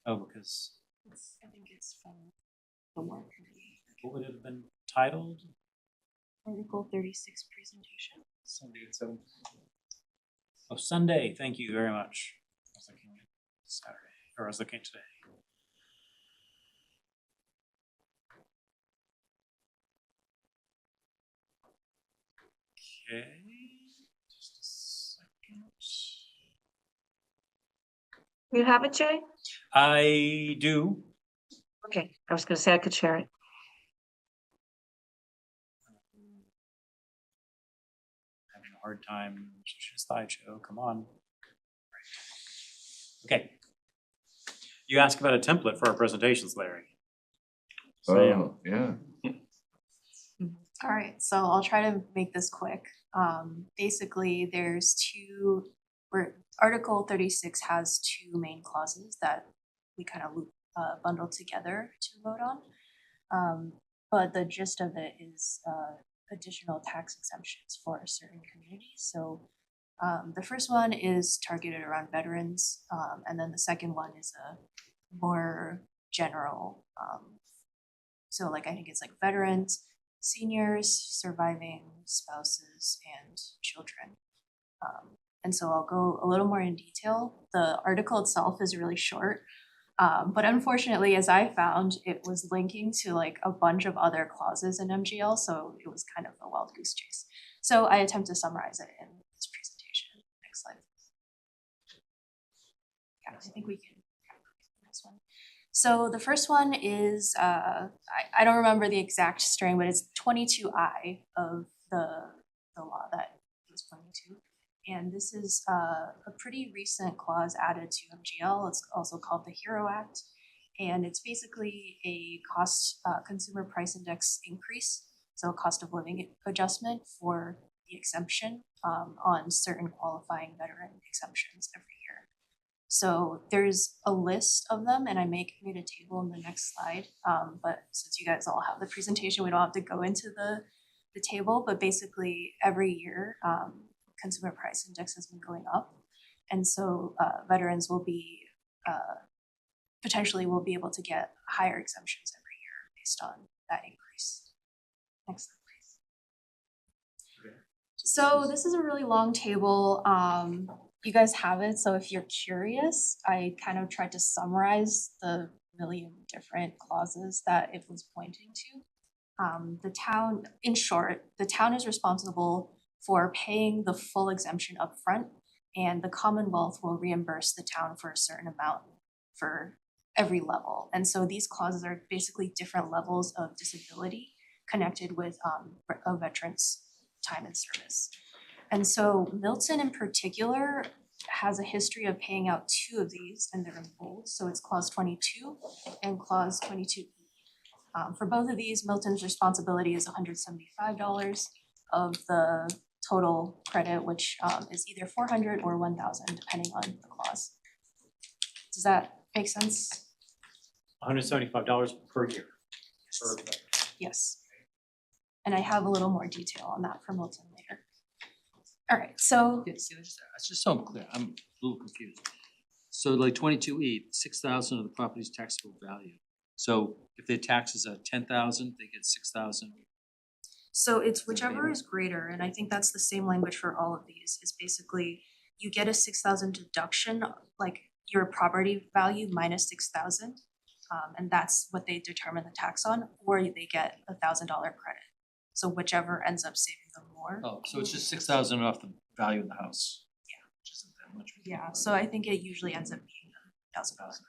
Oh, because, I think it's from the warrant committee. what would it have been titled? Article 36 presentation. Sunday at 7. Oh, Sunday, thank you very much. I was looking at Saturday, or I was looking at today. Okay, just a second. You have it, Jay? I do. Okay, I was gonna say I could share it. Having a hard time, just slideshow, come on. Okay. You asked about a template for our presentations, Larry. Oh, yeah. All right, so I'll try to make this quick. Basically, there's Article 36 has two main clauses that we kind of bundle together to vote on. But the gist of it is additional tax exemptions for certain communities. So the first one is targeted around veterans, and then the second one is a more general. So like I think it's like veterans, seniors, surviving spouses, and children. And so I'll go a little more in detail. The article itself is really short, but unfortunately, as I found, it was linking to like a bunch of other clauses in MGL, so it was kind of a wild goose chase. So I attempt to summarize it in this presentation. Next slide. Yeah, I think we can. This one. So the first one is, I don't remember the exact string, but it's 22I of the law that he's pointing to. And this is a pretty recent clause added to MGL. It's also called the HERO Act. And it's basically a consumer price index increase, so a cost of living adjustment for the exemption on certain qualifying veteran exemptions every year. So there's a list of them, and I made a table in the next slide. But since you guys all have the presentation, we don't have to go into the table. But basically, every year, consumer price index has been going up, and so veterans will be potentially will be able to get higher exemptions every year based on that increase. Next slide, please. So this is a really long table. you guys have it, so if you're curious, I kind of tried to summarize the million different clauses that it was pointing to. The town, in short, the town is responsible for paying the full exemption upfront, and the Commonwealth will reimburse the town for a certain amount for every level. And so these clauses are basically different levels of disability connected with a veteran's time and service. And so Milton in particular has a history of paying out two of these, and they're in bold, so it's clause 22 and clause 22E. For both of these, Milton's responsibility is $175 of the total credit, which is either 400 or 1,000, depending on the clause. Does that make sense? $175 per year. Yes. And I have a little more detail on that for Milton later. All right, so Yeah, see, it's just so I'm clear, I'm a little confused. So like 22E, 6,000 of the property's taxable value. So if their taxes are 10,000, they get 6,000. So it's whichever is greater, and I think that's the same language for all of these, is basically you get a 6,000 deduction, like your property value minus 6,000. And that's what they determine the tax on, or they get $1,000 credit. So whichever ends up saving them more. Oh, so it's just 6,000 off the value of the house. Yeah. Which isn't that much. Yeah, so I think it usually ends up being $1,000 credit.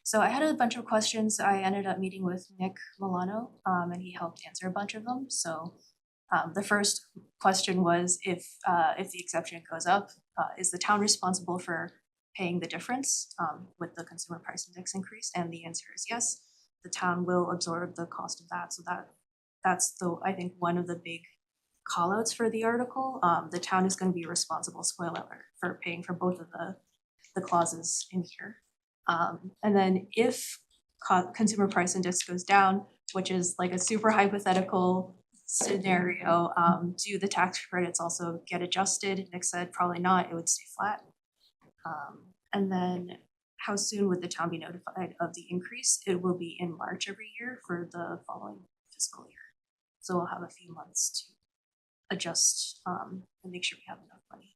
So I had a bunch of questions. I ended up meeting with Nick Milano, and he helped answer a bunch of them. So the first question was if the exception goes up, is the town responsible for paying the difference with the consumer price index increase? And the answer is yes. The town will absorb the cost of that. So that's I think one of the big callouts for the article. The town is going to be responsible, spoiler alert, for paying for both of the clauses in here. And then if consumer price index goes down, which is like a super hypothetical scenario, do the tax credits also get adjusted? Nick said probably not, it would stay flat. And then how soon would the town be notified of the increase? It will be in March every year for the following fiscal year. So we'll have a few months to adjust and make sure we have enough money.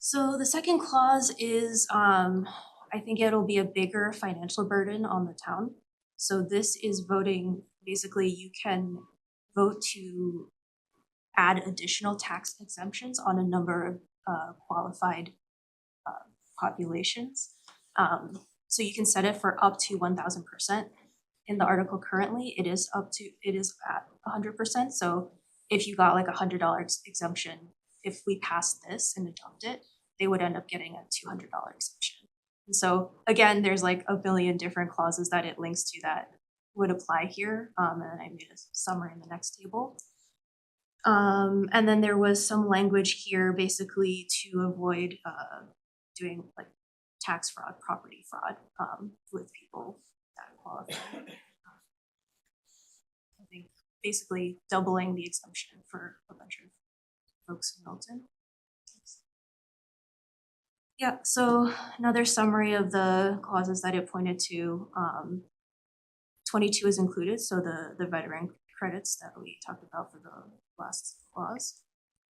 So the second clause is, I think it'll be a bigger financial burden on the town. So this is voting, basically you can vote to add additional tax exemptions on a number of qualified populations. So you can set it for up to 1,000%. In the article currently, it is at 100%. So if you got like $100 exemption, if we pass this and adopt it, they would end up getting a $200 exemption. And so again, there's like a billion different clauses that it links to that would apply here. And I made a summary in the next table. And then there was some language here basically to avoid doing like tax fraud, property fraud with people that qualify. I think basically doubling the exemption for a bunch of folks in Milton. Yeah, so another summary of the clauses that it pointed to. 22 is included, so the veteran credits that we talked about for the last clause.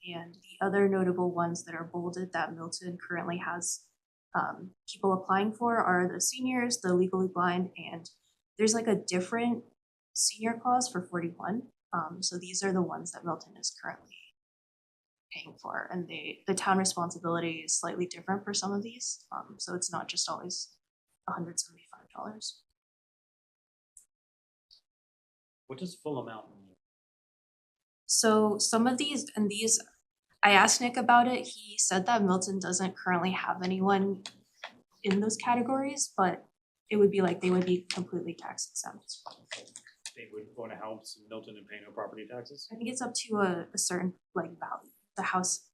And the other notable ones that are bolded that Milton currently has people applying for are the seniors, the legally blind, and there's like a different senior clause for 41. So these are the ones that Milton is currently paying for, and the town responsibility is slightly different for some of these. So it's not just always $175. What does full amount mean? So some of these, and these, I asked Nick about it. He said that Milton doesn't currently have anyone in those categories, but it would be like they would be completely tax exempt. They would own a house in Milton and pay no property taxes? I think it's up to a certain like value. The house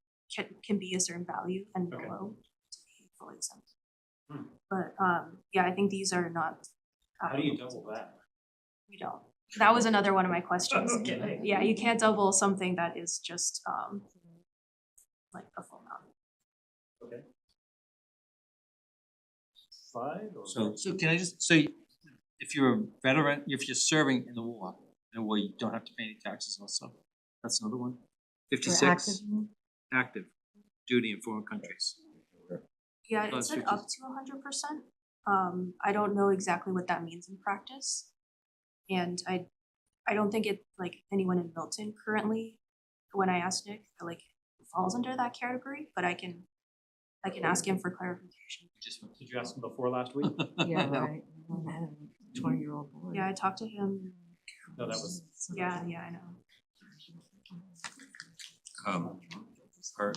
can be a certain value and below to be fully exempt. But yeah, I think these are not. How do you double that? We don't. That was another one of my questions. Okay. Yeah, you can't double something that is just like a full amount. Okay. Slide or? So can I just, so if you're a veteran, if you're serving in the war, you don't have to pay any taxes also. That's another one. For 56, active, you mean? active duty in foreign countries. Yeah, Oh, it said 50. up to 100%. I don't know exactly what that means in practice. And I don't think it, like, anyone in Milton currently, when I asked Nick, like, falls under that category, but I can ask him for clarification. Did you ask him before last week? Yeah, right. I have a 20-year-old boy. Yeah, I talked to him. No, that was, Yeah, I know. Are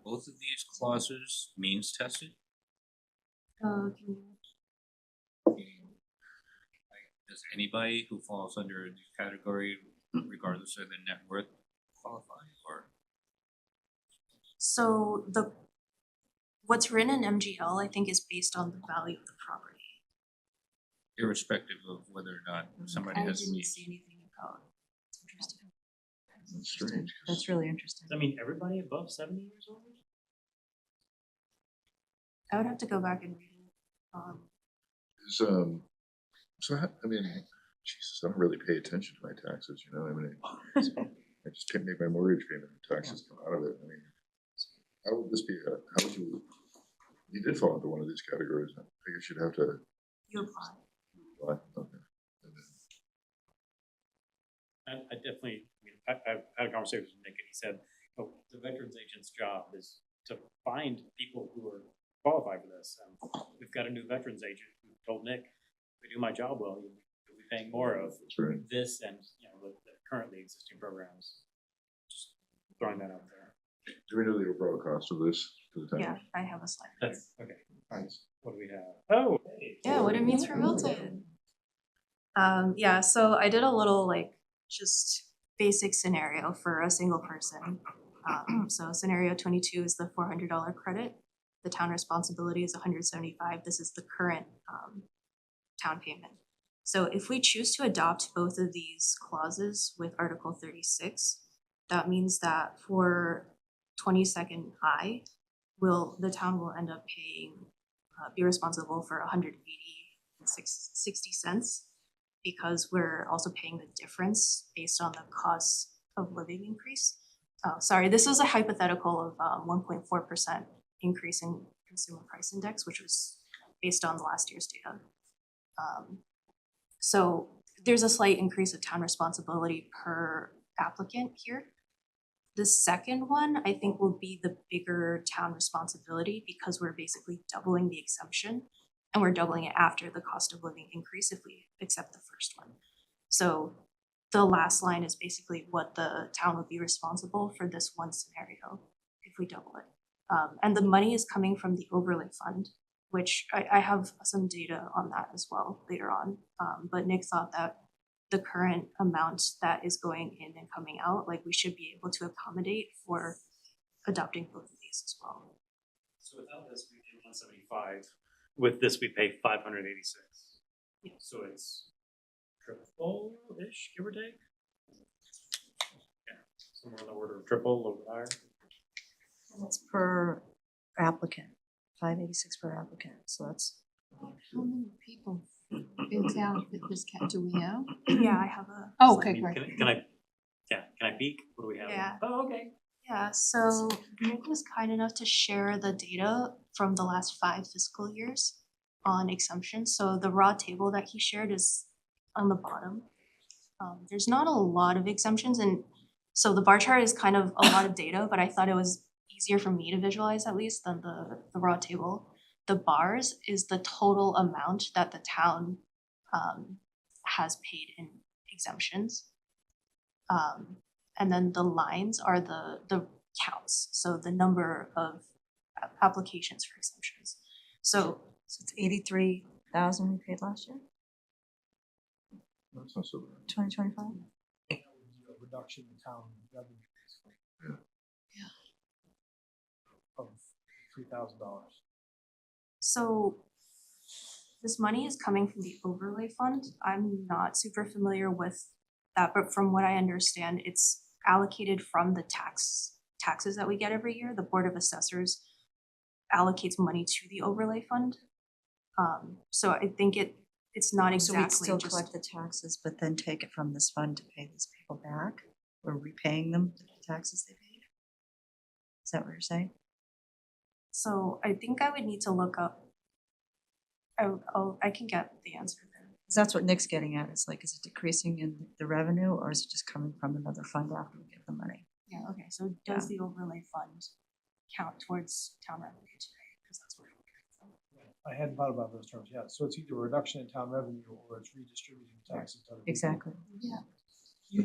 both of these clauses means tested? Can you Does anybody who falls under the category, regardless of their net worth, qualify, or? So what's written in MGL, I think, is based on the value of the property. Irrespective of whether or not somebody I has didn't needs. see anything about. It's interesting. That's strange. That's really interesting. I mean, everybody above 70 years old? I would have to go back and read it. Is, so I mean, Jesus, I don't really pay attention to my taxes, you know, I mean, I just can't make my mortgage payment, and taxes come out of it, I mean, how would this be, how would you did fall into one of these categories, I guess you'd have to, You apply. what, okay. And then- I definitely, I mean, I've had a conversation with Nick and he said, oh, the veterans agent's job is to find people who are qualified for this. We've got a new veterans agent who told Nick, if we do my job well, you'll be paying more of That's right. this and, you know, the currently existing programs. Just throwing that out there. Do we know the overall cost of this for the town? Yeah, I have a slide. That's, okay, all right, what do we have? Oh, hey. Yeah, what it means for Milton. Yeah, so I did a little, like, just basic scenario for a single person. So scenario 22 is the $400 credit. The town responsibility is 175. This is the current town payment. So if we choose to adopt both of these clauses with Article 36, that means that for 22nd I, the town will end up paying, be responsible for 180.60 cents, because we're also paying the difference based on the cost of living increase. Sorry, this is a hypothetical of 1.4% increase in consumer price index, which was based on last year's data. So there's a slight increase of town responsibility per applicant here. The second one, I think, will be the bigger town responsibility because we're basically doubling the exemption and we're doubling it after the cost of living increase if we accept the first one. So the last line is basically what the town would be responsible for this one scenario if we double it. And the money is coming from the overlay fund, which I have some data on that as well later on. But Nick thought that the current amount that is going in and coming out, like, we should be able to accommodate for adopting both of these as well. So without this, we pay 175. With this, we pay 586. Yeah. So it's triple-ish, give or take? Yeah, somewhere on the order of triple, a little bit higher. That's per applicant, 586 per applicant, so that's. How many people in town fit this cat, do we know? Yeah, I have a. Oh, slide. okay, great. Can I peek? What do we have? Yeah. Oh, okay. Yeah, so Nick was kind enough to share the data from the last 5 fiscal years on exemptions. So the raw table that he shared is on the bottom. There's not a lot of exemptions, and so the bar chart is kind of a lot of data, but I thought it was easier for me to visualize at least than the raw table. The bars is the total amount that the town has paid in exemptions. And then the lines are the counts, so the number of applications for exemptions. So it's 83,000 we paid last year, That's not so bad. 2025? A reduction in town revenue. Of $3,000. So this money is coming from the overlay fund. I'm not super familiar with that, but from what I understand, it's allocated from the taxes that we get every year. The Board of Assessors allocates money to the overlay fund. So I think it's not So we'd exactly still just. collect the taxes, but then take it from this fund to pay these people back? We're repaying them the taxes they paid? Is that what you're saying? So I think I would need to look up. I can get the answer there. 'Cause that's what Nick's getting at, is like, is it decreasing in the revenue, or is it just coming from another fund after we get the money? Yeah, okay, so does the overlay fund count towards town revenue today? Because that's where. I hadn't thought about those terms, yeah, so it's either a reduction in town revenue or it's redistributing taxes to other people. Exactly. Yeah.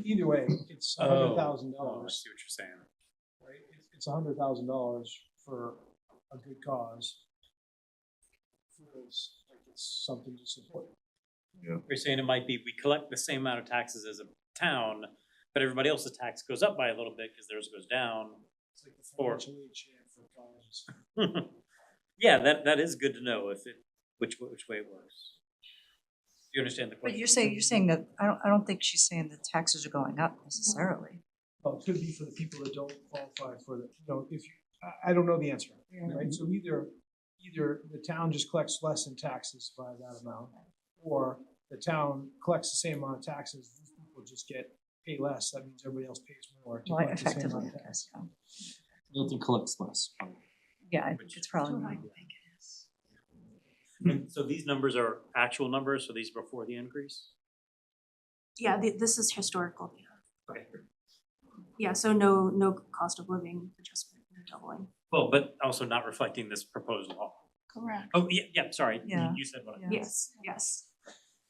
Either way, it's Oh, $100,000, I see what you're saying. right? It's $100,000 for a good cause. Feels like it's something to support. You're saying it might be, we collect the same amount of taxes as a town, but everybody else's tax goes up by a little bit because theirs goes down. It's like the Or- financial aid chant for colleges. Yeah, that is good to know if it, which way it works. You understand the But question? you're saying that, I don't think she's saying the taxes are going up necessarily. Well, it could be for the people that don't qualify for the, if you, I don't know the answer, right? So either the town just collects less in taxes by that amount, or the town collects the same amount of taxes, these people just pay less, that means everybody else pays more to Well, collect the same effectively, amount of I tax. guess, yeah. Milton collects less. Yeah, I think it's probably. That's what I more. think it is. And so these numbers are actual numbers, so these are before the increase? Yeah, this is historical data. Okay. Yeah, so no cost of living adjustment, no doubling. Well, but also not reflecting this proposed law. Correct. Oh, yeah, sorry, Yeah. you said what? Yeah. Yes, yes.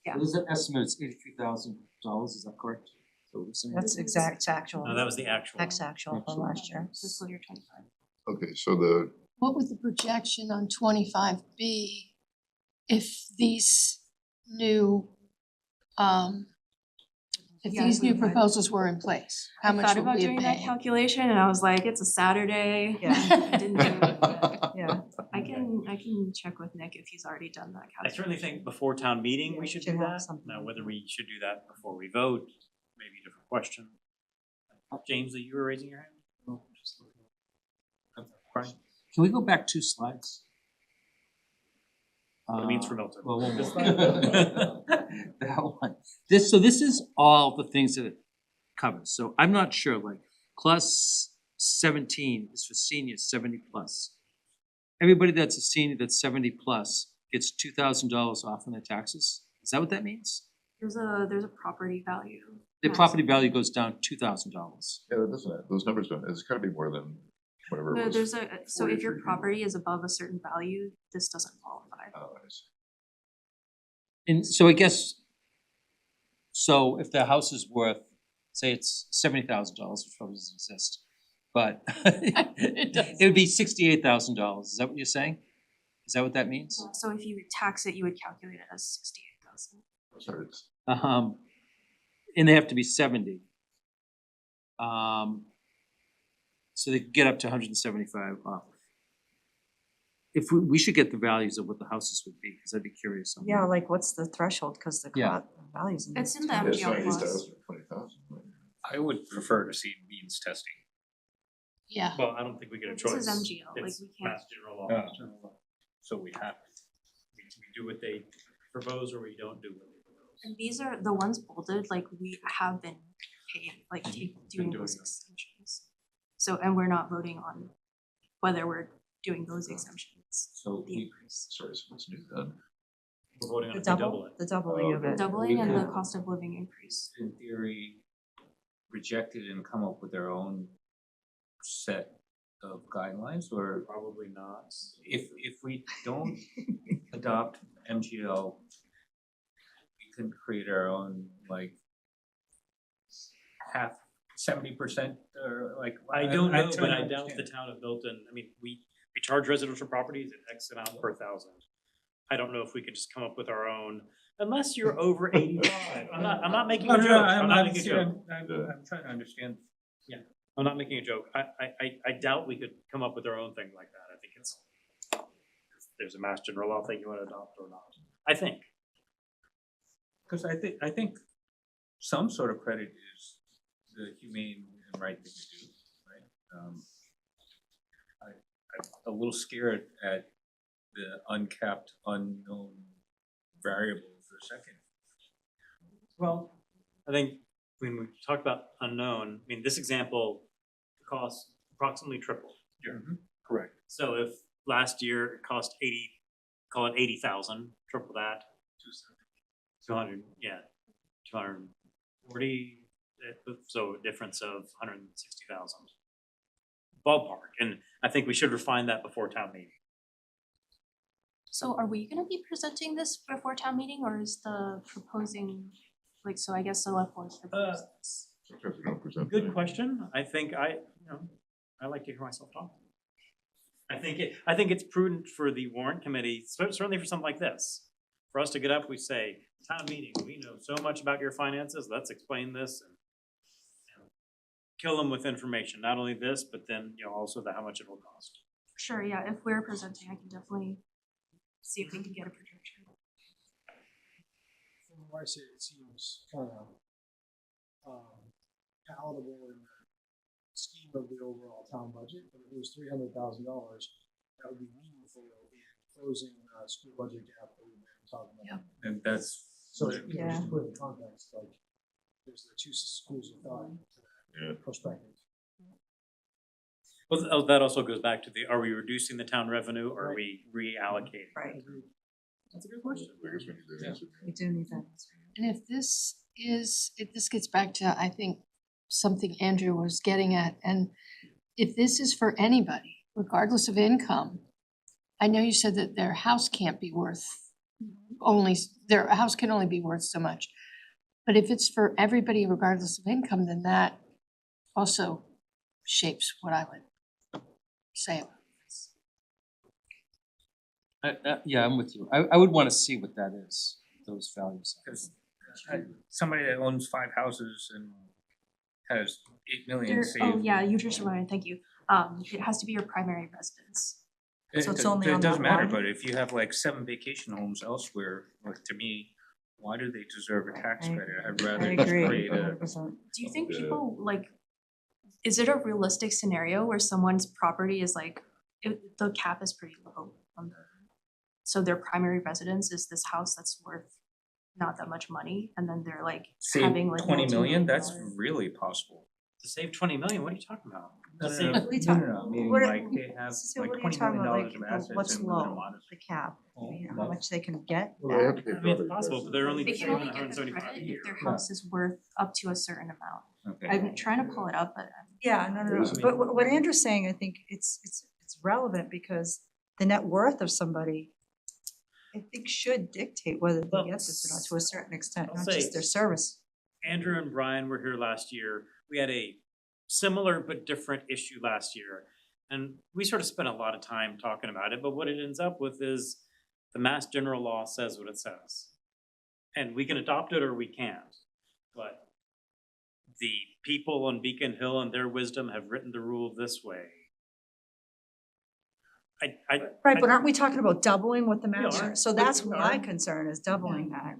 Yeah. There's an estimate, it's $83,000, is that correct? So we're saying. That's exact, actual. No, that was the actual. Ex-actual from last year. Fiscal year 25. Okay, so What was the projection on 25B if these new, if Yeah, these so new I- proposals were in place? How I much thought would about we doing have that paid? calculation and I was like, it's a Saturday. Yeah. I didn't do it, but Yeah. I can check with Nick if he's already done that I calculation. certainly think before town meeting, Yeah, we should should do have that. something Now, like whether that. we should do that before we vote, maybe a different question. James, that you were raising your hand? No, just looking. Brian, can we go back 2 slides? What it means for Milton. Well, one This more. slide? That one. So this is all the things that it covers. So I'm not sure, like, plus 17 is for seniors 70 plus. Everybody that's a senior that's 70 plus gets $2,000 off on their taxes. Is that what that means? There's a property value. The property value goes down $2,000. yeah, that doesn't, those numbers don't, it's gotta be more than whatever it No, was. there's so if your 43 property is above a certain value, this doesn't qualify. Oh, I see. And so I guess, so if the house is worth, say it's $70,000, which probably doesn't exist, but it would be $68,000. Is that what you're saying? Is that what that means? So if you would tax it, you would calculate it as 68,000. Sorry, it's, And they have to be 70. So they could get up to 175 off. If we should get the values of what the houses would be, because I'd be curious on that. Yeah, like what's the threshold, because the Yeah. values. It's in the yeah, MGL 90,000 plus. or 20,000. I would prefer to see means testing. Yeah. Well, I don't think we get a This choice. is MGL, like It's we can't. Mass General Law. So we have, We do what they propose or we don't do what they propose. And these are the ones bolded, like we have been paid, like doing those exemptions. So, and we're not voting on whether we're doing those exemptions. so The we, increase. Sorry, so what's new then? We're voting on The if we double double, it. the doubling of it. Doubling and the could- cost of living increase. in theory, reject it and come up with their own set of guidelines, or Probably not. if we don't adopt MGL, we can create our own, like, 70% or like. I don't know, don't but I doubt understand. the town of Milton, I mean, we charge residential properties at X amount per thousand. I don't know if we could just come up with our own, unless you're over 85. I'm not making a joke. I'm not making a joke. I'm trying to understand. I'm not making a joke. I doubt we could come up with our own thing like that. I think it's, there's a Mass General Law thing you want to adopt or not. I think. Because I think some sort of credit is the humane and right thing to do, right? I'm a little scared at the uncapped, unknown variables for a second. Well, I think when we talk about unknown, I mean, this example costs approximately triple. Correct. So if last year it cost 80, call it 80,000, triple that. 200, yeah, 240, so a difference of 160,000. Ballpark, and I think we should refine that before town meeting. So are we gonna be presenting this before town meeting, or is the proposing, like, so I guess select board proposes this? Sometimes we don't present. Good question. I think I like to hear myself talk. I think it's prudent for the warrant committee, certainly for something like this, for us to get up, we say, town meeting, we know so much about your finances, let's explain this and kill them with information, not only this, but then, also how much it will cost. Sure, yeah, if we're presenting, I can definitely see if we can get a projection. From what I say, it seems kind of palatable in the scheme of the overall town budget, but if it was $300,000, that would be meaningful in closing school budget gap that we've been talking about. And that's, So, just to put it in context, like, there's the two schools of thought perspective. Well, that also goes back to are we reducing the town revenue or are we reallocating? Right. That's a good question. I guess we need that answer. We do need that. And if this gets back to, I think, something Andrew was getting at, and if this is for anybody, regardless of income, I know you said that their house can't be worth their house can only be worth so much. But if it's for everybody regardless of income, then that also shapes what I would say about this. Yeah, I'm with you. I would wanna see what that is, those values. because somebody that owns 5 houses and has 8 million saved. Oh, yeah, you just reminded, thank you. It has to be your primary residence. So it's only on It doesn't that matter, line? but if you have like 7 vacation homes elsewhere, like to me, why do they deserve a tax I- credit? I'd I rather just agree, create a, 100%. Do you think Yeah. people, like, is it a realistic scenario where someone's property is like, the cap is pretty low on the, so their primary residence is this house that's worth not that much money, and then they're like save having like 20 million, that's multi-million-dollar- really possible. To save 20 million, what are you talking about? No, To no, save- no, What are you no, talking- no, no, meaning what are- like they have So like what are you $20 talking million about, of like, assets what's and live in a low, modest. the cap? I mean, how Well, much they can get Well, they have back? to pay I mean, it's property possible, taxes. but they're only They can saving only get the 175 a credit year. if their house is worth up to a certain amount. Okay. I'm trying to pull it up, but Yeah, no, There no, is no, a- but what Andrew's saying, I think it's relevant because the net worth of somebody, I think, should dictate whether they Well, get this or not, to a certain extent, I'll not say- just their service. Andrew and Brian were here last year. We had a similar but different issue last year. And we sort of spent a lot of time talking about it, but what it ends up with is the Mass General Law says what it says. And we can adopt it or we can't. But the people on Beacon Hill and their wisdom have written the rule this way. Right, but aren't we talking about doubling what the We master, are. so that's We what my are. concern is doubling that,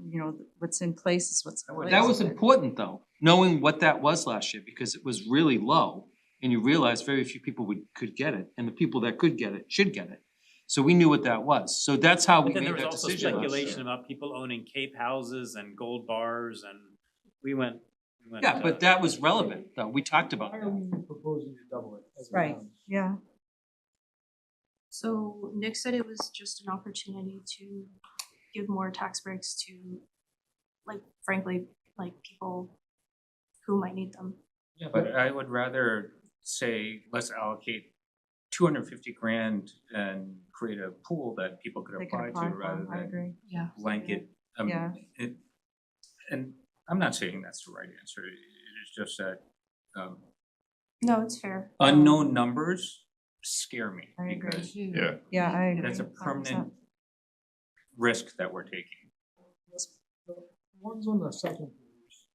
what's in place is what's in place. That was important though, knowing what that was last year, because it was really low. And you realize very few people could get it, and the people that could get it should get it. So we knew what that was. So that's how we But then there made was that also decision last speculation year. about people owning Cape houses and gold bars and we went. Yeah, but that was relevant though. We talked about Why are that. we proposing to double it as a Right, town? yeah. so Nick said it was just an opportunity to give more tax breaks to, like, frankly, like people who might need them. Yeah, but I would rather say, let's allocate 250 grand and create a pool that people could They can apply apply to for, rather I than agree. Yeah. blanket. Yeah. And I'm not saying that's the right answer. It's just that No, it's fair. unknown numbers scare me I agree. because Yeah, Yeah, I agree. that's a 100%. permanent risk that we're taking. The ones on the second page.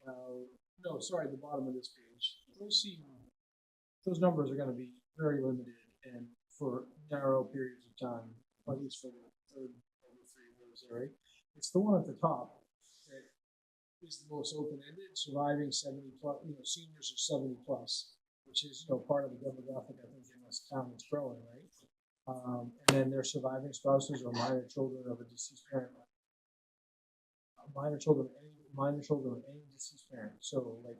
No, sorry, the bottom of this page, those numbers are gonna be very limited and for narrow periods of time, at least for the third of the 3 years, right? It's the one at the top that is the most open-ended, surviving 70 plus, seniors are 70 plus, which is, part of the demographic, I think, in this town that's growing, right? And then their surviving spouses or minor children of a deceased parent. Minor children of any deceased parent. So like,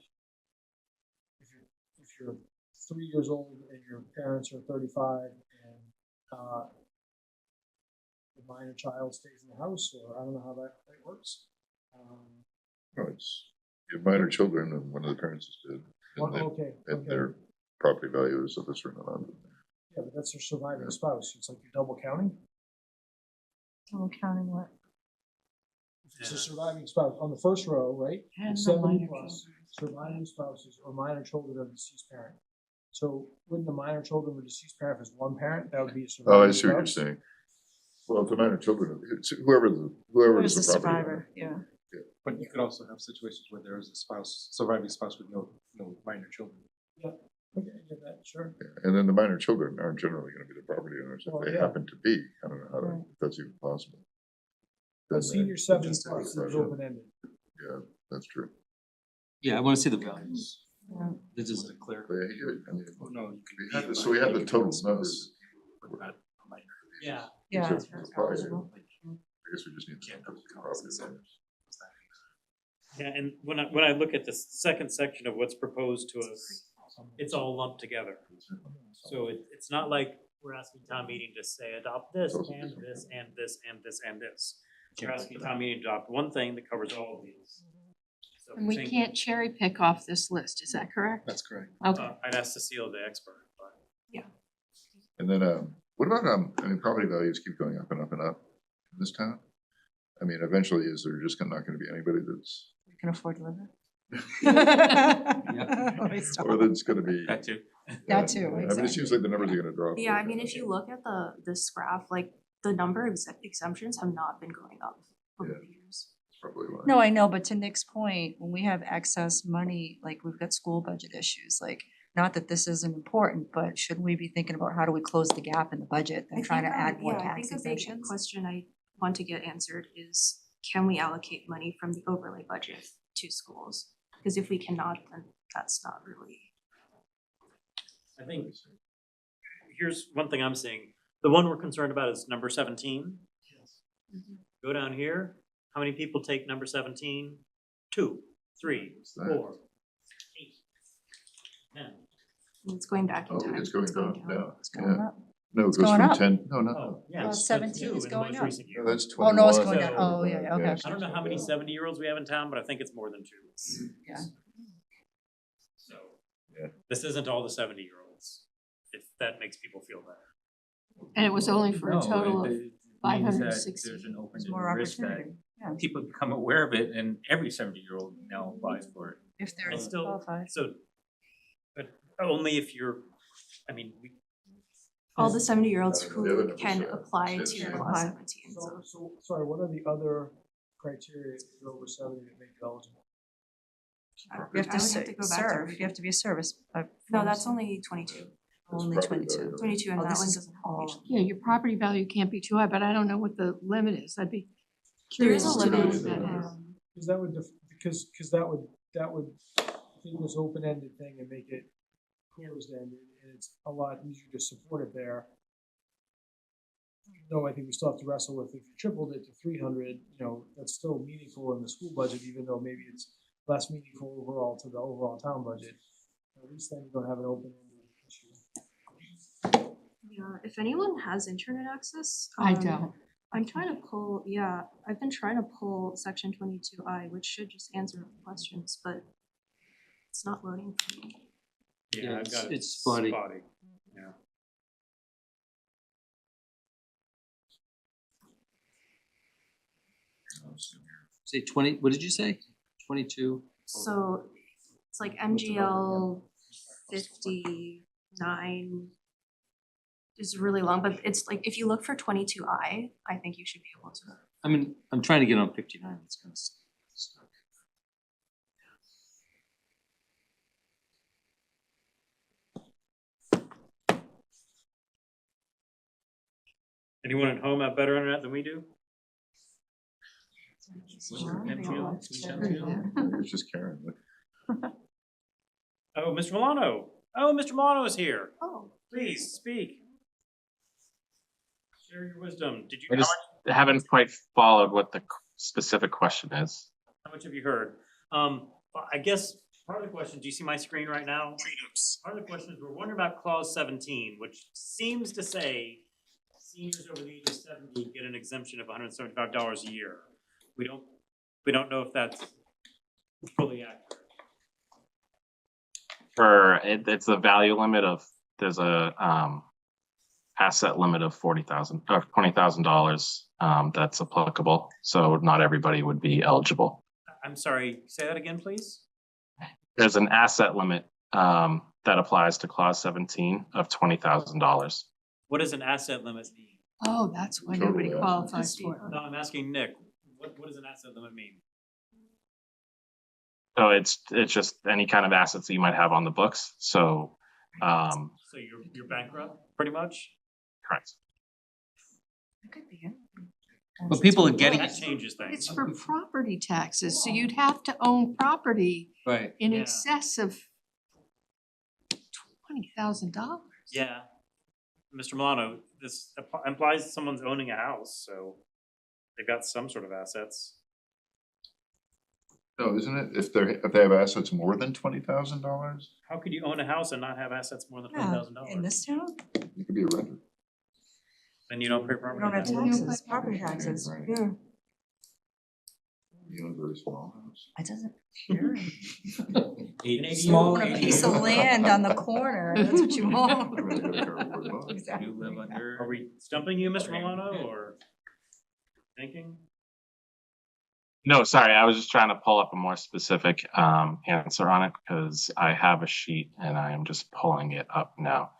if you're 3 years old and your parents are 35 and the minor child stays in the house, or I don't know how that works. No, it's, you have minor children and one of the parents is dead. And their property value is of a certain amount. Yeah, but that's their surviving spouse. It's like you're double counting. Double counting what? It's a surviving spouse on the first row, right? And the 70 minor plus surviving spouses or minor children of deceased parent. So wouldn't the minor children of a deceased parent, if it's one parent, that would be a surviving Oh, I see what you're spouse? saying. Well, if the minor children, it's whoever is Who's the the property survivor, owner. yeah. But you could also have situations where there is a spouse, surviving spouse with no minor children. Yeah, okay, I get that, sure. Yeah, and then the minor children aren't generally gonna be the property owners if Well, they yeah. happen to be. I don't know how to, if that's even possible. But Then senior they 70 just have plus a is property. open ended. Yeah, that's true. Yeah, I wanna see the values. This is clear. But yeah, I mean, Oh, no, you could. we had so we have the total numbers. Yeah. Yeah, So it's it's probably- possible. I guess we just need to know the property owners. Yeah, and when I look at the second section of what's proposed to us, it's all lumped together. So it's not like we're asking town meeting to say adopt this and this and this and this and this. We're asking town meeting to adopt one thing that covers all of these. So And we saying- can't cherry pick off this list, is that correct? That's correct. Okay. I'd ask Cecile, the expert, but. And then, what about, I mean, property values keep going up and up and up in this town? I mean, eventually, is there just not gonna be anybody that's, We can afford to live there. Yeah. or that's gonna be? That too. That too, I mean, it exactly. seems like the numbers are gonna drop. Yeah, I mean, if you look at this graph, like the number of exemptions have not been going up over Yeah. the years. That's probably why. No, I know, but to Nick's point, when we have excess money, like we've got school budget issues, like, not that this isn't important, but shouldn't we be thinking about how do we close the gap in the budget I and trying to think, add more yeah, I tax think a big exemptions? question I want to get answered is, can we allocate money from the overlay budget to schools? Because if we cannot, then that's not really. I think, here's one thing I'm seeing. The one we're concerned about is number 17. Go down here. How many people take number 17? 2, 3, What's that? 4, 8, 10. It's going back in Oh, time. it's going down, yeah. It's going up. No, it It's goes going from up. 10, no, no. Oh, yeah. Well, it's 17 2 is in the going most up. recent year. No, that's Oh, no, it's 21. going down. Oh, yeah, yeah, okay. I don't know how many 70-year-olds we have in town, but I think it's more than 2. Yeah. So. Yeah. This isn't all the 70-year-olds, if that makes people feel better. And it was only for a No, total of it means that 560. There's an open There's more risk that opportunity, yeah, people become aware of it and every 70-year-old now applies for it. if they're And still, qualified. so, but only if you're, I mean, All the 70-year-olds The other who numbers can are- apply yeah, to yeah. class 17, so. So, sorry, what are the other criteria if you're over 70 that make you eligible? I You have would to have to go back to serve, read you have to be a service. No, that's only 22. Only It's probably 22. the- 22, and Oh, that this one is doesn't have all- age. Yeah, your property value can't be too high, but I don't know what the limit is. I'd be There is curious a to know limit. what that Yeah. is. Because that would, because that would take this open-ended thing and make it closed-ended, and it's a lot easier to support it there. Though I think we still have to wrestle with, if you tripled it to 300, that's still meaningful in the school budget, even though maybe it's less meaningful overall to the overall town budget. At least then you don't have an open-ended issue. Yeah, if anyone has internet access. I don't. I'm trying to pull, I've been trying to pull section 22I, which should just answer questions, but it's not loading for me. yeah, I've got it. It's spotty. Yeah. Say 20, what did you say? 22? So it's like MGL 59 is really long, but it's like, if you look for 22I, I think you should be able to. I mean, I'm trying to get on 59, it's kind of stuck. Anyone at home have better internet than we do? It's just Karen. Oh, Mr. Milano. Oh, Mr. Milano is here. Oh. Please speak. Share your wisdom. Did you, I just haven't quite followed what the specific question is. how much have you heard? I guess part of the question, do you see my screen right now? Part of the question is, we're wondering about clause 17, which seems to say seniors over the age of 70 get an exemption of $175 a year. We don't know if that's fully accurate. It's a value limit of, there's a asset limit of $20,000 that's applicable. So not everybody would be eligible. I'm sorry, say that again, please? There's an asset limit that applies to clause 17 of $20,000. What does an asset limit mean? Oh, that's why Total nobody assets. qualifies for it. No, I'm asking Nick, what does an asset limit mean? So it's just any kind of assets that you might have on the books. So So you're bankrupt, pretty much? correct. It could be. But people are getting, That changes things. It's for property taxes, so you'd have to own property right, in Yeah. excess of $20,000. Yeah. Mr. Milano, this implies someone's owning a house, so they've got some sort of assets. No, isn't it? If they have assets more than $20,000, How could you own a house and not have assets more than Yeah, $20,000? in this town, you could be a renter. Then you don't pay we property don't have tax. taxes, property taxes, Right. yeah. You own a very small house. It doesn't, sure. small. Want a piece of land on the corner, that's what you want. I'd rather get a cardboard box. Exactly. You live under. Are we stumping you, Mr. Milano, or thinking? No, sorry, I was just trying to pull up a more specific answer on it because I have a sheet and I am just pulling it up now.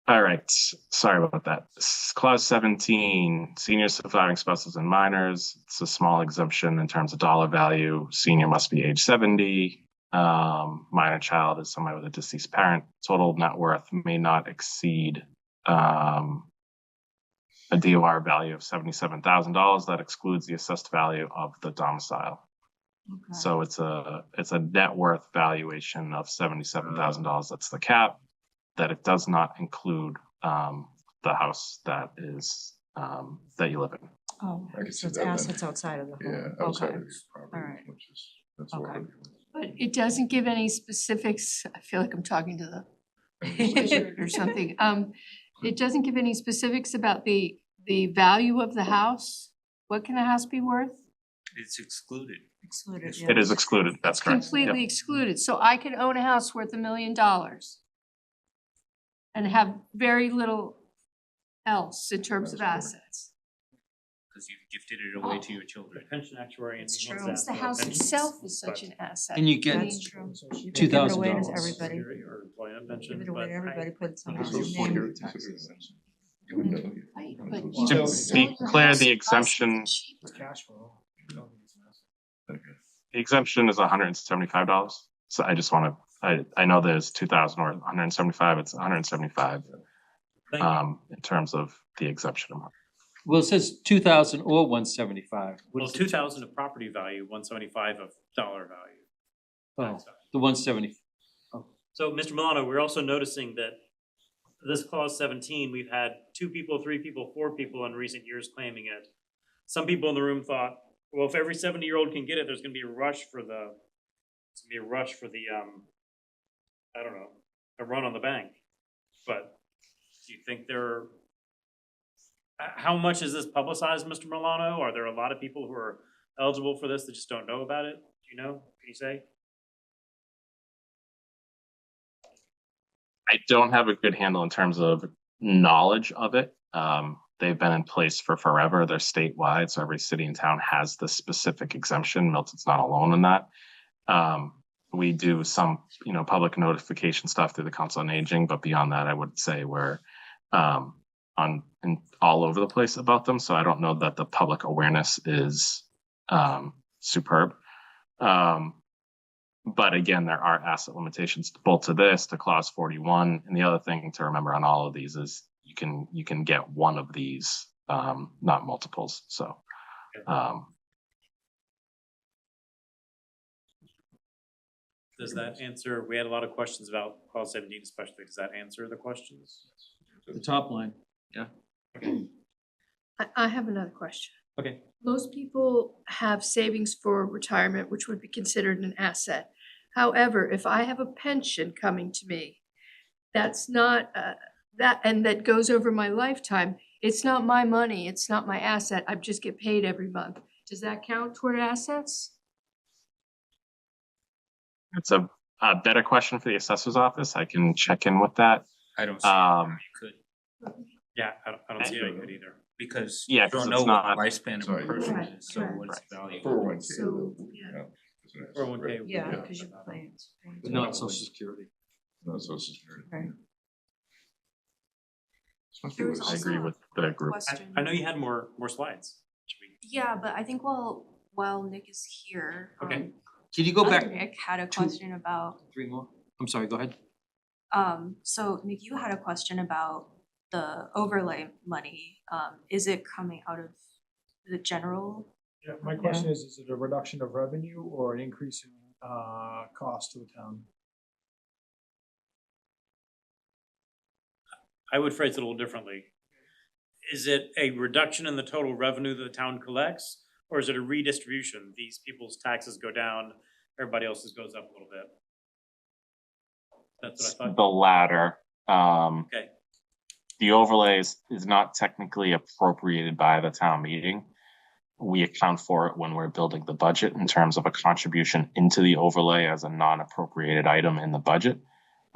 All right, sorry about that. Clause 17, seniors, surviving spouses and minors. It's a small exemption in terms of dollar value. Senior must be age 70. Minor child is somebody with a deceased parent. Total net worth may not exceed a DOR value of $77,000. That excludes the assessed value of the domicile. Okay. So it's a net worth valuation of $77,000. That's the cap. That it does not include the house that is that you live in. Oh, I could so see it's that then. assets outside of the home. Yeah, outside Okay. of your property, Alright. which is, that's Okay. what. But it doesn't give any specifics, I feel like I'm talking to the wizard or something. It doesn't give any specifics about the value of the house. What can the house be worth? It's excluded. Excluded, It is excluded. That's correct. Completely excluded. So I could own a house worth $1 million and have very little else in terms of assets. Because you've gifted it away to your children. Pension actuary and. It's he wants true. to Because the ask house about itself pensions, is such but an asset. And you I get mean, That's true. You $2,000. give it away to everybody. security or employment pension, Give it away but to everybody, put it Because somewhere. those Name. security taxes, you wouldn't know. Right, Right, but so you it's- To don't be sell your clear, house the and buy something exemption- cheap. It's cash flow. You don't think it's an asset. Okay. The exemption is $175. So I just want to. I know there's 2,000 or 175. It's 175 thank you. in terms of the exemption amount. Well, it says 2,000 or 175. Well, 2,000 of property value, 175 of dollar value. Oh, the 170. So, Mr. Milano, we're also noticing that this clause 17, we've had 2 people, 3 people, 4 people in recent years claiming it. Some people in the room thought, well, if every 70-year-old can get it, there's gonna be a rush for the, I don't know, a run on the bank. But do you think how much is this publicized, Mr. Milano? Are there a lot of people who are eligible for this that just don't know about it? Do you know? Can you say? I don't have a good handle in terms of knowledge of it. They've been in place for forever. They're statewide, so every city and town has this specific exemption. Milton's not alone in that. We do some, public notification stuff through the Council on Aging, but beyond that, I would say we're all over the place about them. So I don't know that the public awareness is superb. But again, there are asset limitations both to this, to clause 41. And the other thing to remember on all of these is you can get one of these, not multiples. So Does that answer, we had a lot of questions about clause 17 especially, does that answer the questions? The top line. I have another question. Okay. Most people have savings for retirement, which would be considered an asset. However, if I have a pension coming to me, that's not, and that goes over my lifetime, it's not my money, it's not my asset, I just get paid every month. Does that count toward assets? It's a better question for the assessor's office. I can check in with that. I don't see how you could, Yeah, I don't see how you could either. because Yeah, you 'cause don't it's know what not- the lifespan of a Sorry, person Right, is, so correct. what's the value? 401K. So, yeah. Isn't it? 401K. Right. Yeah, because you plans. But not social security. No, Social Security. Right. Must be There was what- I also agree with the group. Question. I know you had more slides. Should we- Yeah, but I think while Nick is here, Okay. Can you go other back Nick had a two- question about, 3 more? I'm sorry, go ahead. so Nick, you had a question about the overlay money. Is it coming out of the general? Yeah, my question is it a reduction of revenue or an increase in cost to the town? I would phrase it a little differently. Is it a reduction in the total revenue that the town collects, or is it a redistribution? These people's taxes go down, everybody else's goes up a little bit. That's what I thought. The latter. Okay, The overlay is not technically appropriated by the town meeting. We account for it when we're building the budget in terms of a contribution into the overlay as a non-appropriated item in the budget.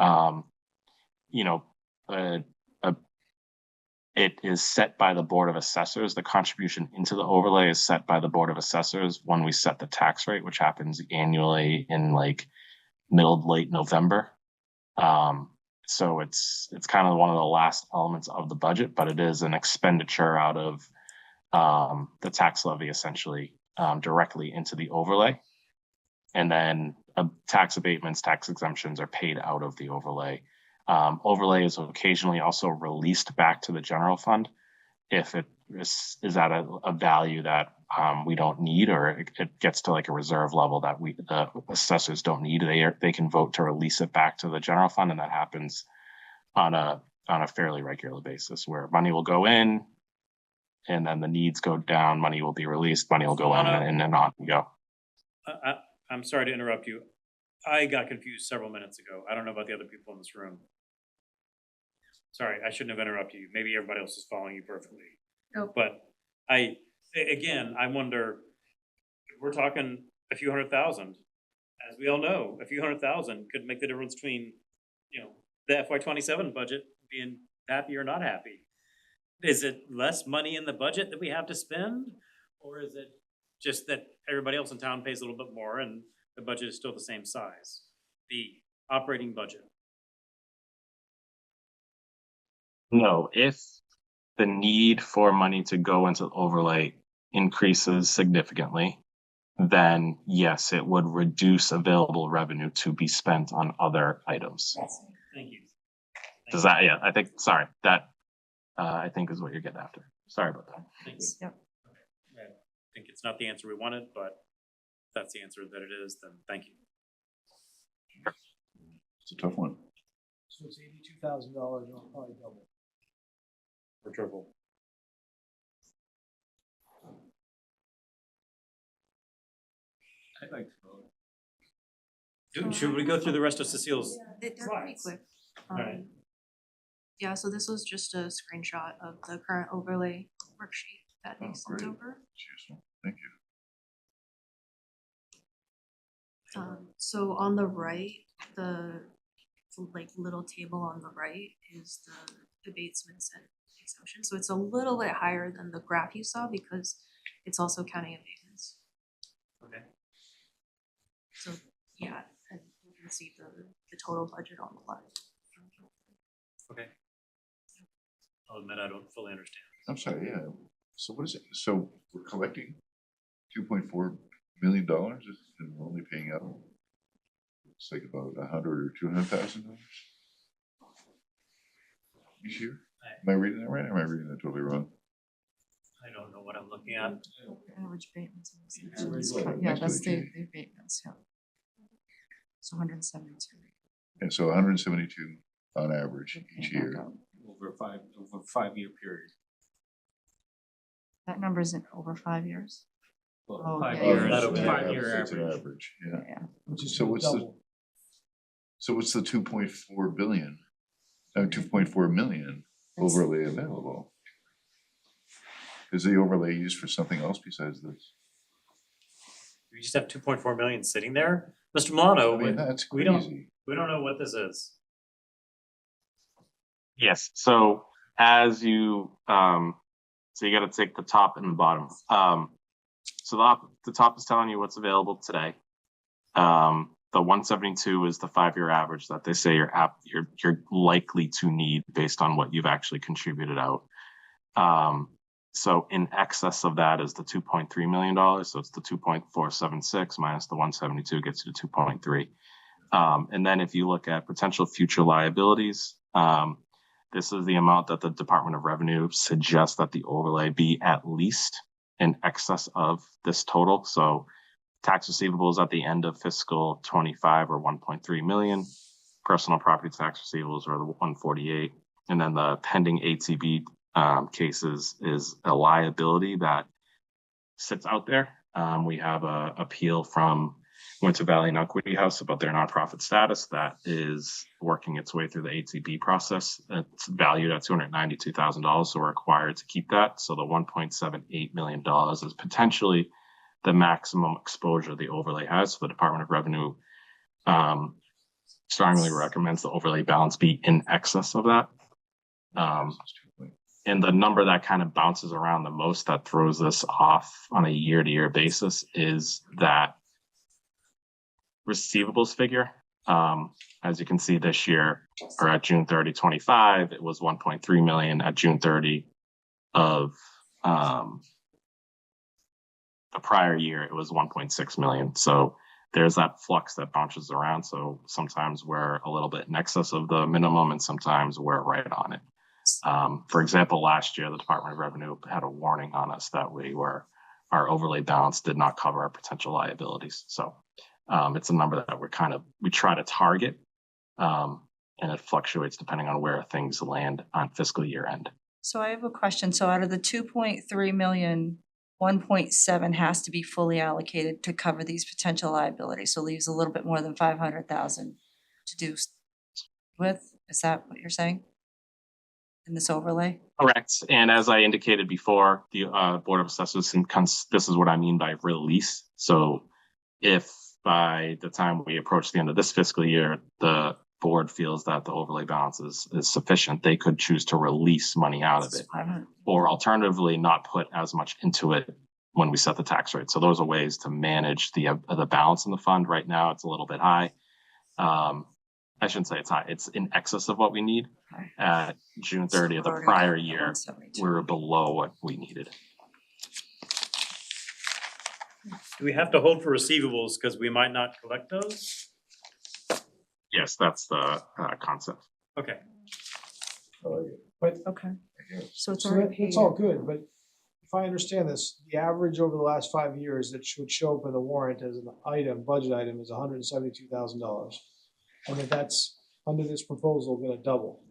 You know, it is set by the Board of Assessors. The contribution into the overlay is set by the Board of Assessors when we set the tax rate, which happens annually in like middle to late November. So it's kind of one of the last elements of the budget, but it is an expenditure out of the tax levy essentially directly into the overlay. And then tax abatements, tax exemptions are paid out of the overlay. Overlay is occasionally also released back to the general fund if it is at a value that we don't need, or it gets to like a reserve level that the assessors don't need. They can vote to release it back to the general fund, and that happens on a fairly regular basis, where money will go in, and then the needs go down. Money will be released. Money will go in, and then on we go. I'm sorry to interrupt you. I got confused several minutes ago. I don't know about the other people in this room. Sorry, I shouldn't have interrupted you. Maybe everybody else is following you perfectly. Nope. But I wonder, if we're talking a few $100,000, as we all know, a few $100,000 could make the difference between, the FY27 budget being happy or not happy. Is it less money in the budget that we have to spend? Or is it just that everybody else in town pays a little bit more and the budget is still the same size? The operating budget. No, if the need for money to go into overlay increases significantly, then yes, it would reduce available revenue to be spent on other items. Thank you. Does that, yeah, I think, sorry, that I think is what you're getting after. Sorry about that. Thank you. Yep. I think it's not the answer we wanted, but if that's the answer that it is, then thank you. It's a tough one. So it's $82,000, or probably double. Or triple. I'd like to vote. Should we go through the rest of Cecile's? They're pretty Slides. quick. Alright. Yeah, so this was just a screenshot of the current overlay worksheet that they Oh, sent great. over. It's useful. Thank you. So on the right, the like little table on the right is the abatements and exemptions. So it's a little bit higher than the graph you saw because it's also counting abatements. Okay. So yeah, and you can see the total budget on the left. Okay. I'll admit I don't fully understand. I'm sorry, yeah. So what is it? So we're collecting $2.4 million and we're only paying out, it's like about $100,000 or $200,000 each year? Am I reading that right? Or am I reading that totally wrong? I don't know what I'm looking at. Average abatements. and Average exemptions. what? Yeah, Next to that's the the G. the abatements, yeah. So 172. And so 172 on average each year. over a 5-year period. That number isn't over 5 years. Well, Oh, 5 yeah, years, yeah, yeah. 5-year It's an average. average, yeah. Yeah. Which is So gonna what's the- double. So what's the 2.4 billion, 2.4 million overlay available? Is the overlay used for something else besides this? We just have 2.4 million sitting there? Mr. Milano, I mean, that's we don't, crazy. we don't know what this is. Yes, so as you, so you gotta take the top and the bottom. So the top is telling you what's available today. The 172 is the 5-year average that they say you're likely to need based on what you've actually contributed out. So in excess of that is the $2.3 million. So it's the 2.476 minus the 172 gets you to 2.3. And then if you look at potential future liabilities, this is the amount that the Department of Revenue suggests that the overlay be at least in excess of this total. So tax receivables at the end of fiscal 25 are 1.3 million. Personal property tax receivables are the 148. And then the pending ATB cases is a liability that sits out there. We have a appeal from Winter Valley and Equity House about their nonprofit status that is working its way through the ATB process. It's valued at $292,000, so we're required to keep that. So the $1.78 million is potentially the maximum exposure the overlay has. So the Department of Revenue strongly recommends the overlay balance be in excess of that. And the number that kind of bounces around the most that throws this off on a year-to-year basis is that receivables figure. As you can see this year, or at June 30, 25, it was 1.3 million. At June 30 of the prior year, it was 1.6 million. So there's that flux that bounces around. So sometimes we're a little bit in excess of the minimum and sometimes we're right on it. For example, last year, the Department of Revenue had a warning on us that our overlay balance did not cover our potential liabilities. So it's a number that we try to target, and it fluctuates depending on where things land on fiscal year end. So I have a question. So out of the 2.3 million, 1.7 has to be fully allocated to cover these potential liabilities. So leaves a little bit more than 500,000 to do with. Is that what you're saying? In this overlay? Correct. And as I indicated before, the Board of Assessors, this is what I mean by release. So if by the time we approach the end of this fiscal year, the board feels that the overlay balance is sufficient, they could choose to release money out of it, or alternatively not put as much into it when we set the tax rate. So those are ways to manage the balance in the fund. Right now, it's a little bit high. I shouldn't say it's high. It's in excess of what we need. At June 30th of the prior year, we were below what we needed. Do we have to hold for receivables because we might not collect those? Yes, that's the concept. Okay. But, Okay. So it's so already that, paid. it's all good, but if I understand this, the average over the last 5 years that should show up in the warrant as an item, budget item, is $172,000. And that's, under this proposal, gonna double.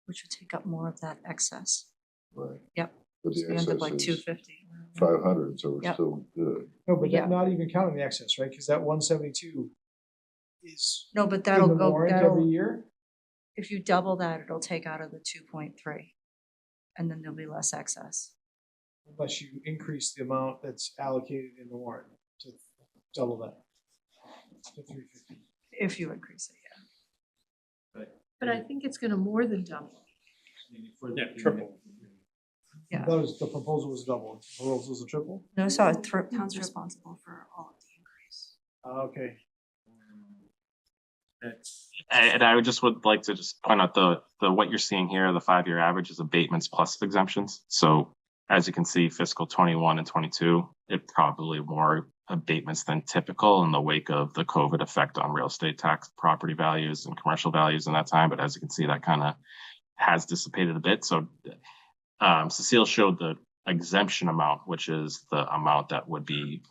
Which would take up more of that excess. Right. Yep. But So the we end up like excess is 250. 500, so we're Yep. still good. No, but Yeah. not even counting the excess, right? Because that 172 is No, but in that'll the go, warrant every that'll, year? if you double that, it'll take out of the 2.3. And then there'll be less excess. Unless you increase the amount that's allocated in the warrant to double that. To 350. If you increase it, yeah. But I think it's gonna more than double. Yeah, triple. Yeah. That was, the proposal was double. The proposal was a triple? No, so Town's responsible for all of the increase. Okay. And I would like to just point out the what you're seeing here, the 5-year average is abatements plus exemptions. So as you can see, fiscal 21 and 22, it probably more abatements than typical in the wake of the COVID effect on real estate tax, property values and commercial values in that time. But as you can see, that kind of has dissipated a bit. So Cecile showed the exemption amount, which is the amount that would be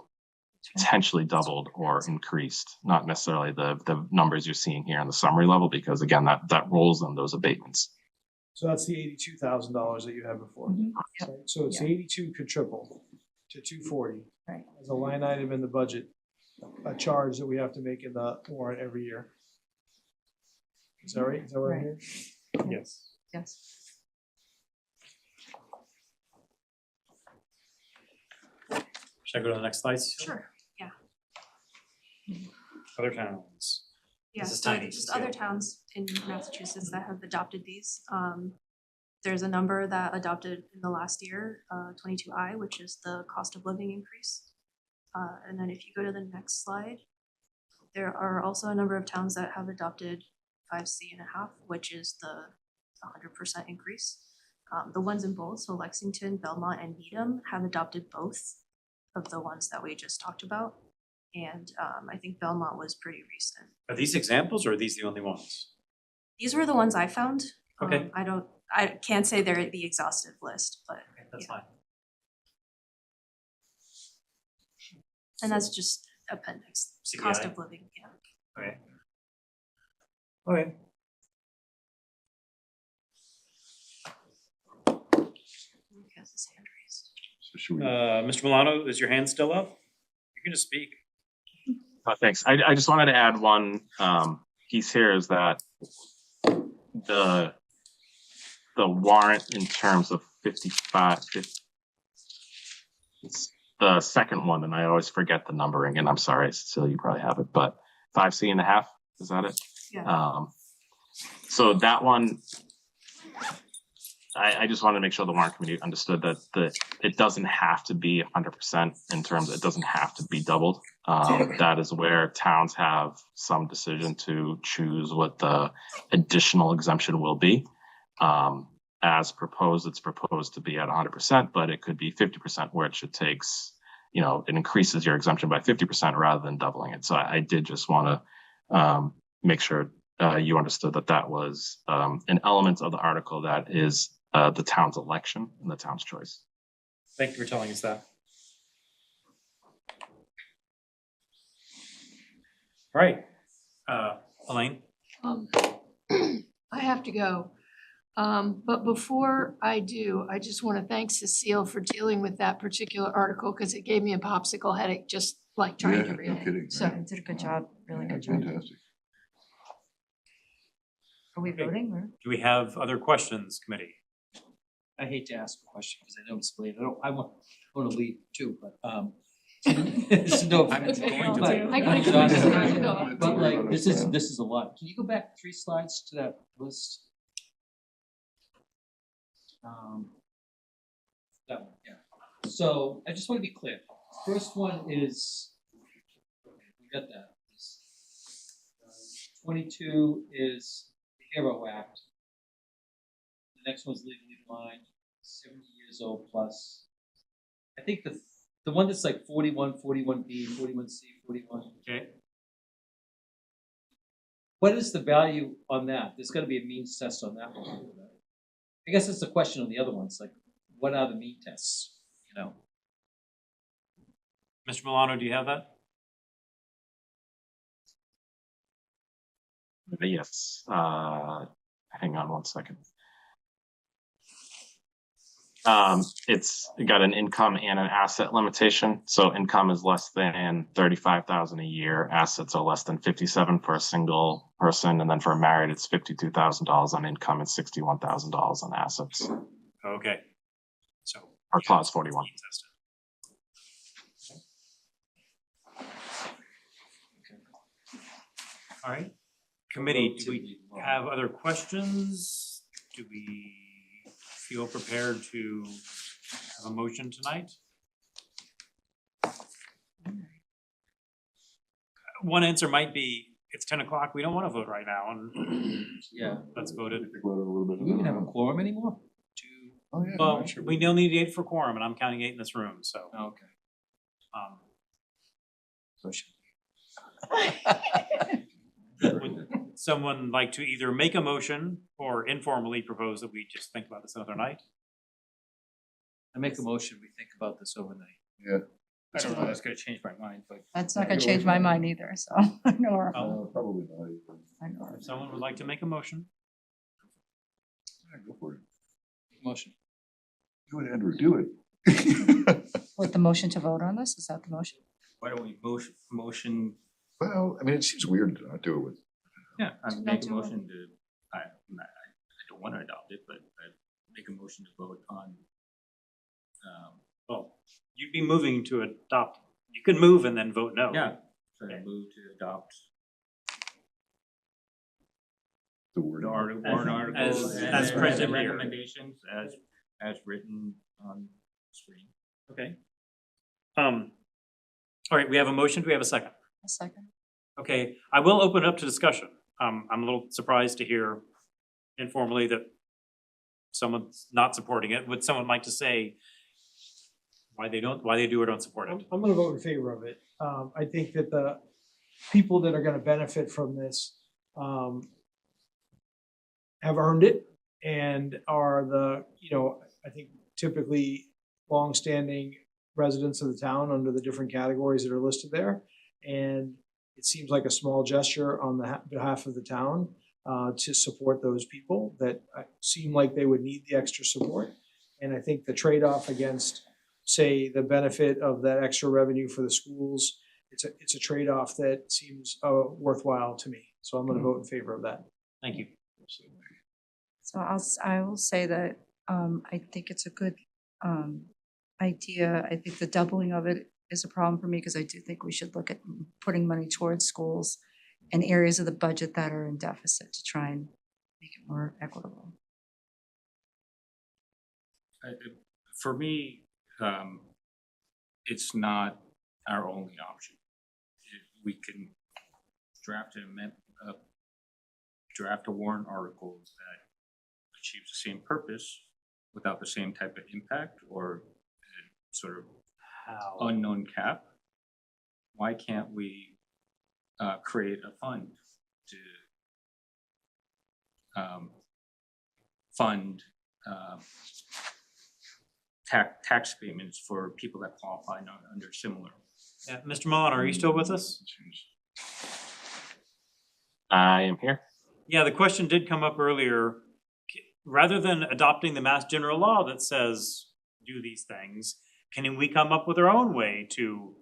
potentially doubled or increased, not necessarily the numbers you're seeing here in the summary level, because again, that rolls in those abatements. So that's the $82,000 that you had before. Right? So it's 82 could triple to 240. Right. As a line item in the budget, a charge that we have to make in the warrant every year. Is that right? Is that what I'm Right. hearing? Yes. Yes. Should I go to the next slide? Sure, yeah. Other towns. Yeah, This is so tiny, just scale. other towns in Massachusetts that have adopted these. There's a number that adopted in the last year, 22I, which is the cost of living increase. And then if you go to the next slide, there are also a number of towns that have adopted 5C.5, which is the 100% increase. The ones in bold, so Lexington, Belmont, and Needham have adopted both of the ones that we just talked about. And I think Belmont was pretty recent. Are these examples or are these the only ones? These were the ones I found. Okay. I can't say they're the exhaustive list, but, Okay, that's Yeah. fine. and that's just appendix, cost CPI. of living, yeah. Okay. Okay. Luke has his hand raised. So should we? Mr. Milano, is your hand still up? You can just speak. Thanks. I just wanted to add one piece here is that the warrant in terms of 55, it's the second one, and I always forget the numbering, and I'm sorry, Cecilia, you probably have it, but 5C.5, is that it? Yeah. So that one, I just wanted to make sure the warrant committee understood that it doesn't have to be 100% in terms of, it doesn't have to be doubled. That is where towns have some decision to choose what the additional exemption will be. As proposed, it's proposed to be at 100%, but it could be 50%, which it takes, it increases your exemption by 50% rather than doubling it. So I did just want to make sure you understood that was an element of the article that is the town's election and the town's choice. Thank you for telling us that. All right, Elaine? I have to go. But before I do, I just want to thank Cecile for dealing with that particular article because it gave me a popsicle headache, just like trying to Yeah, read no it. kidding. So, right? You did a good job, really good job. Fantastic. Are we voting or? Do we have other questions, committee? I hate to ask a question because I know it's late. I want to leave too, but no. I'm going to I gotta go. I gotta go. But like, this is a lot. Can you go back 3 slides to that list? That one, yeah. So I just want to be clear. First one is, we got that. 22 is the HERO Act. The next one's legally blind, 70 years old plus. I think the one that's like 41, 41B, 41C, 41. Okay. What is the value on that? There's gotta be a means test on that one. I guess it's a question on the other ones, like, what are the mean tests, Mr. Milano, do you have that? Yes. Hang on one second. It's got an income and an asset limitation. So income is less than 35,000 a year. Assets are less than 57 for a single person, and then for a married, it's $52,000 on income and $61,000 on assets. Okay. So. Or clause 41. All right. Committee, do we have other questions? Do we feel prepared to have a motion tonight? One answer might be, it's 10 o'clock, we don't want to vote right now, and Yeah. let's vote it. Do we even have a quorum anymore? Oh, yeah. Well, we still need 8 for quorum, and I'm counting 8 in this room, so. Okay. So should Would someone like to either make a motion or informally propose that we just think about this another night? I make a motion, we think about this overnight. Yeah. I don't know, that's gonna change my mind, but. That's not gonna change my mind either, so I know our, Probably not. I know our. If someone would like to make a motion, Yeah, go for it. Motion. Do it, Andrew, do it. What, the motion to vote on this? Is that the motion? Why don't we motion, Well, I mean, it seems weird to not do it with, yeah, I To not make a do it. motion to, I don't wanna adopt it, but I make a motion to vote on. well, you'd be moving to adopt, you could move and then vote no. Yeah, so I move to adopt the word. the warrant articles as and printed the here. recommendations as written on screen. Okay. All right, we have a motion, do we have a second? A second. Okay, I will open it up to discussion. I'm a little surprised to hear informally that someone's not supporting it. Would someone like to say why they do or don't support it? I'm gonna vote in favor of it. I think that the people that are gonna benefit from this, have earned it and are the, I think typically longstanding residents of the town under the different categories that are listed there. And it seems like a small gesture on the behalf of the town to support those people that seem like they would need the extra support. And I think the trade-off against, say, the benefit of that extra revenue for the schools, it's a trade-off that seems worthwhile to me. So I'm gonna vote in favor of that. Thank you. So I will say that I think it's a good idea. I think the doubling of it is a problem for me because I do think we should look at putting money towards schools and areas of the budget that are in deficit to try and make it more equitable. For me, it's not our only option. We can draft draft a warrant article that achieves the same purpose without the same type of impact or sort of unknown cap. Why can't we create a fund to fund tax payments for people that qualify under similar? Yeah, Mr. Milano, are you still with us? I am here. Yeah, the question did come up earlier. Rather than adopting the Mass General Law that says do these things, can we come up with our own way to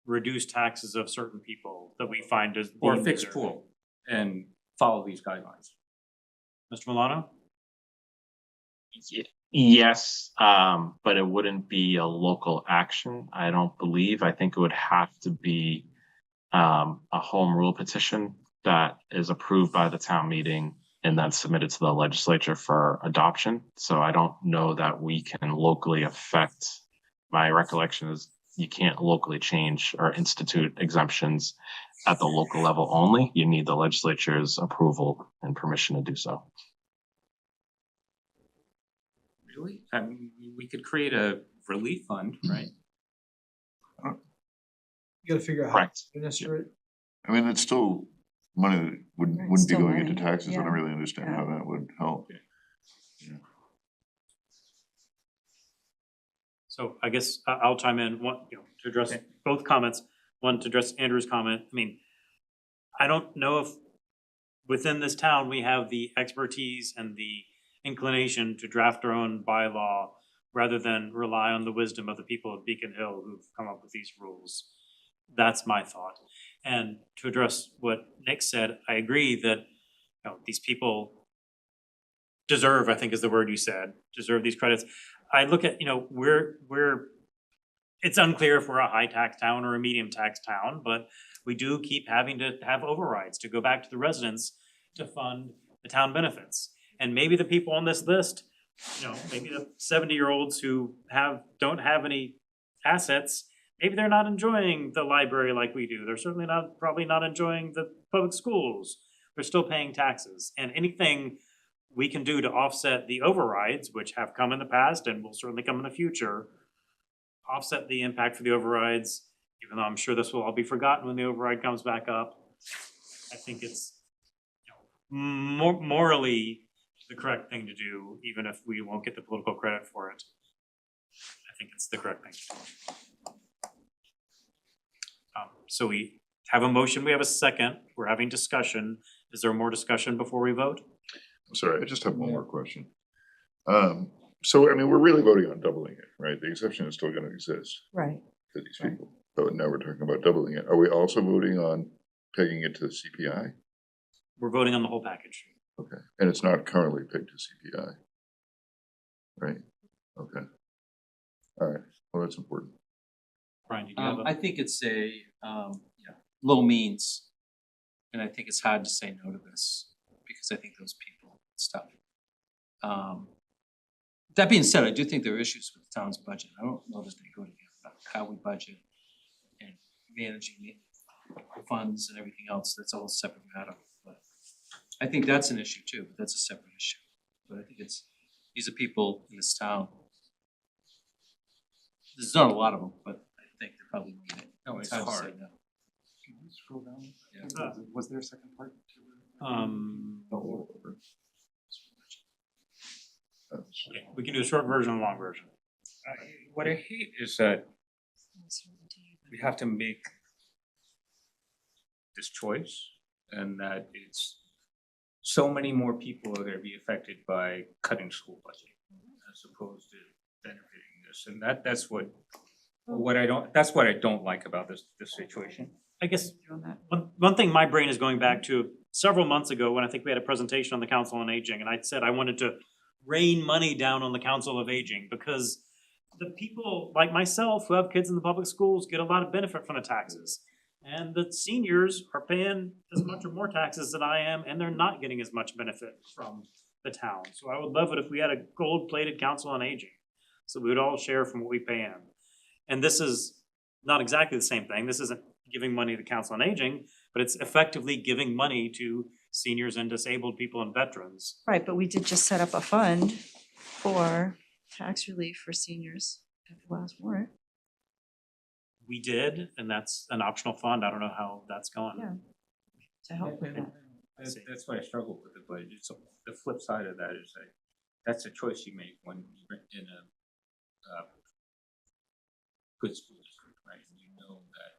reduce taxes of certain people that we find as Or a being fixed deserving? pool and follow these guidelines. Mr. Milano? Yes, but it wouldn't be a local action, I don't believe. I think it would have to be a home rule petition that is approved by the town meeting and then submitted to the legislature for adoption. So I don't know that we can locally affect. My recollection is you can't locally change or institute exemptions at the local level only. You need the legislature's approval and permission to do so. Really? I mean, we could create a relief fund, right? You gotta figure out how Correct. to administer it. I mean, it's still money that wouldn't be still going into money, taxes. I don't yeah. really understand how that would help. So I guess I'll chime in, one, to address both comments. One, to address Andrew's comment. I mean, I don't know if within this town, we have the expertise and the inclination to draft our own bylaw rather than rely on the wisdom of the people of Beacon Hill who've come up with these rules. That's my thought. And to address what Nick said, I agree that these people deserve, I think is the word you said, deserve these credits. I look at, it's unclear if we're a high tax town or a medium tax town, but we do keep having to have overrides to go back to the residents to fund the town benefits. And maybe the people on this list, maybe the 70-year-olds who don't have any assets, maybe they're not enjoying the library like we do. They're certainly probably not enjoying the public schools. They're still paying taxes. And anything we can do to offset the overrides, which have come in the past and will certainly come in the future, offset the impact for the overrides, even though I'm sure this will all be forgotten when the override comes back up. I think it's morally the correct thing to do, even if we won't get the political credit for it. I think it's the correct thing to do. So we have a motion, we have a second, we're having discussion. Is there more discussion before we vote? I'm sorry, I just have one more question. So, I mean, we're really voting on doubling it, right? The exception is still gonna exist Right. for these people. But now we're talking about doubling it. Are we also voting on pegging it to the CPI? We're voting on the whole package. Okay, and it's not currently pegged to CPI? Right, okay. All right, well, that's important. Brian, did you have I think it's a, low means. And I think it's hard to say no to this, because I think those people, it's tough. That being said, I do think there are issues with the town's budget. I don't know that they go together, how we budget and managing the funds and everything else, that's a whole separate matter. But I think that's an issue too, but that's a separate issue. But I think these are people in this town. There's not a lot of them, but I think they probably need it. No, it's hard to say hard. no. Can you scroll down? Yeah. Was there a second part? Okay, we can do a short version and a long version. What I hate is that we have to make this choice, and that it's so many more people are gonna be affected by cutting school budget as opposed to benefiting this, and that's what I don't like about this situation. I guess one thing my brain is going back to several months ago when I think we had a presentation on the Council on Aging, and I said I wanted to rain money down on the Council of Aging because the people like myself who have kids in the public schools get a lot of benefit from the taxes. And the seniors are paying as much or more taxes than I am, and they're not getting as much benefit from the town. So I would love it if we had a gold-plated Council on Aging, so we would all share from what we pay in. And this is not exactly the same thing. This isn't giving money to Council on Aging, but it's effectively giving money to seniors and disabled people and veterans. Right, but we did just set up a fund for tax relief for seniors at the last warrant. We did, and that's an optional fund. I don't know how that's gone. Yeah. To help with that. That's why I struggle with it, but it's the flip side of that is that that's a choice you make when you're in a good school district, right? And you know that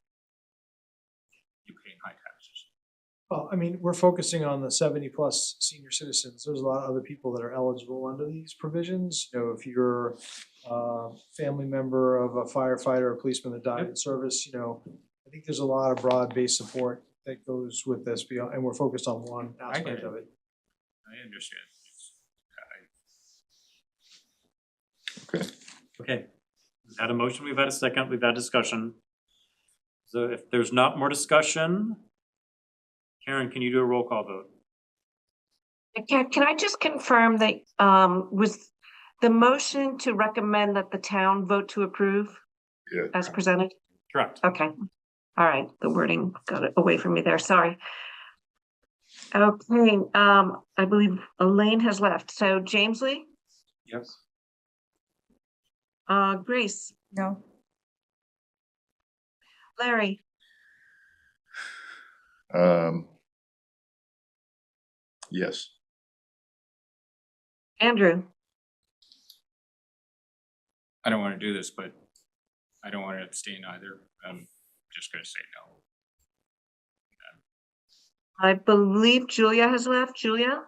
you're paying high taxes. Well, I mean, we're focusing on the 70+ senior citizens. There's a lot of other people that are eligible under these provisions. You know, if you're a family member of a firefighter or policeman that died in service, you know, I think there's a lot of broad-based support that goes with this beyond, and we're focused on one aspect of it. I understand. Okay, we've had a motion, we've had a second, we've had discussion. So if there's not more discussion, Karen, can you do a roll call vote? Can I just confirm that, was the motion to recommend that the town vote to approve Yeah. as presented? Correct. Okay, all right, the wording got it away from me there, sorry. Okay, I believe Elaine has left, so James Lee, Yes. Grace, No, Larry, Yes, Andrew, I don't wanna do this, but I don't wanna abstain either. I'm just gonna say no. I believe Julia has left, Julia?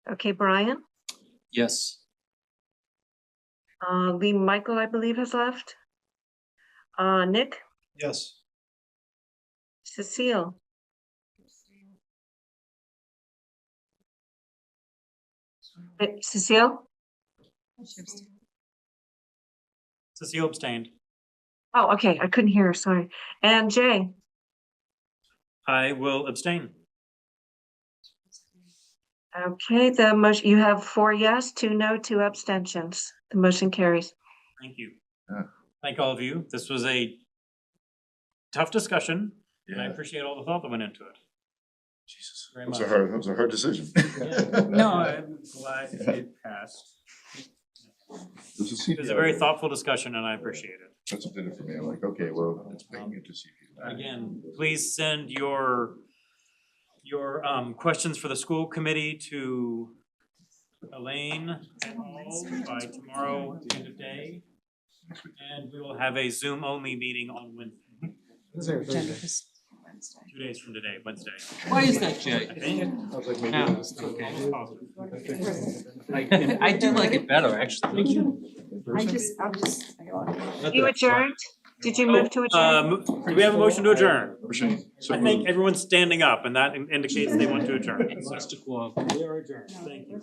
Okay, Brian, Yes. Lee Michael, I believe, has left. Nick, Yes. Cecile. Cecile? Cecile abstained. Oh, okay, I couldn't hear, sorry. And Jay? I will abstain. Okay, the motion, you have 4 yes, 2 no, 2 abstentions. The motion carries. Thank you. Yeah. Thank all of you. This was a tough discussion, and I yeah, appreciate all the thought that went into it. Jesus, Very that was much. that was a hard decision. No, I'm glad it passed. It was a very thoughtful discussion, and I appreciate it. That's what did it for me. I'm like, okay, well, it's paying it to CPI. Again, please send your questions for the school committee to Elaine et al. By tomorrow end of day. And we will have a Zoom only meeting on Wednesday. Wednesday or agenda Thursday? for Wednesday. 2 days from today, Wednesday. Why is that, Jay? I think. I was like, maybe No, it was- it's okay. I I do like it better, actually. Thank you. I'll just. You adjourned? Did you move to adjourn? Do we have a motion to adjourn? Motion, so I think moved. everyone's standing up and that indicates they want to adjourn. That's the quorum. We are adjourned. Thank you.